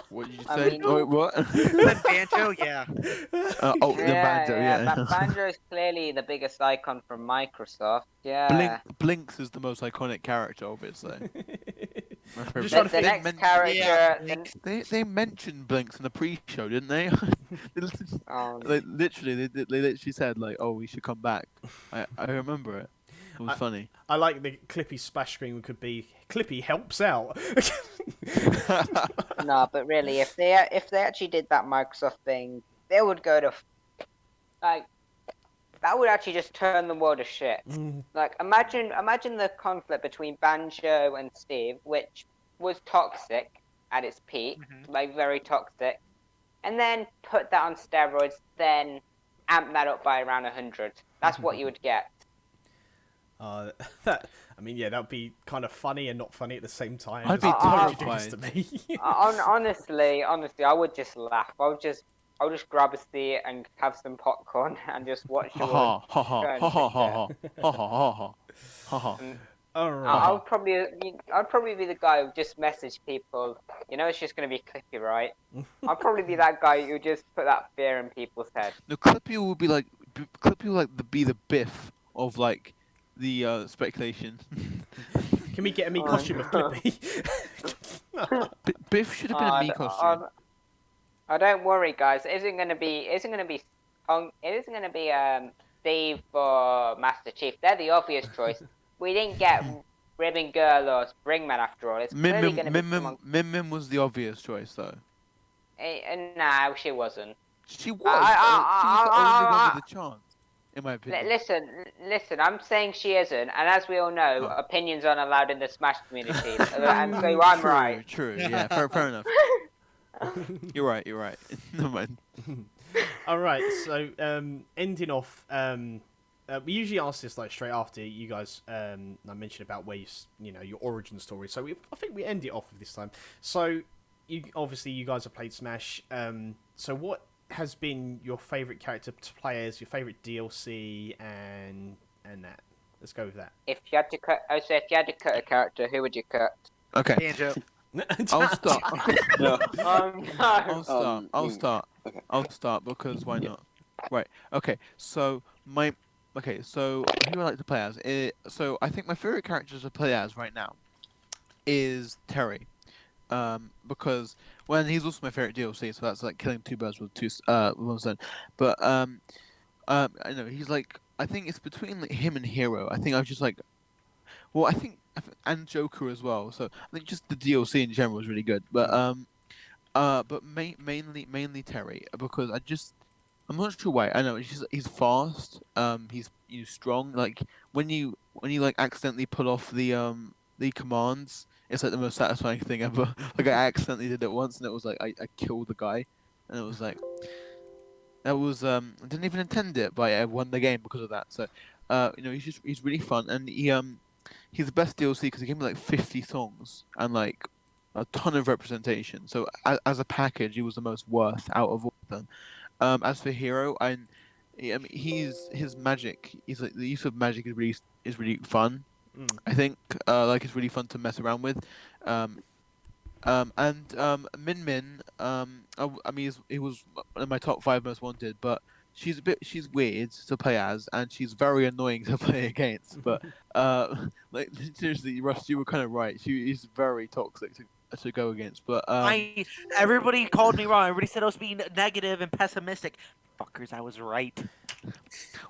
What did you say? Wait, what? Then Banjo, yeah. The Banjo, yeah. Banjo is clearly the biggest icon from Microsoft. Yeah. Blinks is the most iconic character, obviously. The next character. They mentioned Blinks in the pre-show, didn't they? They literally said like, "Oh, we should come back." I remember it. It was funny. I like the Clippy splash screen could be Clippy helps out. No, but really, if they actually did that Microsoft thing, they would go to like that would actually just turn the world to shit. Like imagine the conflict between Banjo and Steve, which was toxic at its peak, like very toxic, and then put that on steroids, then amp that up by around 100. That's what you would get. That would be kind of funny and not funny at the same time. I'd be terrified. To me. honestly, I would just laugh. I would just grab a seat and have some popcorn and just watch the world. Alright. I'd probably be the guy who just message people. You know, it's just gonna be Clippy, right? I'd probably be that guy who just put that fear in people's head. No, Clippy will be like be the Biff of like the speculation. Can we get a me costume of Clippy? Biff should have been a me costume. Oh, don't worry, guys. It isn't gonna be Steve or Master Chief. They're the obvious choice. We didn't get Ribbon Girl or Springman after all. It's clearly gonna be someone... Mim Mim was the obvious choice though. No, she wasn't. She was. She was the only one with a chance, in my opinion. Listen. I'm saying she isn't, and as we all know, opinions aren't allowed in the Smash community, and so I'm right. True. Yeah. Fair enough. You're right. Never mind. All right. So, ending off, we usually ask this like straight after you guys. I mentioned about where your origin story. So I think we end it off with this time. So, you guys have played Smash. So what has been your favorite character to play as, your favorite DLC, and that? Let's go with that. If you had to cut a character, who would you cut? Okay. Banjo. I'll start. No. No. I'll start. Okay. I'll start because why not? Right. Okay. So who I like to play as? So I think my favorite character to play as right now is Terry. Because he's also my favorite DLC, so that's like killing two birds with one stone. But I know he's like, I think it's between like, him and Hero. I think and Joker as well. So I think just the DLC in general is really good. But mainly Terry, because I'm not sure why. I know he's fast. He's strong. Like when you like accidentally pull off the commands, it's like the most satisfying thing ever. Like I accidentally did it once, and it was like I killed the guy, and it was like that was I didn't even intend it, but I won the game because of that. So he's really fun, and he's the best DLC because he gave me like 50 songs and like a ton of representation. So as a package, he was the most worth out of all of them. As for Hero, his magic. He's like the use of magic is really fun. I think like it's really fun to mess around with. And Min Min. He was one of my top 5 most wanted, but she's weird to play as, and she's very annoying to play against. But like seriously, Russ, you were kind of right. She is very toxic to go against. But everybody called me wrong. Everybody said I was being negative and pessimistic. Fuckers, I was right.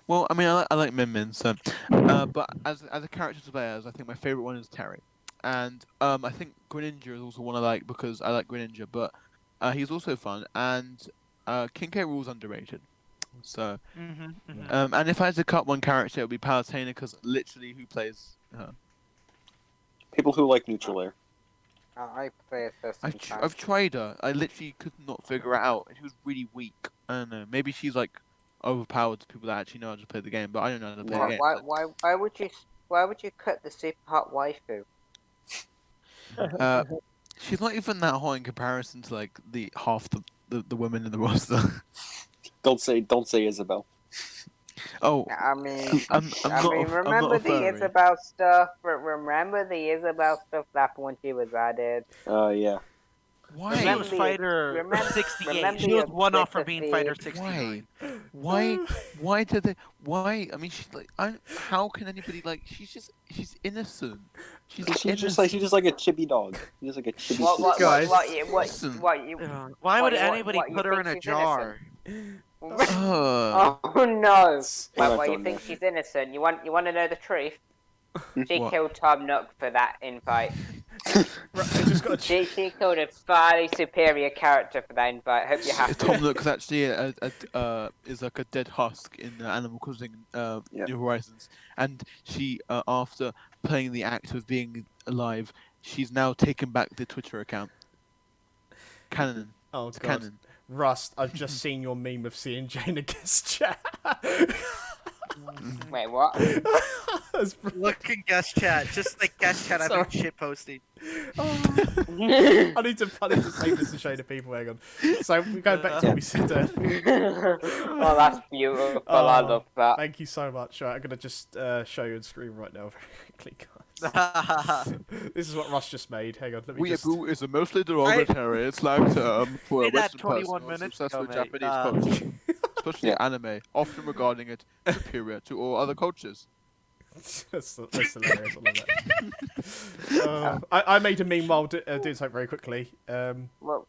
Well, I mean, I like Min Min, so but as a character to play as, I think my favorite one is Terry, and I think Greninja is also one I like because I like Greninja, but he's also fun, and King K. Rool's underrated. So, and if I had to cut one character, it would be Palutena, because literally who plays her? People who like neutral air. I play Assassin's I've tried her. I literally could not figure it out. She was really weak. I don't know. Maybe she's like overpowered to people that actually know how to play the game, but I don't know how to play the game. Why would you cut the super hot waifu? She's not even that hot in comparison to like the half the women in the roster. Don't say Isabel. Oh, I mean, remember the Isabel stuff. Remember the Isabel stuff that happened when she was added. Yeah. Why? She was fighter 68. She was one off for being fighter 69. Why did they? Why? I mean, she's like, how can anybody like? She's innocent. She's just like a chibi dog. She's just like a chibi. Why would anybody put her in a jar? Oh no! Why you think she's innocent? You want to know the truth? She killed Tom Nook for that invite. She killed a fairly superior character for that invite. Hope you happy. Tom Nook's actually is like a dead husk in Animal Crossing New Horizons, and she after playing the act of being alive, she's now taken back the Twitter account. Canon. Oh god. Canon. Rust, I've just seen your meme of seeing Jane guest chat. Wait, what? Look in guest chat. Just like guest chat, I've been shit posting. I need to save this to show the people. Hang on. So we go back to what we said. Oh, that's beautiful. I love that. Thank you so much. Right, I'm gonna just show you on screen right now very quickly, guys. This is what Russ just made. Hang on, let me just... Weeaboo is a mostly derogatory slang term for a Made that Western 21 person or minutes successful ago, mate. Japanese culture, especially Yeah. anime, often regarding it superior to all other cultures. that's hilarious. I love that. I made a meme while doing something very quickly. Well,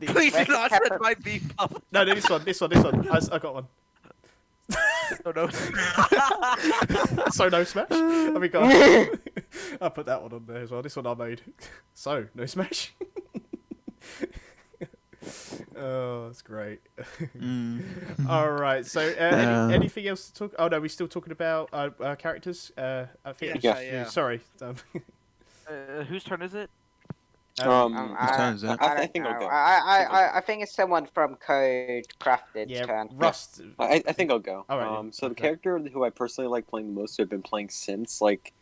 Please do not send my beef up. No, this one. I got one. Oh, no. So no smash. I mean, God. I'll put that one on there as well. This one I made. So no smash. Oh, that's great. All right. So, anything else to talk? Oh no, we're still talking about characters. I think. Yeah. Sorry. Whose turn is it? I think I'll go. I think it's someone from Code Crafted's Yeah, turn. Rust. I think I'll go. All right, So the okay. character who I personally like playing the most, who I've been playing since like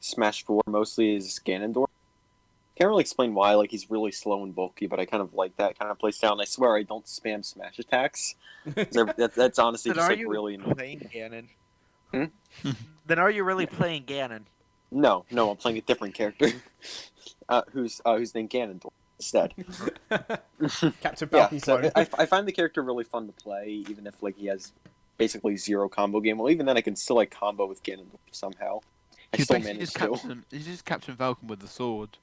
Smash 4 mostly, is Ganondorf. Can't really explain why. Like, he's really slow and bulky, but I kind of like that kind of playstyle. And I swear I don't spam smash attacks. That's honestly Then just are like you really annoying. playing Ganon? Hmm? Then are you really playing Ganon? No, I'm playing a different character. Who's named Ganondorf instead. Captain Yeah, Falcon so clone. I find the character really fun to play, even if like he has basically zero combo game. Well, even then I can still like combo with Ganondorf somehow. I He's still basically manage just to. He's just Captain Falcon with the sword.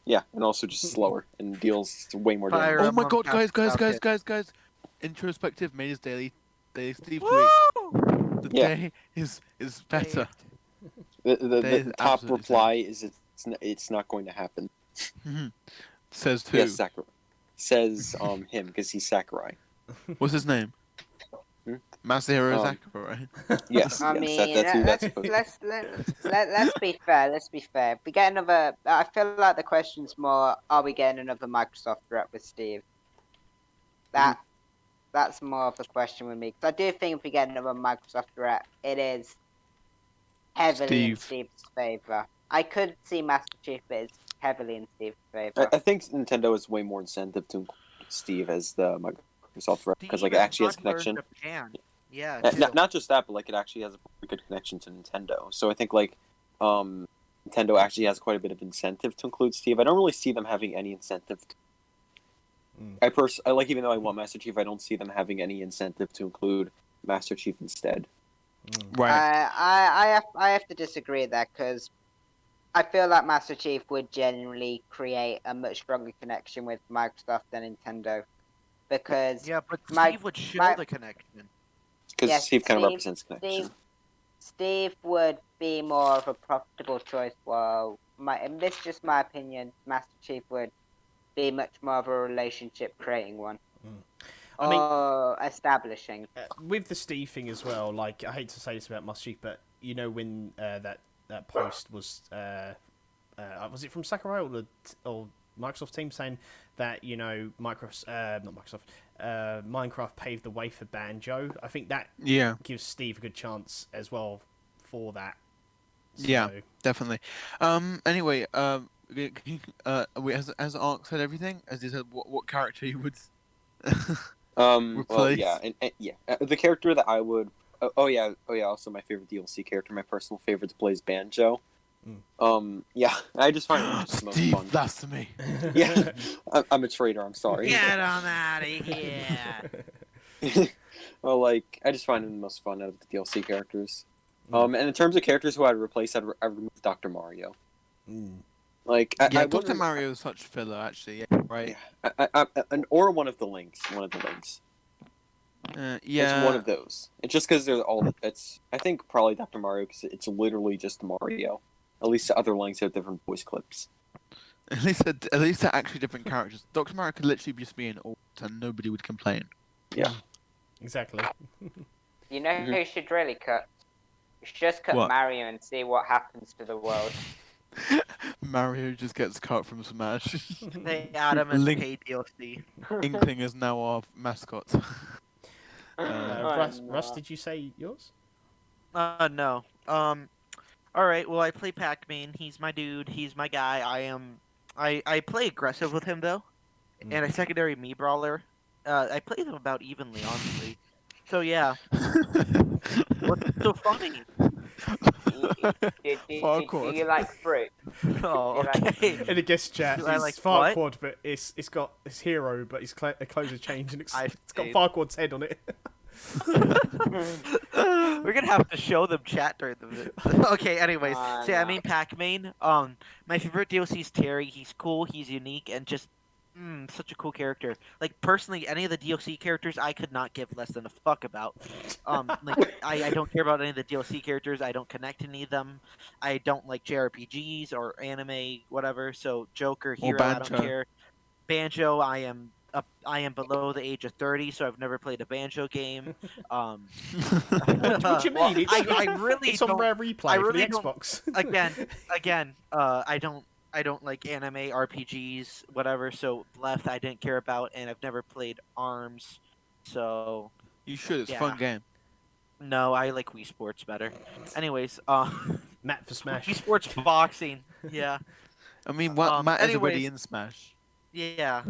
Yeah, and also just slower and deals way more Fire damage. Oh my Emblem god, Captain guys! Introspective made his daily Steve tweet. Woo! The Yeah. day is better. The That is top absolutely reply is it's not going to happen. Says who? Yes, Sakurai. Says him because he's Sakurai. What's his name? Hmm? Masahiro Um, Sakurai. Yes, I yes, mean, that's who that's supposed to be. let's be fair. Let's be fair. If we get another, I feel like the question's more: are we getting another Microsoft rep with Steve? That's more of a question with me, because I do think if we get another Microsoft rep, it is heavily in Steve's favor. I could see Master Chief, but it's heavily in Steve's favor. I think Nintendo has way more incentive to include Steve as the Microsoft rep because like it Steve is actually has popular in connection. Japan. Yeah, Not just that, but like it actually has a pretty good connection to Nintendo. So I think like Nintendo actually has quite a bit of incentive to include Steve. I don't really see them having any incentive. I like, even though I want Master Chief, I don't see them having any incentive to include Master Chief instead. Right. I have to disagree there, because I feel like Master Chief would genuinely create a much stronger connection with Microsoft than Nintendo, because yeah, but my- Steve would show the connection. Because Yes, Steve kind of Steve- represents connection. Steve would be more of a profitable choice. Well, and this is just my opinion. Master Chief would be much more of a relationship creating one. I mean, Or establishing. with the Steve thing as well, like, I hate to say this about Master Chief, but you know when that post was it from Sakurai or Microsoft team saying that, you know, Minecraft paved the way for Banjo? I think that gives Steve a good chance as well for that. So... Yeah, definitely. Anyway, has Ark said everything? As he said, what character you would Well, replace? yeah, and the character that I would. Oh yeah. Also, my favorite DLC character, my personal favorite to play is Banjo. Yeah, I just find it just the most Steve, fun. blasphemy. Yeah, I'm a traitor. I'm sorry. Get on out of here! Well, like, I just find him the most fun out of the DLC characters. And in terms of characters who I'd replace, I'd remove Dr. Mario. Like, Yeah, Dr. Mario is such filler, actually. Yeah, right. Yeah, or one of the links. Yeah. It's one of those. It's just because they're all. I think probably Dr. Mario because it's literally just Mario. At least the other links have different voice clips. At least they're actually different characters. Dr. Mario could literally just be an alt and nobody would complain. Yeah. Exactly. You know who should really cut? You should just cut What? Mario and see what happens to the world. Mario just gets cut from Smash. Hey, Adam is Link- paid DLC. Inkling is now our mascot. Russ, did you say yours? No. Alright, well, I play Pac-Man. He's my dude. He's my guy. I play aggressive with him, though. And a secondary Mii Brawler. I play them about evenly, honestly. So, yeah. What's so funny? Do you like fruit? Oh, like- okay. In the guest chat, Do I it's like Farquaad, what? but it's got his hero, but his clothes have changed, and it's I got see. Farquaad's head on it. We're gonna have to show them chat during the. Okay. Anyways, see, I no. mean Pac-Man. My favorite DLC is Terry. He's cool. He's unique, and just such a cool character. Like personally, any of the DLC characters, I could not give less than a fuck about. Like I don't care about any of the DLC characters. I don't connect to any of them. I don't like JRPGs or anime, whatever. So Joker, Hero, I don't Banjo. care. Banjo, I am below the age of 30, so I've never played a Banjo game. What do you mean? It's, I really it's on don't- Rare Replay I for really the don't- Xbox. again, I don't like anime, RPGs, whatever. So Left, I didn't care about, and I've never played ARMS. So You should. It's a Yeah. fun game. no, I like Wii Sports better. Anyways, Matt for Smash. Wii Sports boxing. Yeah, I mean, Matt is already anyways- in Smash. yeah.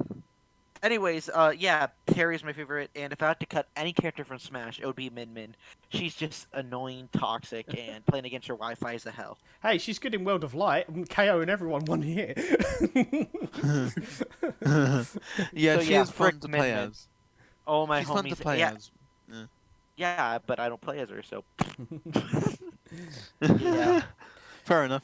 Anyways, yeah, Terry's my favorite, and if I had to cut any character from Smash, it would be Min Min. She's just annoying, toxic, and playing against her Wi-Fi is a hell. Hey, she's good in World of Light. KO and everyone won here. Yeah, So, she yeah, is fun frick to Min play Min. as. Oh my She's homies, fun to play yeah, as. yeah, but I don't play as her, so Yeah. Fair enough.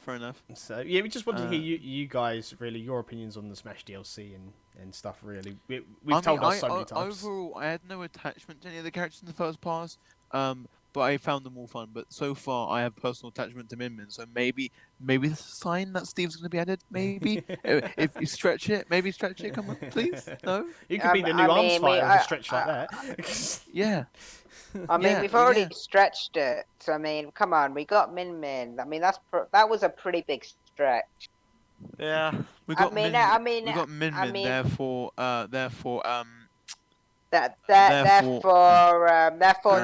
So yeah, we just wanted to hear you guys really your opinions on the Smash DLC and stuff. Really, we've told us so many times. Overall, I had no attachment to any of the characters in the first pass, but I found them all fun. But so far, I have personal attachment to Min Min, so maybe it's a sign that Steve's going to be added. Maybe if you stretch it, come on, please. No, You could be the new I arms mean, fighter I- with a stretch like that. yeah. I mean, Yeah, we've already yeah. stretched it. So I mean, come on, we got Min Min. I mean, that was a pretty big stretch. yeah. We I got mean, Min. I mean, we got Min I Min. mean- Therefore, Therefore, Yeah.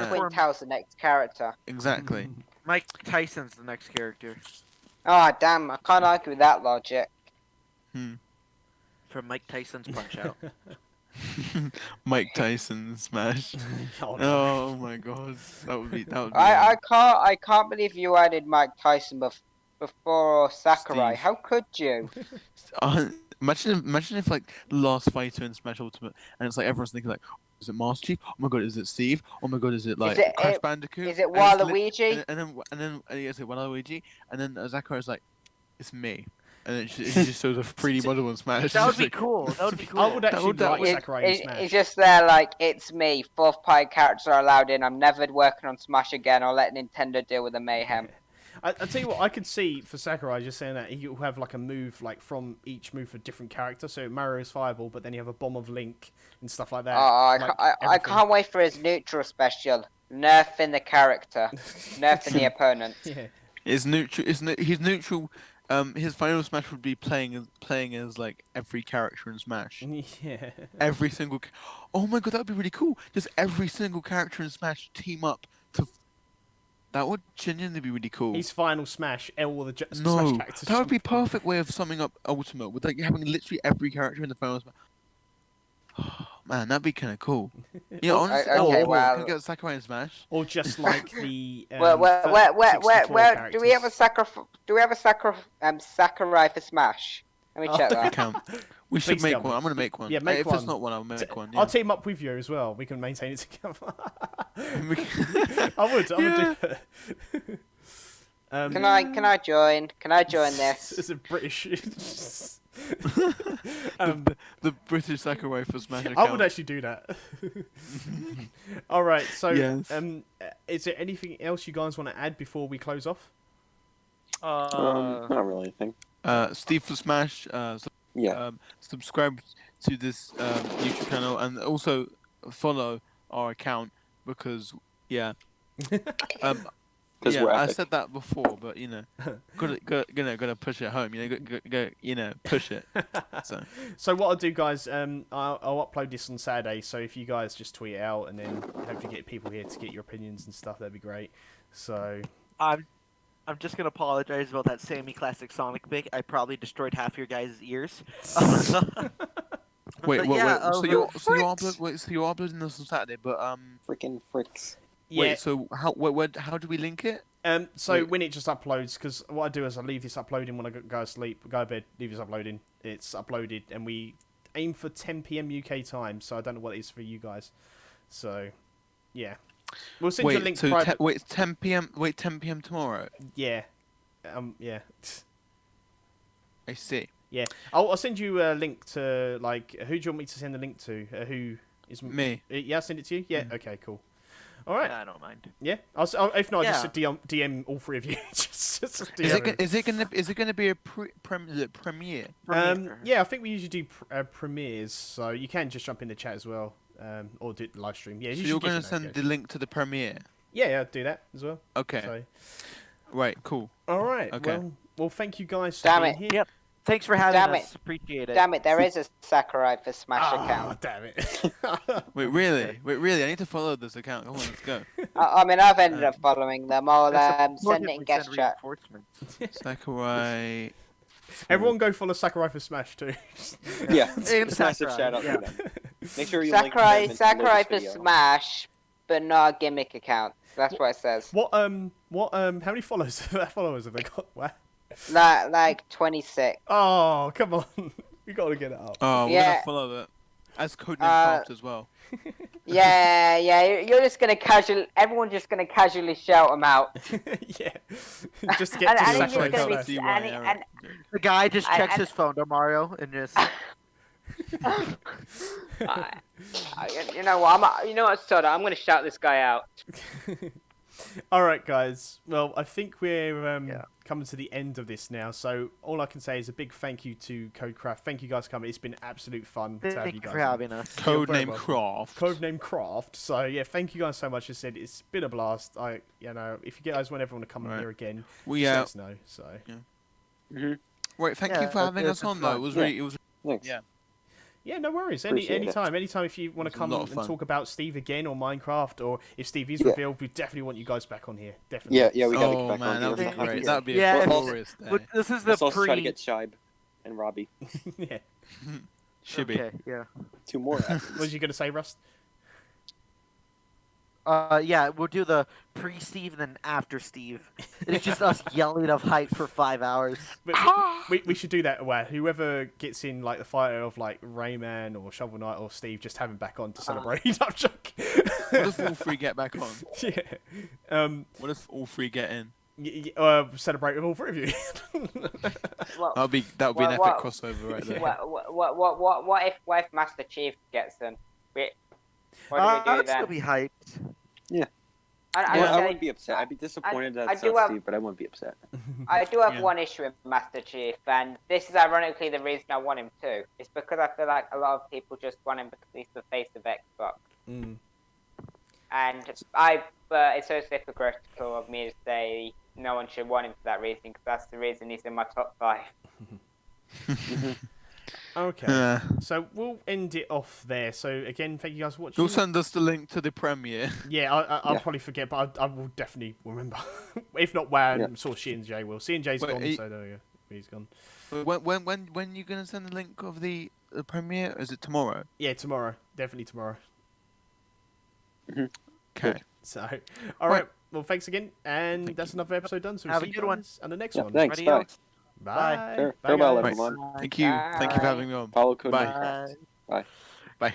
Twin Tail's the next character. exactly. Mike Tyson's the next character Oh damn, I can't argue with that logic. from Mike Tyson's Punch Out. Mike Tyson Smash. Oh, no. Oh my god, that would be. I can't believe you added Mike Tyson before Sakurai. Steve. How could you? Imagine if like the last fighter in Smash Ultimate, and it's like everyone's thinking like, is it Master Chief? Oh my god, is it Steve? Oh my god, is it like Crash Bandicoot? Is it And it's Waluigi? and then is it Waluigi? And then Sakurai's like, it's me. And then she just shows a 3D model in Smash. That would It's be like, cool. That would be cool. I would actually that like would- Sakurai in Smash. It's just there like, it's me. 4th party characters are allowed in. I'm never working on Smash again. I'll let Nintendo deal with the mayhem. I tell you what, I could see for Sakurai just saying that he'll have like a move like from each move for a different character. So Mario's Fireball, but then you have a Bomb of Link and stuff like that. Oh, like I everything. can't wait for his neutral special. Nerfing the character. Nerfing the opponent. Yeah. It's neutral. He's neutral. His final Smash would be playing as like every character in Smash. Yeah. Every single. Oh my god, that would be really cool. Just every single character in Smash team up to. That would genuinely be really cool. His final Smash, all the Smash No, characters. that would be perfect way of summing up Ultimate with like having literally every character in the final Smash. Man, that'd be kind of cool. You know, honestly, okay, can well- get Sakurai in Smash. Or just like the. Where do we have a characters. Sakurai for Smash? Let me check We that. can. We should Please make tell me. one. I'm gonna make one. Yeah, make if one. it's not one, I'll make one. Yeah. I'll team up with you as well. We can maintain it together. We can- I would do that. Can I join? Can I join this? It's a British. the British Sakurai for Smash account. I would actually do that. All right. So, Yes. is there anything else you guys want to add before we close off? Not really anything. Steve for Smash. Yeah. Subscribe to this YouTube channel and also follow our account because Because we're I epic. said that before, but you know, gotta push it home. You know, go, push it. So what I'll do, guys, I'll upload this on Saturday. So if you guys just tweet it out and then hopefully get people here to get your opinions and stuff, that'd be great. So I'm just gonna apologize about that Sammy Classic Sonic pick. I probably destroyed half your guys' ears. Wait, But wait, yeah, wait. So you're uploading this on Saturday, but Freaking fricks. yeah, wait. So how do we link it? So when it just uploads, because what I do is I leave this uploading when I go to sleep, go to bed, leave this uploading. It's uploaded, and we aim for 10 p.m. UK time. So I don't know what it is for you guys. So, yeah, we'll send you a link. Wait, 10 p.m. Wait, 10 p.m. tomorrow. Yeah, yeah. I see. Yeah, I'll send you a link to like. Who do you want me to send the link to? Who is me? Yeah, I'll send it to you. Yeah. Okay. Cool. All right. I don't mind. Yeah. If not, I'll just DM all three of you. just DM Is it gonna be a premiere? Yeah, I think we usually do premieres, so you can just jump in the chat as well, or do the live stream. Yeah. So you're gonna send the link to the premiere? Yeah, I'll do that as well. Okay. So. Right. Cool. All right. Okay. Well, thank you guys for being here. Yep. Thanks for having us. Appreciate it. Damn it, there is a Sakurai for Smash account. Oh, damn it. Wait, really? I need to follow this account. Come on, let's go. I mean, I've ended up following them. I'll send it in guest chat. Sakurai. Everyone go follow Sakurai for Smash too. Yeah, it's a massive shout out to them. Make sure you link Sakurai for Smash, but not a gimmick account. That's what it says. How many followers have they got? What? Like 26. Oh, come on. We gotta get it up. Oh, we're gonna follow that. As Codename CRAFT as well. Yeah, you're just gonna everyone's just gonna casually shout them out. Yeah. Just to get to Sakurai. The guy just checks his phone to Mario and just... you know what, Soda? I'm gonna shout this guy out. All right, guys. Well, I think we're coming to the end of this now. So all I can say is a big thank you to CraFT. Thank you guys for coming. It's been absolute fun to have you guys. for having us. Codename CRAFT. Codename CRAFT. So yeah, thank you guys so much. As I said, it's been a blast. If you guys want everyone to come on here again, let us know. So. Yeah. Right. Thank you for having us on. Though it was really. Thanks. Yeah. Yeah, no worries. Anytime if you want to come and talk about Steve again or Minecraft, or if Steve is revealed, we definitely want you guys back on here. Definitely. Yeah, we gotta get back on here. That would be great. That'd be a glorious day. This is the Let's also try to get Shibe and Robbie. Yeah. Should be. Okay, yeah. 2 more. What was you gonna say, Rust? Yeah, we'll do the pre-Steve and then after Steve. It's just us yelling of hype for 5 hours. We should do that. Where whoever gets in like the fighter of like Rayman or Shovel Knight or Steve, just have him back on to celebrate. I'm joking. What if all 3 get back on? Yeah. What if all 3 get in? Celebrate with all 3 of you. That'll be an epic crossover right there. What if Master Chief gets in? What do we do I'd then? still be hyped. Yeah. I wouldn't be upset. I'd be disappointed that's not Steve, but I wouldn't be upset. I do have one issue with Master Chief, and this is ironically the reason I want him too. It's because I feel like a lot of people just want him because he's the face of Xbox. Mm. And it's so hypocritical of me to say no one should want him for that reason, because that's the reason he's in my top 5. Okay, so we'll end it off there. So again, thank you guys for watching. You'll send us the link to the premiere. Yeah, I'll probably forget, but I will definitely remember. If not WAH, I'm sure C&J will. C&J's gone, so there we go. He's gone. When are you gonna send the link of the premiere? Is it tomorrow? Yeah, tomorrow. Definitely tomorrow. Okay. So, all right. Well, thanks again, and that's another episode done. So we'll Have see a you good one. guys on the next one. Thanks. Adios. Bye. Sure. Bye, Farewell, guys. everyone. Thank you. Thank you for having me on. Follow Codename Bye. CRAFT. Bye. Bye.